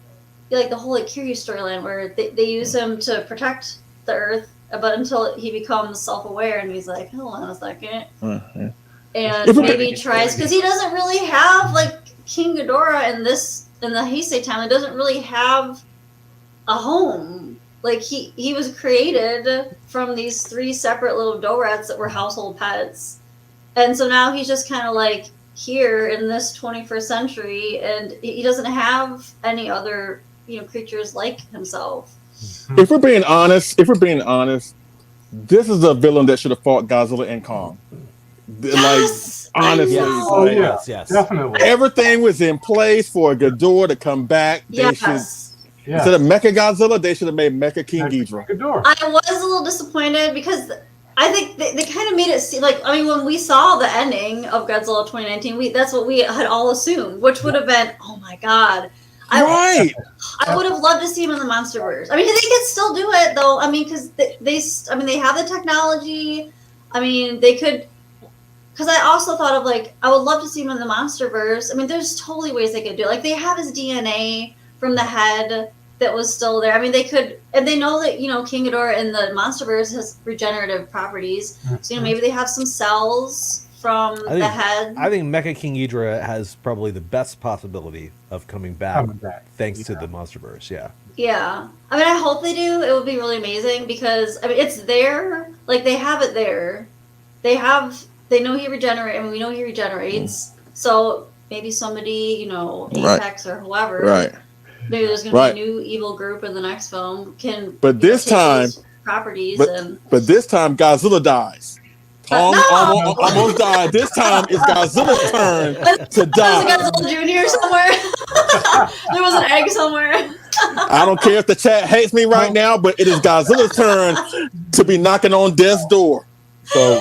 the whole like Kiryu storyline where they use him to protect the Earth, but until he becomes self-aware and he's like, hold on a second, and maybe tries, because he doesn't really have like King Ghidorah in the Heisei time. It doesn't really have a home. Like he was created from these 3 separate little dough rats that were household pets, and so now he's just kind of like here in this 21st century, and he doesn't have any other creatures like himself. If we're being honest, this is a villain that should have fought Godzilla and Kong. Yes! Like honestly, Yes. Definitely. everything was in place for Ghidorah to come back. Instead of Mecha Godzilla, they should have made Mecha King Ghidorah. I was a little disappointed because I think they kind of made it seem like, when we saw the ending of Godzilla 2019, that's what we had all assumed, which would have been, oh my god. I would have loved to see him in the MonsterVerse. They could still do it though. Because they have the technology. They could. Because I also thought of like, I would love to see him in the MonsterVerse. There's totally ways they could do it. Like they have his DNA from the head that was still there. They could, and they know that King Ghidorah in the MonsterVerse has regenerative properties. So maybe they have some cells from the head. I think Mecha King Ghidorah has probably the best possibility of coming back thanks to the MonsterVerse. Yeah. Yeah. I hope they do. It would be really amazing because it's there. Like they have it there. They know he regenerates. We know he regenerates. So maybe somebody, Apex or whoever. Right. Maybe there's going to be a new evil group in the next film. But this time, properties. But this time, Godzilla dies. Kong almost died. This time, it's Godzilla's turn to die. There's a Godzilla Jr. somewhere. There was an egg somewhere. I don't care if the chat hates me right now, but it is Godzilla's turn to be knocking on death's door. So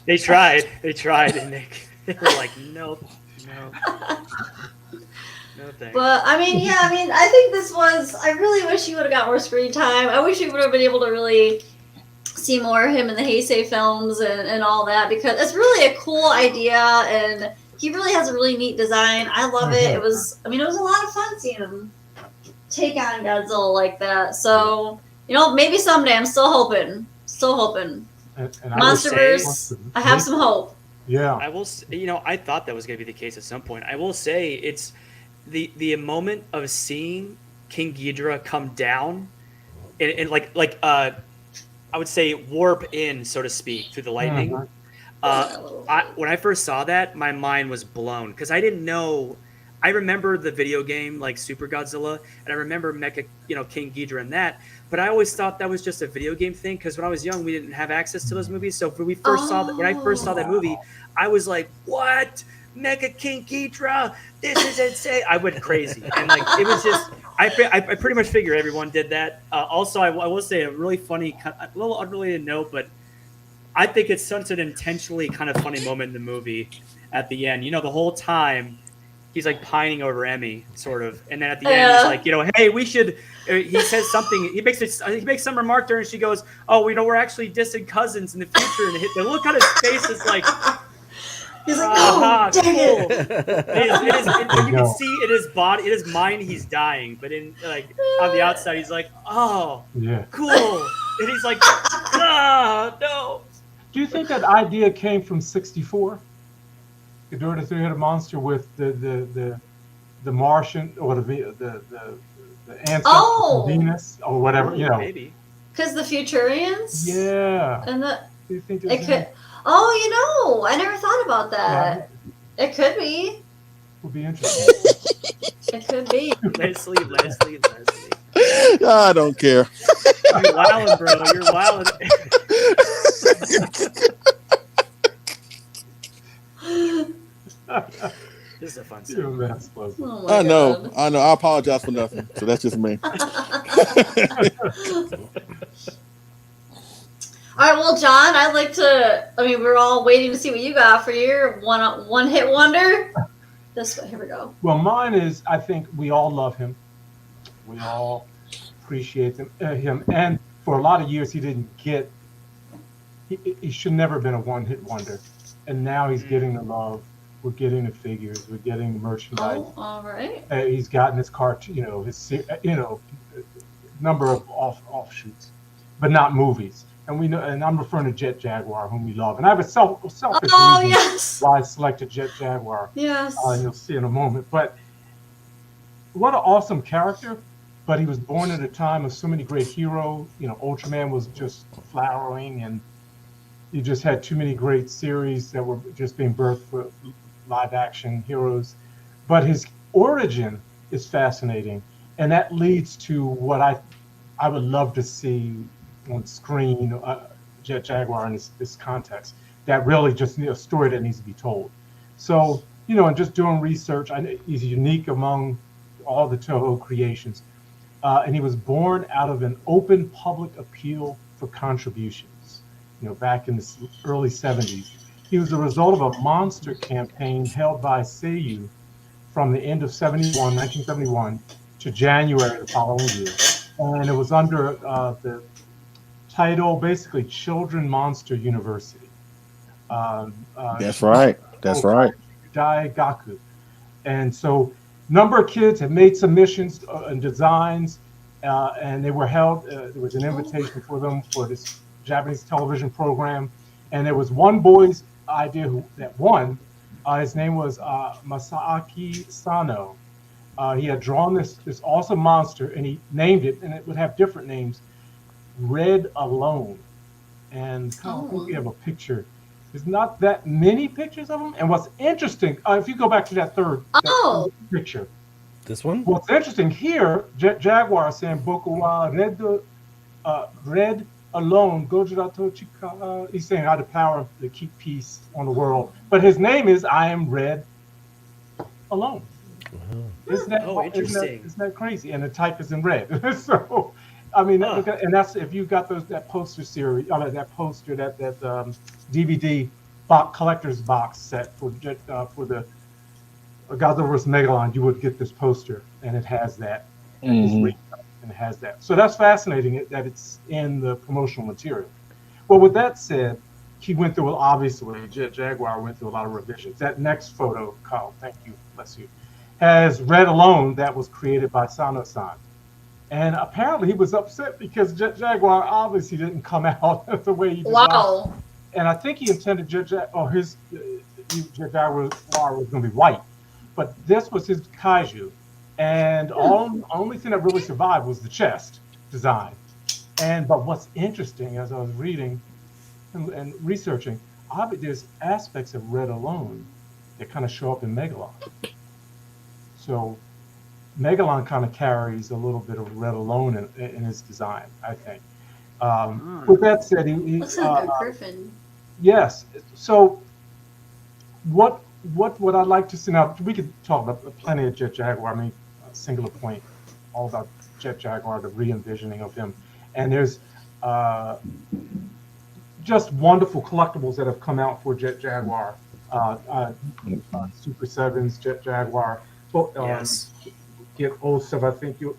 they tried, and they were like, nope, no. But I think this was. I really wish he would have got more screen time. I wish he would have been able to really see more of him in the Heisei films and all that, because it's really a cool idea and he really has a really neat design. I love it. It was a lot of fun seeing him take on Godzilla like that. So maybe someday. I'm still hoping. And MonsterVerse. I have some hope. Yeah. I will. I thought that was going to be the case at some point. I will say it's. The moment of seeing King Ghidorah come down and I would say warp in, so to speak, through the lightning. When I first saw that, my mind was blown because I didn't know. I remember the video game like Super Godzilla, and I remember Mecha, King Ghidorah and that. But I always thought that was just a video game thing because when I was young, we didn't have access to those movies. So when I first saw that movie, I was like, "What? Mecha King Ghidorah, this is insane!" I went crazy, and it was just. I pretty much figure everyone did that. Also, I will say a really funny, a little unrelated note, but I think it's such an intentionally kind of funny moment in the movie at the end. The whole time he's like pining over Emmy, sort of, and then at the end he's like, hey, we should. He says something. He makes some remark to her, and she goes, "Oh, we're actually distant cousins in the future." And the look on his face is like. He's like, "Oh, dang cool." It is, you can see in his body, in his mind, he's dying, but on the outside, he's like, "Oh, yeah, cool," and he's like, no. Do you think that idea came from '64? Ghidorah the Three-Headed Monster with the Martian or the ancestor of Venus or whatever, Maybe because the Futurians. Yeah. And Do you think it could. Oh, I never thought about that. Yeah. It could be. Would be interesting. It could be. Leslie. I don't care. You're wilding, bro. You're wilding. This is a fun You're a segment. mess, Leslie. Oh my I know, God. I know. I apologize for nothing. So that's just me. All right, well, John, I'd like to. I mean, we're all waiting to see what you got for your one hit wonder. Here we go. Well, mine is, I think we all love him. We all appreciate him. And for a lot of years, he didn't get, he should never have been a one-hit wonder. And now he's getting the love. We're getting the figures. We're getting the merchandise. Oh, all right. He's gotten his cartoon, his number of offshoots, but not movies. And we know, and I'm referring to Jet Jaguar, whom we love. And I have a selfish reason yes. why I selected Jet Jaguar. Yes. You'll see in a moment. But what an awesome character. But he was born at a time of so many great heroes. Ultraman was just flowering, and you just had too many great series that were just being birthed for live action heroes. But his origin is fascinating. And that leads to what I would love to see on screen, Jet Jaguar in this context. That really just a story that needs to be told. So, and just doing research, he's unique among all the Toho creations. And he was born out of an open public appeal for contributions, back in the early 70s. He was the result of a monster campaign held by Seiyu from the end of 1971, to January the following year. And it was under the title, basically, Children Monster University. That's right. That's right. Daigaku. And so number of kids have made submissions and designs, and they were held, there was an invitation for them for this Japanese television program. And there was one boy's idea that won. His name was Masaaki Sano. He had drawn this awesome monster, and he named it, and it would have different names. Red Alone. And we have a picture. There's not that many pictures of him. And what's interesting, if you go back to that third picture. This one? What's interesting here, Jaguar is saying, Boku wa Red Alone, Gojirato Chika. He's saying, I have the power to keep peace on the world. But his name is I Am Red Alone. Isn't that crazy? And the type is in red. So, I mean, and that's if you got that poster series, that poster, that DVD collector's box set for the Godzilla vs. Megalon, you would get this poster, and it has that, and it has that. So that's fascinating that it's in the promotional material. Well, with that said, he went through, obviously, Jaguar went through a lot of revisions. That next photo, Kyle, thank you, bless you, has Red Alone, that was created by Sano-san. And apparently he was upset because Jaguar obviously didn't come out the way he designed. Wow. And I think he intended Jaguar was going to be white. But this was his Kaiju. And only thing that really survived was the chest design. But what's interesting, as I was reading and researching, there's aspects of Red Alone that kind of show up in Megalon. So Megalon kind of carries a little bit of Red Alone in his design, I think. With that said, he looks like a griffin. Yes. So what I'd like to see now, we could talk about plenty of Jet Jaguar. I mean, Singular Point, all about Jet Jaguar, the re-envisioning of him. And there's just wonderful collectibles that have come out for Jet Jaguar. Super Sevens, Jet Jaguar. Yes. Get old stuff. I think you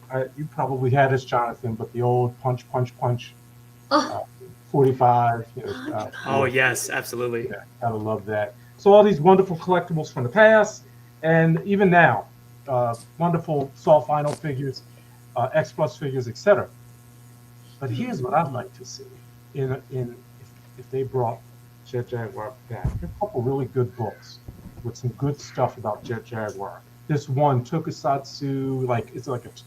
probably had this, Jonathan, but the old Punch 45. Oh yes, absolutely. Yeah, gotta love that. So all these wonderful collectibles from the past, and even now, wonderful soft vinyl figures, X Plus figures, etc. But here's what I'd like to see: if they brought Jet Jaguar back, there are a couple really good books with some good stuff about Jet Jaguar. This one, Tokusatsu,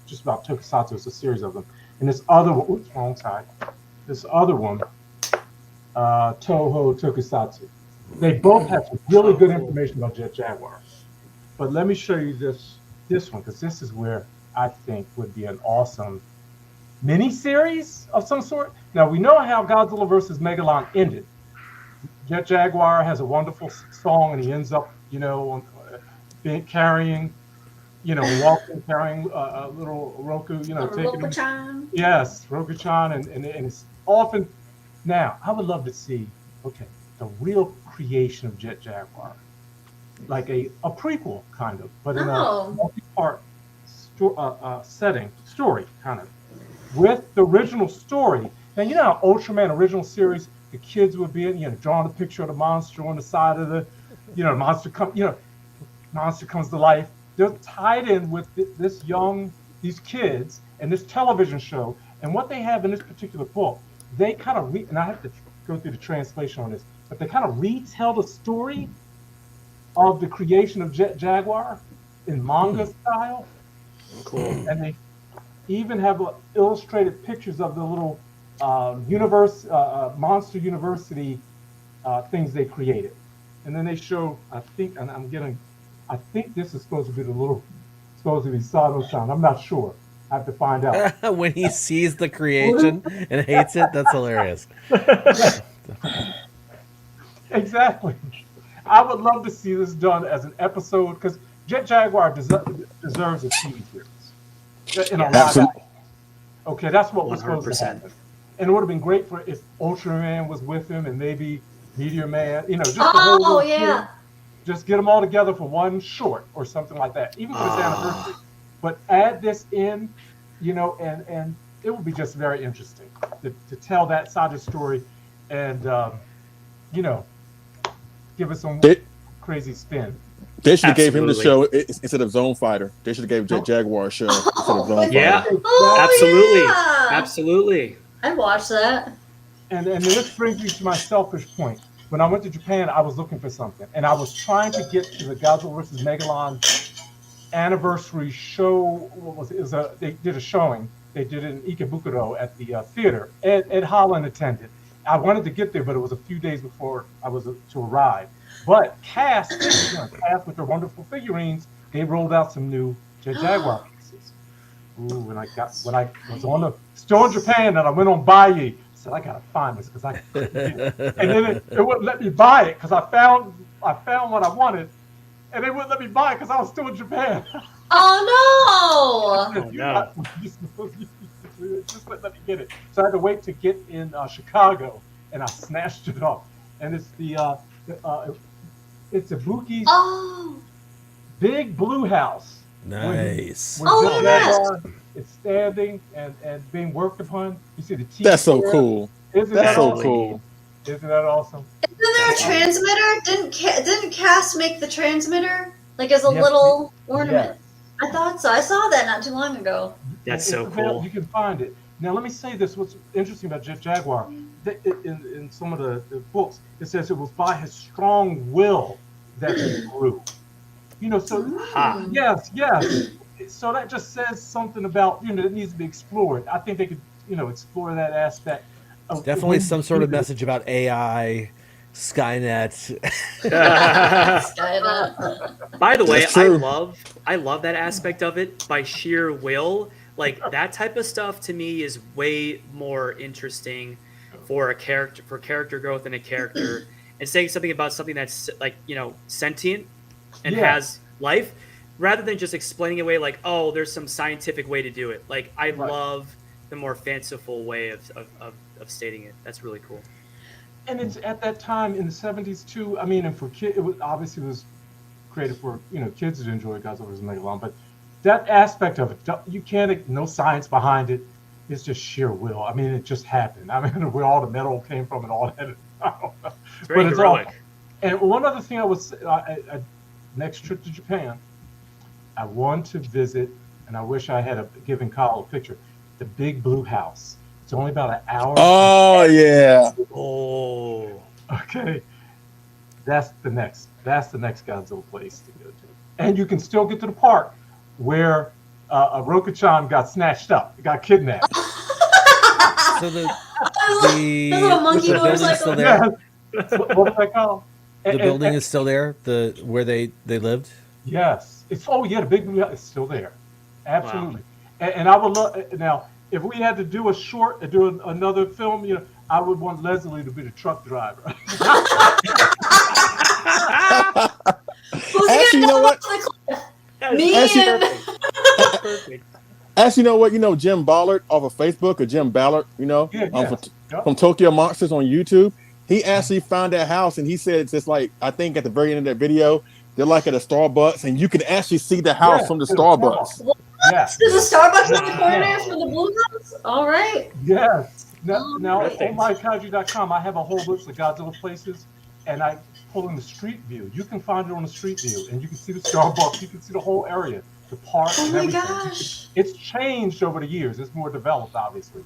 just about Tokusatsu. It's a series of them. And this other one, oops, wrong side. This other one, Toho Tokusatsu. They both have some really good information about Jet Jaguar. But let me show you this one, because this is where I think would be an awesome mini-series of some sort. Now, we know how Godzilla vs. Megalon ended. Jet Jaguar has a wonderful song, and he ends up, being carrying, walking, carrying a little Roku, taking him. Roku-chan. Yes, Roku-chan, and it's often. Now, I would love to see, the real creation of Jet Jaguar, like a prequel kind of, but in a multi-part story kind of, with the original story. And how Ultraman original series, the kids would be drawing a picture of the monster on the side of the, monster comes to life. They're tied in with these kids and this television show. And what they have in this particular book, they kind of and I have to go through the translation on this, but they kind of retell the story of the creation of Jet Jaguar in manga style. Cool. And they even have illustrated pictures of the little Monster University things they created. And then they show, I think this is supposed to be Sado-san. I'm not sure. I have to find out. When he sees the creation and hates it, that's hilarious. Exactly. I would love to see this done as an episode, because Jet Jaguar deserves a TV series. In a live action. Okay, that's what was supposed to happen. And it would have been great if Ultraman was with him, and maybe Meteor Man, just the whole thing. Just get them all together for one short or something like that, even for his anniversary. But add this in, and it would be just very interesting to tell that side of the story, and give us some crazy spin. They should have gave him the show instead of Zone Fighter. They should have gave Jet Jaguar a show instead of Zone Fighter. Yeah, absolutely. I'd watch that. And this brings me to my selfish point. When I went to Japan, I was looking for something, and I was trying to get to the Godzilla vs. Megalon anniversary show. They did a showing. They did it in Ikebukuro at the theater. Ed Holland attended. I wanted to get there, but it was a few days before I was to arrive. But Cast with their wonderful figurines, they rolled out some new Jet Jaguar pieces. Ooh, when I was still in Japan, and I went on Buyee. I said, I gotta find this because I couldn't get it. And then it wouldn't let me buy it because I found what I wanted, and they wouldn't let me buy it because I was still in Japan. Oh no! Just let me get it. So I had to wait to get in Chicago, and I snatched it up. And it's it's Ibuki's big blue house. Nice. It's standing and being worked upon. You see the teeth. That's so cool. Isn't that cool? Isn't that awesome? Isn't there a transmitter? Didn't Cass make the transmitter as a little ornament? Yes. I thought so. I saw that not too long ago. That's so cool. You can find it. Now let me say this. What's interesting about Jet Jaguar? In some of the books, it says it was by his strong will that he grew. Yes. So that just says something about, it needs to be explored. I think they could, explore that aspect. Definitely some sort of message about AI, Skynet. By the way, I love that aspect of it by sheer will. That type of stuff to me is way more interesting for character growth in a character, and saying something about something that's sentient and has life, rather than just explaining it away there's some scientific way to do it. I love the more fanciful way of stating it. That's really cool. And it's at that time in the 70s too. I mean, and for kids, it was created for kids to enjoy Godzilla vs. Megalon, but that aspect of it, you can't, no science behind it. It's just sheer will. I mean, it just happened. I mean, where all the metal came from and all that. I don't know. It's very heroic. And one other thing next trip to Japan, I want to visit, and I wish I had given Kyle a picture, the Big Blue House. It's only about an hour. Oh, yeah. Oh. Okay. That's the next Godzilla place to go to. And you can still get to the park where Roku-chan got snatched up, got kidnapped. So the little monkey building's still there? What is that called? The building is still there, where they lived? Yes. The Big Blue House is still there. Absolutely. Wow. And I would love, now, if we had to do another film, I would want Leslie to be the truck driver. Who's he you know what? Me Actually- and Perfect. Actually, you know what? You know Jim Ballard off of Facebook, or Jim Ballard, from Tokyo Monsters on YouTube. He actually found that house, and he said it's just like, I think at the very end of that video, they're like at a Starbucks, and you can actually see the house from the Starbucks. Yes. There's a Starbucks in the corner for the Blue House. All right. Yes. Now Perfect. on mykaiju.com, I have a whole list of Godzilla places, and I pull in the street view. You can find it on the street view, and you can see the Starbucks. You can see the whole area, the park, Oh and my everything. gosh. It's changed over the years. It's more developed, obviously,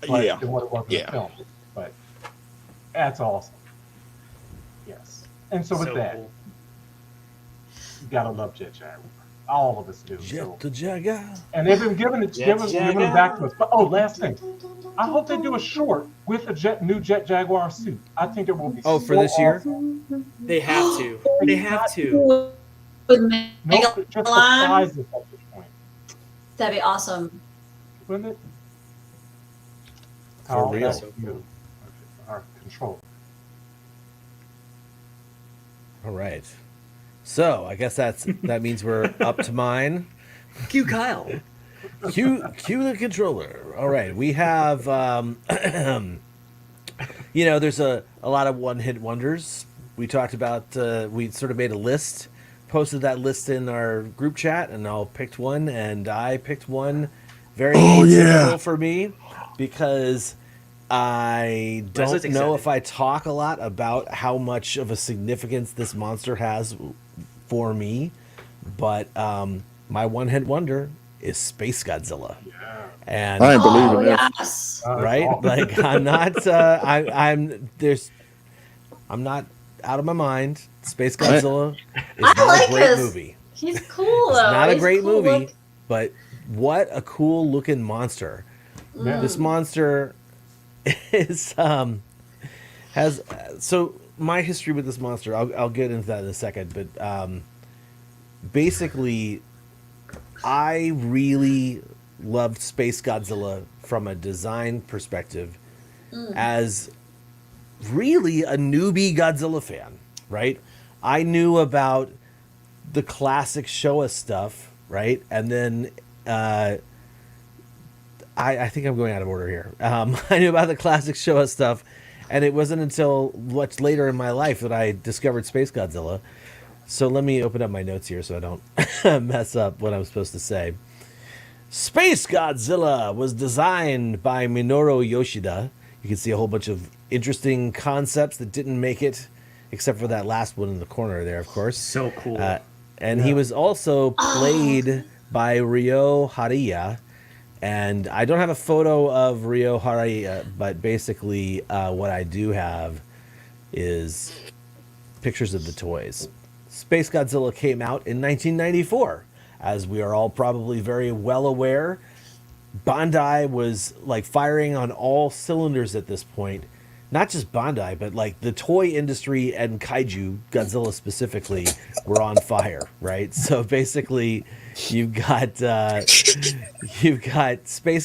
Yeah. than what it was in the film. But that's awesome. Yes. And so with that, Cool. you gotta love Jet Jaguar. All of us do. So. Jet the Jaguar. And they've been giving it back to us. But last thing, I hope they do a short with a new Jet Jaguar suit. I think it will be. Oh, for this year? awesome. They have to. They have to. With No, Megalon. just surprises at this point, That'd be awesome. wouldn't it? For real. That's you. Our control. All right. So I guess that means we're up to mine. Cue Kyle. Cue the controller. All right. We have, there's a lot of one-hit wonders. We talked about, we sort of made a list, posted that list in our group chat, and I picked one, and I picked one very atypical for me because I don't know if I talk a lot about how much of a significance this monster has for me, but my one-hit wonder is Space Godzilla. Yeah. And I ain't believing this. Yes. right? Like I'm not I'm not out of my mind. Space Godzilla is not like a great this. movie. He's cool though. It's not a He's great cool movie, look. but what a cool looking monster. This monster is has so my history with this monster, I'll get into that in a second, but basically I really loved Space Godzilla from a design perspective as really a newbie Godzilla fan, right? I knew about the classic Showa stuff, right? And then I think I'm going out of order here. I knew about the classic Showa stuff, and it wasn't until much later in my life that I discovered Space Godzilla. So let me open up my notes here so I don't mess up what I'm supposed to say. Space Godzilla was designed by Minoru Yoshida. You can see a whole bunch of interesting concepts that didn't make it, except for that last one in the corner there, of course. So cool. And he was also played by Ryo Hariya. And I don't have a photo of Ryo Hariya, but basically what I do have is pictures of the toys. Space Godzilla came out in 1994. As we are all probably very well aware, Bandai was like firing on all cylinders at this point. Not just Bandai, but like the toy industry and Kaiju, Godzilla specifically, were on fire, right? So basically, you've got Space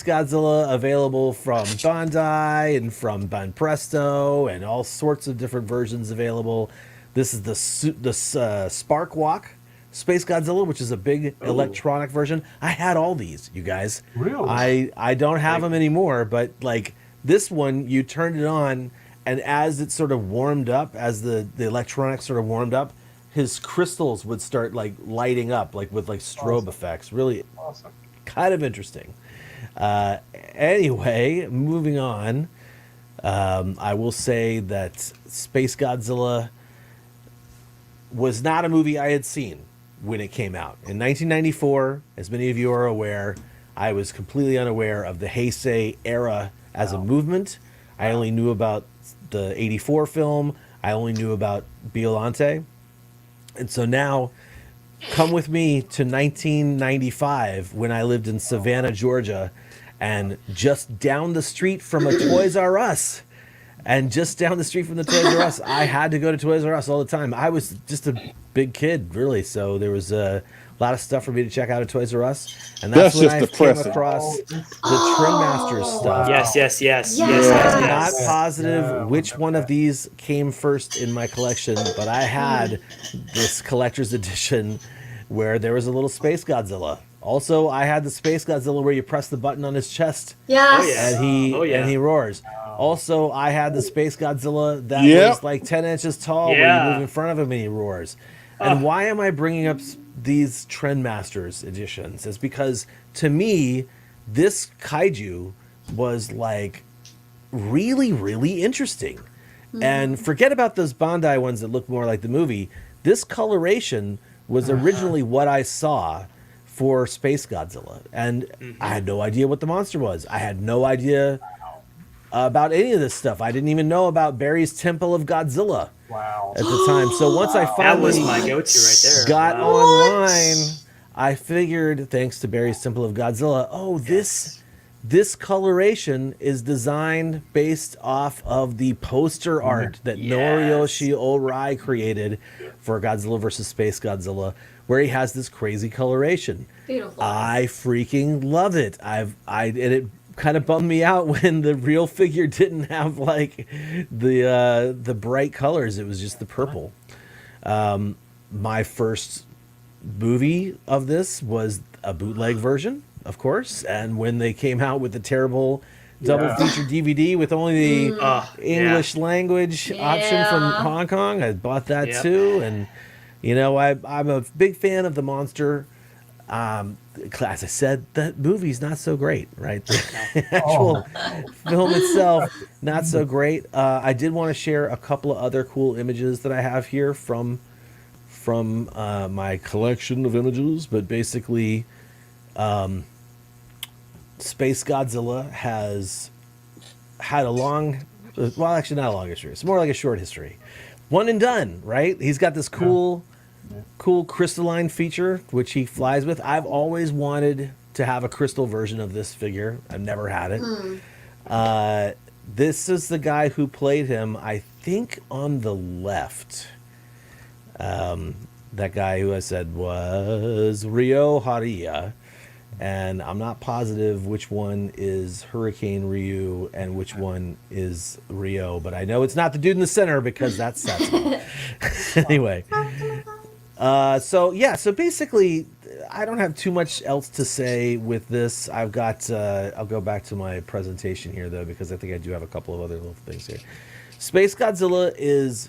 Godzilla available from Bandai and from Banpresto and all sorts of different versions available. This is the Spark Walk Space Godzilla, which is a big electronic version. I had all these, you guys. Really? I don't have them anymore, but like this one, you turned it on, and as it sort of warmed up, as the electronics sort of warmed up, his crystals would start like lighting up, like with like strobe effects. Really Awesome. kind of interesting. Anyway, moving on. I will say that Space Godzilla was not a movie I had seen when it came out. In 1994, as many of you are aware, I was completely unaware of the Heisei era as a movement. I only knew about the 84 film. I only knew about Biollante. And so now, come with me to 1995 when I lived in Savannah, Georgia, and just down the street from a Toys R Us And just down the street from the Toys R Us, I had to go to Toys R Us all the time. I was just a big kid, really, so there was a lot of stuff for me to check out at Toys R Us. And that's when just I came depressing. across the Trend Masters stuff. Yes. I'm not positive which one of these came first in my collection, but I had this collector's edition where there was a little Space Godzilla. Also, I had the Space Godzilla where you press the button on his chest Yes. and he roars. Also, I had the Space Godzilla that was like 10 inches tall where you move in front of him and he roars. And why am I bringing up these Trend Masters editions? Is because to me, this kaiju was like really, really interesting. And forget about those Bandai ones that look more like the movie. This coloration was originally what I saw for Space Godzilla. And I had no idea what the monster was. I had no idea about any of this stuff. I didn't even know about Barry's Temple of Godzilla at the time. So once I finally That was my go-to right there. got online, I figured, thanks to Barry's Temple of Godzilla, this coloration is designed based off of the poster art that Noriyoshi Orai created for Godzilla vs. Space Godzilla, where he has this crazy coloration. Beautiful. I freaking love it. And it kind of bummed me out when the real figure didn't have like the bright colors. It was just the purple. My first movie of this was a bootleg version, of course, and when they came out with the terrible double feature DVD with only the English language option from Hong Kong, I bought that too. And you know, I'm a big fan of the monster. As I said, that movie's not so great, right? The actual film itself, not so great. I did want to share a couple of other cool images that I have here from my collection of images, but basically, Space Godzilla has had a long, well, actually not a long history. It's more like a short history. One and done, right? He's got this cool crystalline feature, which he flies with. I've always wanted to have a crystal version of this figure. I've never had it. This is the guy who played him, I think, on the left. That guy who I said was Ryo Hariya. And I'm not positive which one is Hurricane Ryu and which one is Ryo, but I know it's not the dude in the center because that's Satsuki. Anyway. So basically, I don't have too much else to say with this. I've got, I'll go back to my presentation here, though, because I think I do have a couple of other little things here. Space Godzilla is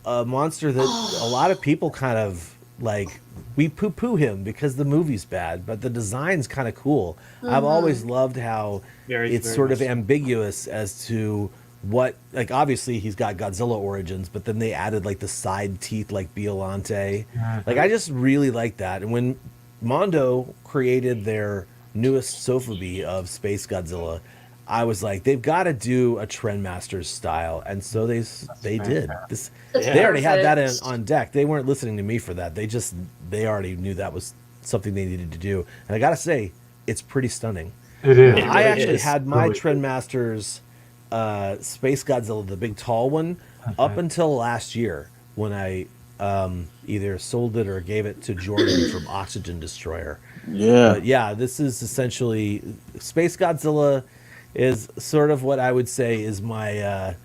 a monster that a lot of people kind of, like, we poo-poo him because the movie's bad, but the design's kind of cool. I've always loved how it's sort of ambiguous as to what, like, obviously he's got Godzilla origins, but then they added like the side teeth like Biollante. Like, I just really like that. And when Mondo created their newest Sofubi of Space Godzilla, I was like, they've got to do a Trendmasters style, and so they did. They already had that on deck. They weren't listening to me for that. They already knew that was something they needed to do. And I gotta say, it's pretty stunning. It is. I actually had my Trendmasters Space Godzilla, the big tall one, up until last year when I either sold it or gave it to Jordan from Oxygen Destroyer. But yeah, this is essentially Space Godzilla is sort of what I would say is my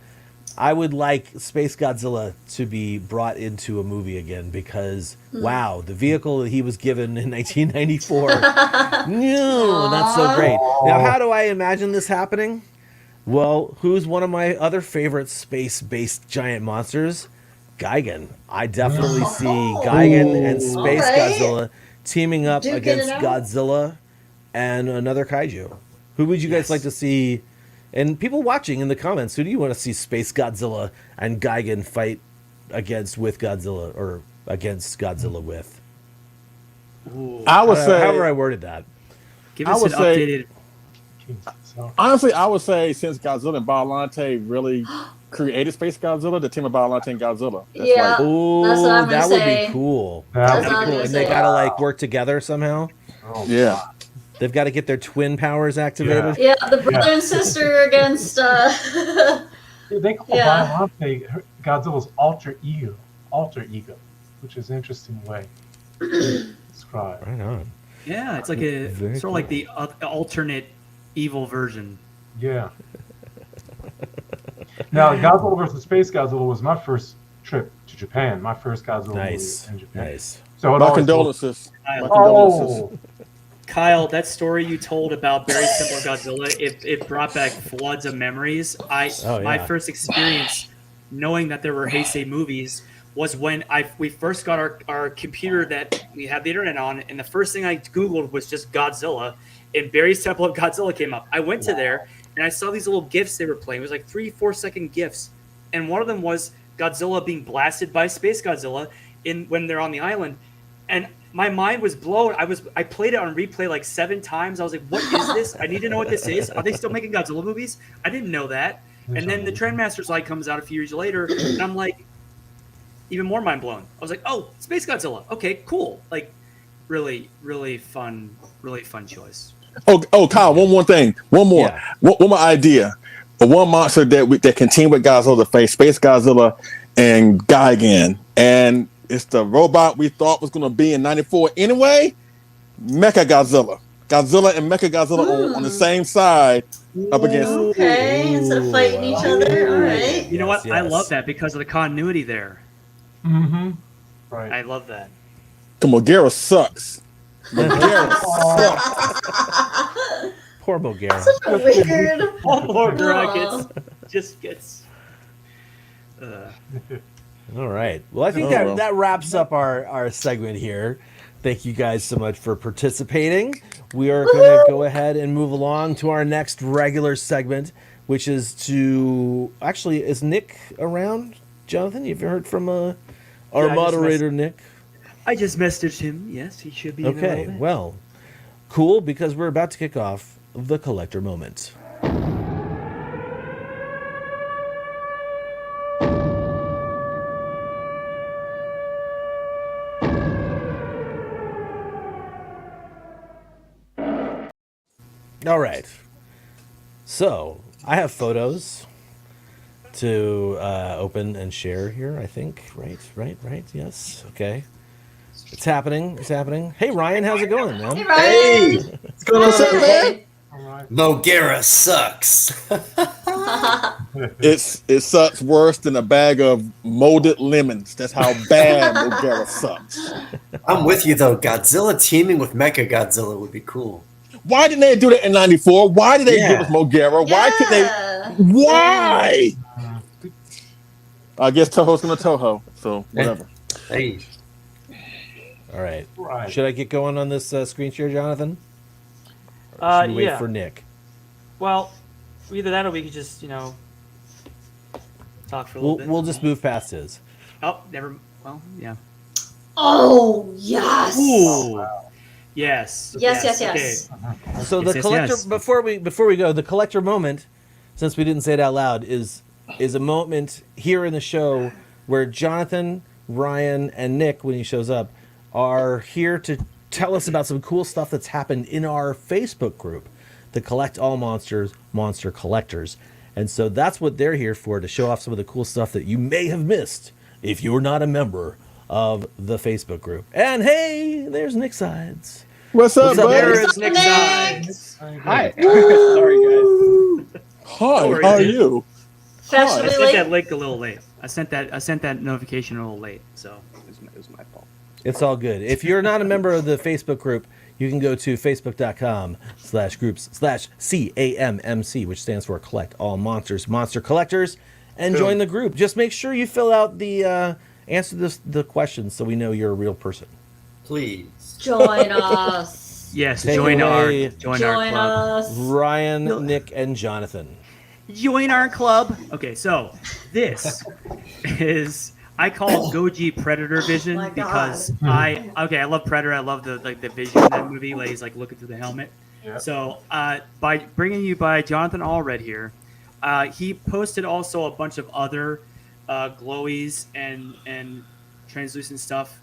I would like Space Godzilla to be brought into a movie again because wow, the vehicle that he was given in 1994 no, not so great. Now, how do I imagine this happening? Well, who's one of my other favorite space-based giant monsters? Gigan. I definitely see Gigan and Space Godzilla teaming up against Godzilla and another kaiju. Who would you guys like to see? And people watching in the comments, who do you want to see Space Godzilla and Gigan fight against with Godzilla or against Godzilla with? I would say, however I worded that. Give us an updated. Honestly, I would say since Godzilla and Biollante really created Space Godzilla, the team of Biollante and Godzilla. That's that's what I'm that gonna say. would be cool. That's That'd be cool. And they gotta like work together somehow. Yeah. They've got to get their twin powers activated. Yeah, the brother and sister against They call Biollante Godzilla's alter ego, which is an interesting way to describe. Right on. Yeah, it's like a Very sort of like the alternate evil version. Yeah. Now, Godzilla versus Space Godzilla was my first trip to Japan. My first Godzilla Nice. movie in Japan. Nice. So it My always condolences. I- My condolences. Oh, Kyle, that story you told about Very Simple Godzilla, it brought back floods of memories. My first experience knowing that there were Heisei movies was when we first got our computer that we had the internet on, and the first thing I Googled was just Godzilla, and Barry's Temple of Godzilla came up. I went to there, and I saw these little GIFs they were playing. It was like 3-4 second GIFs, and one of them was Godzilla being blasted by Space Godzilla when they're on the island, and my mind was blown. I played it on replay like 7 times. I was like, what is this? I need to know what this is. Are they still making Godzilla movies? I didn't know that. And then the Trendmasters Light comes out a few years later, and I'm like, even more mind blown. I was like, oh, Space Godzilla. Okay, cool. Like, really, really fun choice. Oh, Kyle, one more thing. One more more idea. One monster that can team with Godzilla to face Space Godzilla and Gigan. And it's the robot we thought was going to be in 94 anyway. Mecha Godzilla. Godzilla and Mecha Godzilla on the same side up against. Okay, instead of fighting each other. All right. You know what? I love that because of the continuity there. Mm-hmm. Right. I love that. Come on, Gamera sucks. Gamera sucks. Poor Bulgaria. Such a weird. Poor Dragon just gets. All right. Well, I think that wraps up our segment here. Thank you guys so much for participating. We are going to go ahead and move along to our next regular segment, which is is Nick around? Jonathan, you've heard from our moderator, Nick? I just messaged him. Yes, he should be. Okay, well, cool, because we're about to kick off the collector moment. All right. So I have photos to open and share here, I think. Right. Yes. Okay. It's happening. Hey, Ryan, how's it going, man? Hey, Ryan. What's going on, man? All right. Mogera sucks. It sucks worse than a bag of molded lemons. That's how bad Mogera sucks. I'm with you, though. Godzilla teaming with Mecha Godzilla would be cool. Why didn't they do that in 94? Why did they give us Mogera? Why could they? Why? I guess Toho's gonna Toho, so whatever. Hey. All right. Should I get going on this screen share, Jonathan? Or should we wait for Nick? Well, either that or we could just, talk for a little bit. We'll just move past his. Oh, never. Well, yeah. Oh, yes. Ooh. Yes. Yes. Okay. So the collector before we go, the collector moment, since we didn't say it out loud, is a moment here in the show where Jonathan, Ryan, and Nick, when he shows up, are here to tell us about some cool stuff that's happened in our Facebook group, the Collect All Monsters Monster Collectors. And so that's what they're here for, to show off some of the cool stuff that you may have missed if you're not a member of the Facebook group. And hey, there's Nick Sides. What's up, buddy? There is Nick Sides. Hi. Sorry, guys. Hi, how are you? I sent that link a little late. I sent that notification a little late, so it was my fault. It's all good. If you're not a member of the Facebook group, you can go to facebook.com/groups/CAMMC, which stands for Collect All Monsters Monster Collectors, and join the group. Just make sure you fill out the answer the questions so we know you're a real person. Please join us. Yes, Take join away our club. Us. Ryan, Nick, and Jonathan. Join our club. Okay, so this is, I call it Goji Predator Vision because I love Predator. I love the vision in that movie, like he's like looking through the helmet. Yeah. So by bringing you by Jonathan Allred here, he posted also a bunch of other glowies and translucent stuff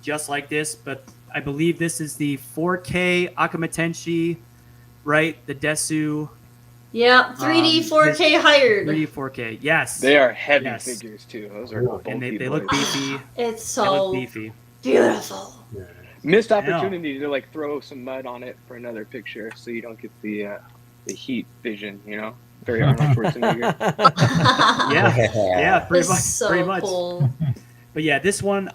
just like this, but I believe this is the 4K Akamatenshi, right? The Desu Yep, 3D 4K hired. 3D 4K. Yes. They are heavy Yes. figures too. Those are bulky And they look boys. beefy. It's They look so beefy. beautiful. Missed opportunity to like throw some mud on it for another picture, so you don't get the heat vision. You know, very Arnold Schwarzenegger. yeah, pretty It's much. so Pretty much. cool. But yeah, this one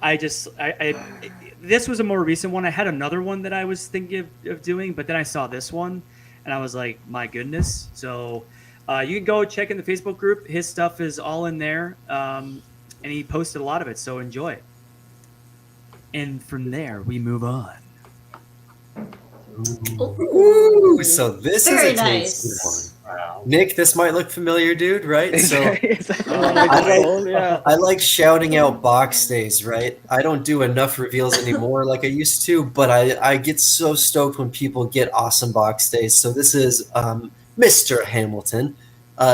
this was a more recent one. I had another one that I was thinking of doing, but then I saw this one, and I was like, my goodness. So you can go check in the Facebook group. His stuff is all in there, and he posted a lot of it. So enjoy. And from there, we move on. Ooh, so this Very is a nice. tasty one. Nick, this might look familiar, dude, right? So Yeah. I like shouting out box days, right? I don't do enough reveals anymore like I used to, but I get so stoked when people get awesome box days. So this is Mr. Hamilton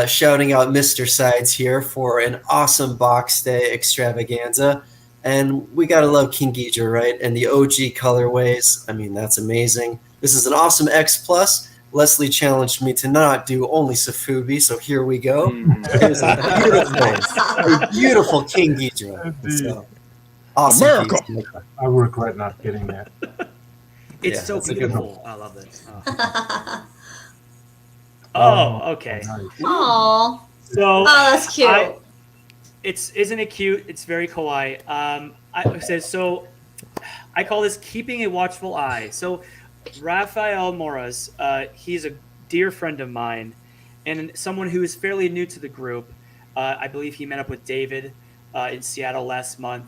shouting out Mr. Sides here for an awesome box day extravaganza. And we gotta love King Ghidorah, right? And the OG colorways. I mean, that's amazing. This is an awesome X Plus. Leslie challenged me to not do only Safubi, so here we go. Here's a beautiful King Ghidorah. So, awesome America. piece. I regret not getting that. It's Yeah, so that's a good beautiful. I love it. Oh, okay. Aww. So Oh, that's cute. Isn't it cute? It's very kawaii. I call this keeping a watchful eye. So Rafael Moras, he's a dear friend of mine and someone who is fairly new to the group. I believe he met up with David in Seattle last month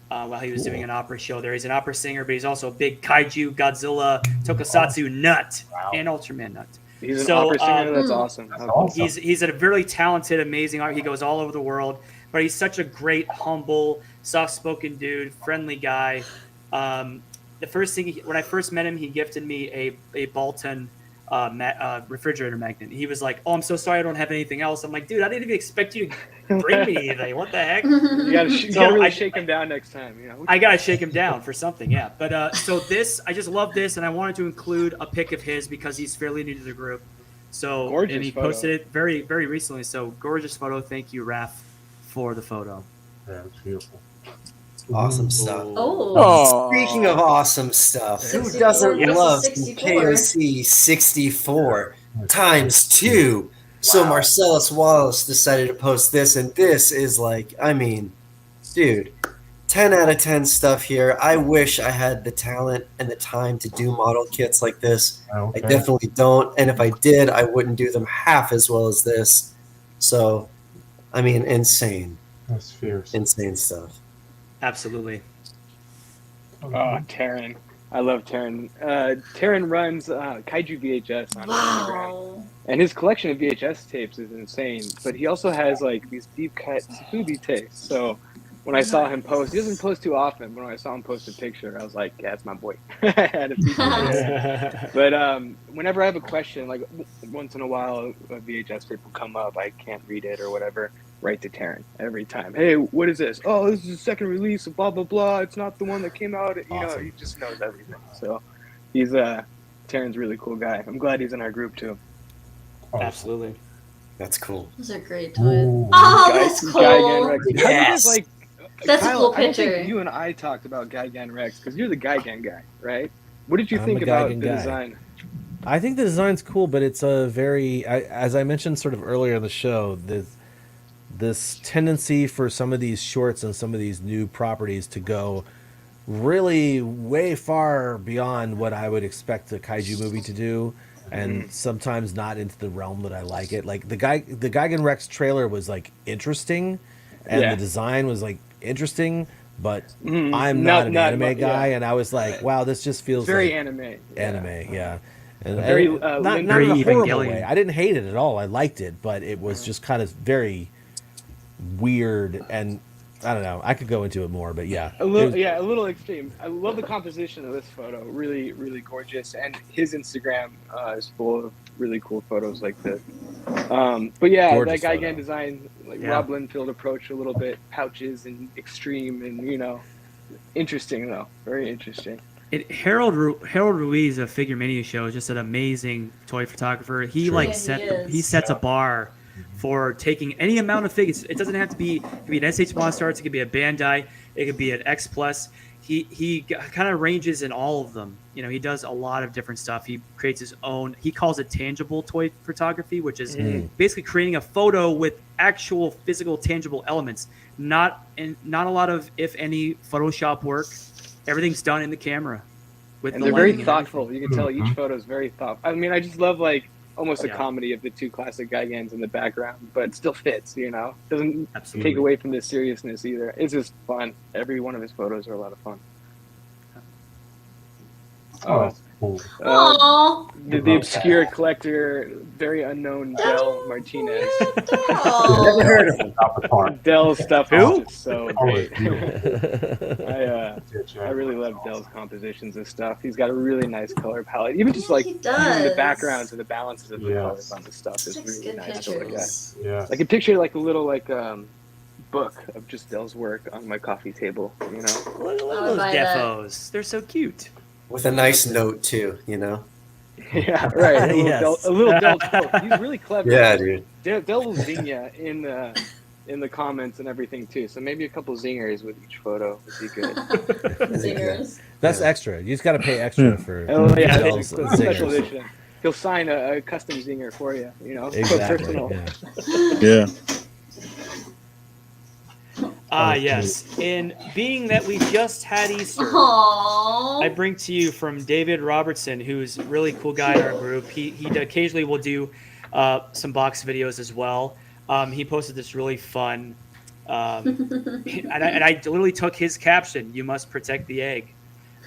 while he was doing an opera show there. He's an opera singer, but he's also a big Kaiju, Godzilla, Tokusatsu nut and Ultraman nut. He's an opera singer. That's awesome. He's a very talented, amazing art. He goes all over the world, but he's such a great, humble, soft-spoken dude, friendly guy. The first thing when I first met him, he gifted me a Bolton refrigerator magnet. He was like, "Oh, I'm so sorry, I don't have anything else." I'm like, "Dude, I didn't even expect you to bring me anything. What the heck?" You gotta really shake him down next time. You know, I gotta shake him down for something, yeah. But so this, I just love this, and I wanted to include a pic of his because he's fairly new to the group. So Gorgeous and he photo. posted it very, very recently. So gorgeous photo. Thank you, Raf, for the photo. Yeah, it's beautiful. Awesome stuff. Oh. Speaking of awesome stuff, who 64 doesn't versus love 64. KOC 64 times 2? So Marcellus Wallace decided to post this, and this is like, I mean, dude, 10 out of 10 stuff here. I wish I had the talent and the time to do model kits like this. Okay. I definitely don't, and if I did, I wouldn't do them half as well as this. So, I mean, insane. That's fierce. Insane stuff. Absolutely. Oh, Taryn. I love Taryn. Taryn runs Kaiju VHS on Instagram. Wow. And his collection of VHS tapes is insane. But he also has like these deep cut Safubi tapes. So when I saw him post, he doesn't post too often, but when I saw him post a picture, I was like, yeah, that's my boy. I had to be But whenever I have a question, like once in a while a VHS tape will come up, I can't read it or whatever, right to Taryn every time. Hey, what is this? Oh, this is the second release of blah, blah, blah. It's not the one that came out. You know, he just knows everything. So he's Taryn's a really cool guy. I'm glad he's in our group too. Absolutely. That's cool. Those are great toys. Oh, that's cool. Gigan Rex. Yes. How do you guys, like, That's a Kyle, cool I don't picture. think you and I talked about Gigan Rex because you're the Gigan guy, right? What did you I'm think a about the Gigan guy. design? I think the design's cool, but it's a very, as I mentioned sort of earlier in the show, this tendency for some of these shorts and some of these new properties to go really way far beyond what I would expect a kaiju movie to do, and sometimes not into the realm that I like it. Like the Gigan Rex trailer was like interesting, and the design was like interesting, but I'm not an anime guy, and I was like, wow, this just feels very like anime. yeah. And Very, not in very a horrible Evangelion. way. I didn't hate it at all. I liked it, but it was just kind of very weird, and I don't know. I could go into it more, but yeah. A little extreme. I love the composition of this photo. Really, really gorgeous. And his Instagram is full of really cool photos like this. But yeah, Gorgeous that Gigan photo. design, like Rob Linfield approach a little bit, pouches and extreme and, you know, interesting though. Very interesting. Harold Ruiz of Figure Mania Show is just an amazing toy photographer. He Sure. like Yeah, he sets a bar for taking any amount of figures. It doesn't have to be. It could be an SH Monstars. It could be a Bandai. It could be an X Plus. He kind of ranges in all of them. You know, he does a lot of different stuff. He creates his own. He calls it tangible toy photography, which is basically creating a photo with actual physical, tangible elements. Not a lot of, if any, Photoshop work. Everything's done in the camera. And they're very thoughtful. You can tell each photo is very thoughtful. I mean, I just love like almost a comedy of the two classic Gigands in the background, but it still fits. You know, doesn't take away from the seriousness either. It's just fun. Every one of his photos are a lot of fun. Oh, that's cool. The obscure collector, very unknown Del Martinez. Never heard of him. Dell's stuff Who? is just so great. I really love Dell's compositions and stuff. He's got a really nice color palette. Even just like the backgrounds and the balances of the colors on the stuff is really nice to look at. Yeah. I can picture like a little book of just Dell's work on my coffee table. You know, Look at those defos. They're so cute. With a nice note too, you know. Yeah, right. A little Del quote. He's really clever. Yeah, dude. Del will zing ya in the comments and everything too. So maybe a couple zingers with each photo would be good. Zingers. That's extra. You just got to pay extra for yeah, Del's special zingers. edition. He'll sign a custom zinger for you. You know, Exactly. personal. Yeah. Yes. And being that we just had Easter, Aww. I bring to you from David Robertson, who's a really cool guy in our group. He occasionally will do some box videos as well. He posted this really fun, and I literally took his caption, "You must protect the egg."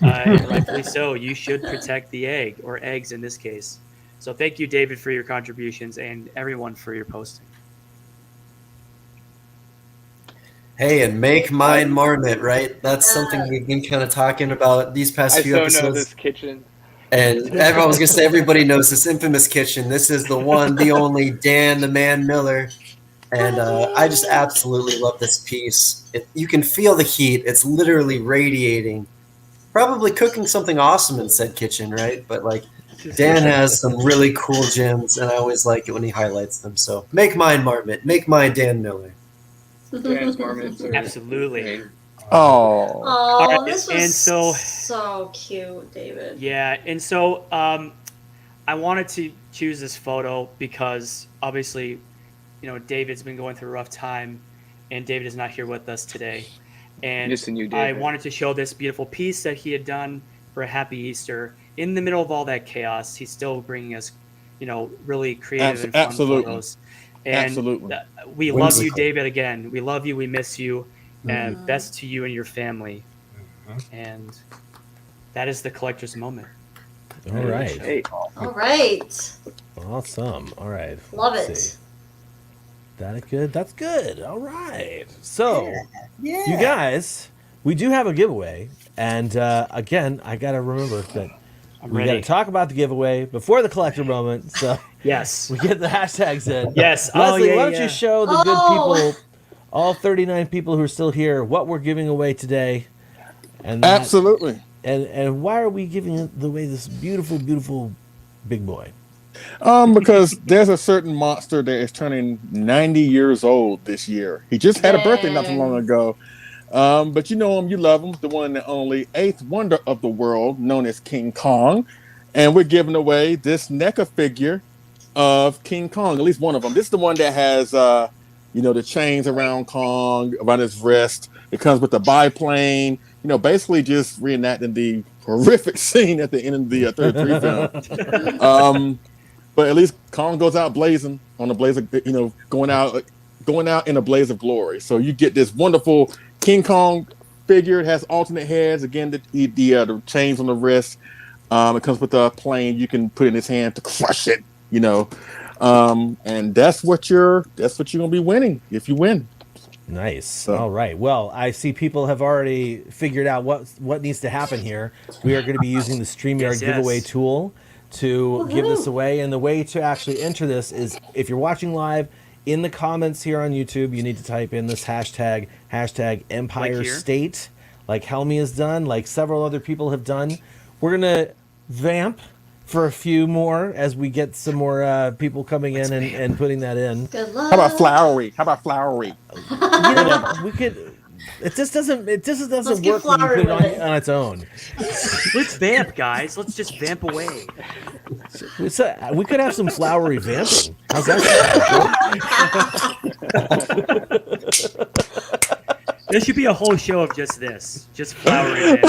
And rightfully so. You should protect the egg, or eggs in this case. So thank you, David, for your contributions, and everyone for your posting. Hey, and make mine marmot, right? That's something we've been kind of talking about these past few episodes. I know this kitchen. And everyone was going to say, everybody knows this infamous kitchen. This is the one, the only Dan the Man Miller. And I just absolutely love this piece. You can feel the heat. It's literally radiating. Probably cooking something awesome in said kitchen, right? But like Dan has some really cool gems, and I always like it when he highlights them. So make mine marmot. Make mine Dan Miller. Dan's marmots are Absolutely. Oh. Oh, right, this was and so cute, David. Yeah, and so I wanted to choose this photo because obviously, you know, David's been going through a rough time, and David is not here with us today. And Missing you, I David. wanted to show this beautiful piece that he had done for a happy Easter. In the middle of all that chaos, he's still bringing us, you know, really creative and fun photos. And we love you, David, again. We love you. We miss you. And best to you and your family. And that is the collector's moment. All right. Hey. All right. Awesome. All right. Love Let's it. see. That is good. That's good. All right. So, Yeah. you guys, we do have a giveaway. And again, I got to remember that we got to talk about the giveaway before the collector moment. So, yes, we get the hashtags in. Yes. Leslie, yeah, why don't you show the good people, all 39 people who are still here, what we're giving away today? And that, Absolutely. And why are we giving away this beautiful, beautiful big boy? Because there's a certain monster that is turning 90 years old this year. He just had a birthday not too long ago. But you know him, you love him, the one and only eighth wonder of the world, known as King Kong. And we're giving away this NECA figure of King Kong, at least one of them. This is the one that has, you know, the chains around Kong, around his wrist. It comes with the biplane, you know, basically just reenacting the horrific scene at the end of the 33 film. But at least Kong goes out blazing on a blaze of, you know, going out in a blaze of glory. So you get this wonderful King Kong figure. It has alternate heads. Again, the chains on the wrist. It comes with a plane you can put in his hand to crush it, you know. And that's what you're gonna be winning if you win. Nice. So. All right. Well, I see people have already figured out what needs to happen here. We are going to be using the StreamYard giveaway tool to give this away. And the way to actually enter this is if you're watching live, in the comments here on YouTube, you need to type in this hashtag Empire State, like Helmy has done, like several other people have done. We're gonna vamp for a few more as we get some more people coming in and putting that in. Good luck. How about flowery? You know, we could. It just doesn't Let's get work when you flowery put it with it. on its own. Let's vamp, guys. Let's just vamp away. So, we could have some flowery vamping. How's that sound? There should be a whole show of just this, just flowery vamp.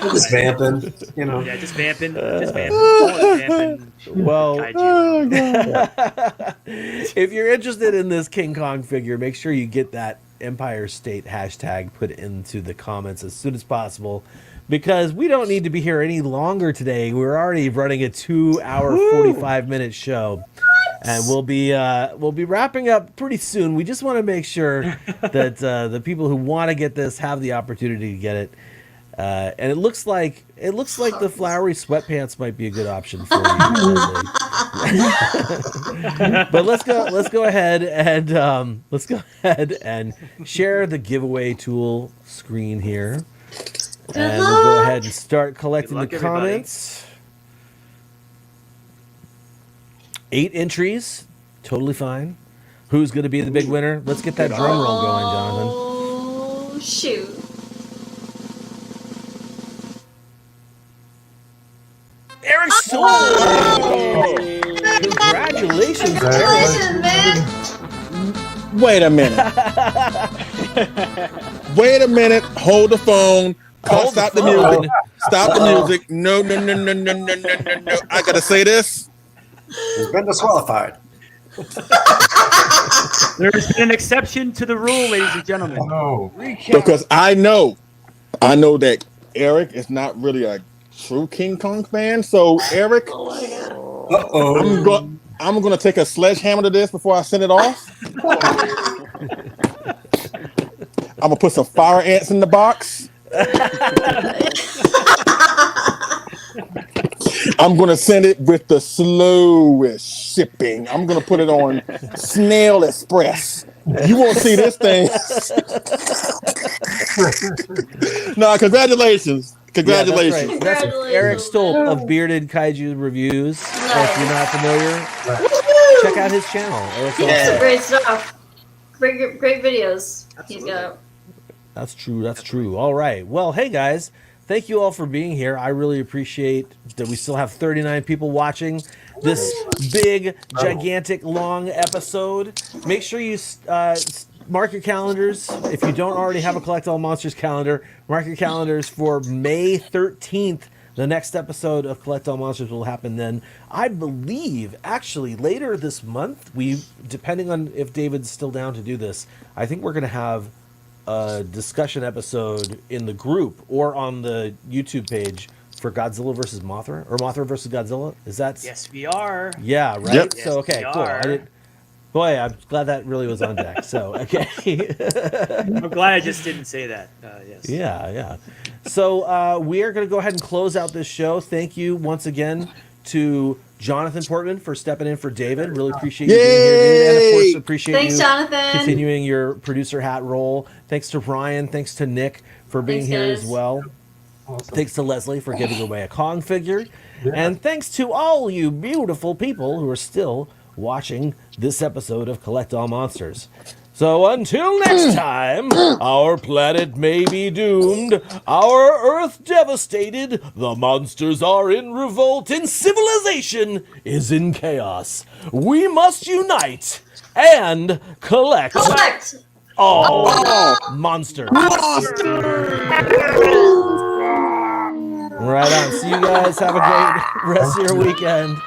Just vamping, you know. Yeah, just vamping, vamping. Well, Kaiju. if you're interested in this King Kong figure, make sure you get that Empire State hashtag put into the comments as soon as possible, because we don't need to be here any longer today. We're already running a 2-hour 45-minute show, and we'll be wrapping up pretty soon. We just want to make sure that the people who want to get this have the opportunity to get it. And it looks like the flowery sweatpants might be a good option for you. But let's go ahead and share the giveaway tool screen here, and we'll go ahead and start collecting the comments. 8 entries, totally fine. Who's going to be the big winner? Let's get that drum roll going, Jonathan. Oh shoot! Eric Stoll! Congratulations, Congratulations, man! Wait a minute. Hold the phone. Stop the music. Stop the music. No. I gotta say this. He's been disqualified. There's been an exception to the rule, ladies and gentlemen. No. Because I know that Eric is not really a true King Kong fan. So Eric, I'm gonna take a sledgehammer to this before I send it off. I'm gonna put some fire ants in the box. I'm going to send it with the slowest shipping. I'm going to put it on Snail Express. You won't see this thing. No, congratulations. Congratulations. Yeah, that's Eric Stoll of Bearded Kaiju Reviews. So if you're not familiar, check out his channel. Some great stuff. Great videos. He's got. That's true. All right. Well, hey guys, thank you all for being here. I really appreciate that we still have 39 people watching this big, gigantic, long episode. Make sure you mark your calendars. If you don't already have a Collect All Monsters calendar, mark your calendars for May 13th. The next episode of Collect All Monsters will happen then. I believe, actually, later this month, depending on if David's still down to do this, I think we're going to have a discussion episode in the group or on the YouTube page for Godzilla versus Mothra, or Mothra versus Godzilla. Is that? Yes, we are. Yeah, right. Yep. So okay, Yes, cool. Boy, I'm glad that really was on deck. So okay. I'm glad I just didn't say that. Yes. Yeah. So we are going to go ahead and close out this show. Thank you once again to Jonathan Portman for stepping in for David. Really appreciate you being here, David. And of course, appreciate you Jonathan. continuing your producer hat role. Thanks to Ryan. Thanks to Nick for being here as well. Awesome. Thanks to Leslie for giving away a Kong figure. Yeah. And thanks to all you beautiful people who are still watching this episode of Collect All Monsters. So until next time, our planet may be doomed, our Earth devastated, the monsters are in revolt, and civilization is in chaos. We must unite and collect all monsters. Right on. See you guys. Have a great rest of your weekend.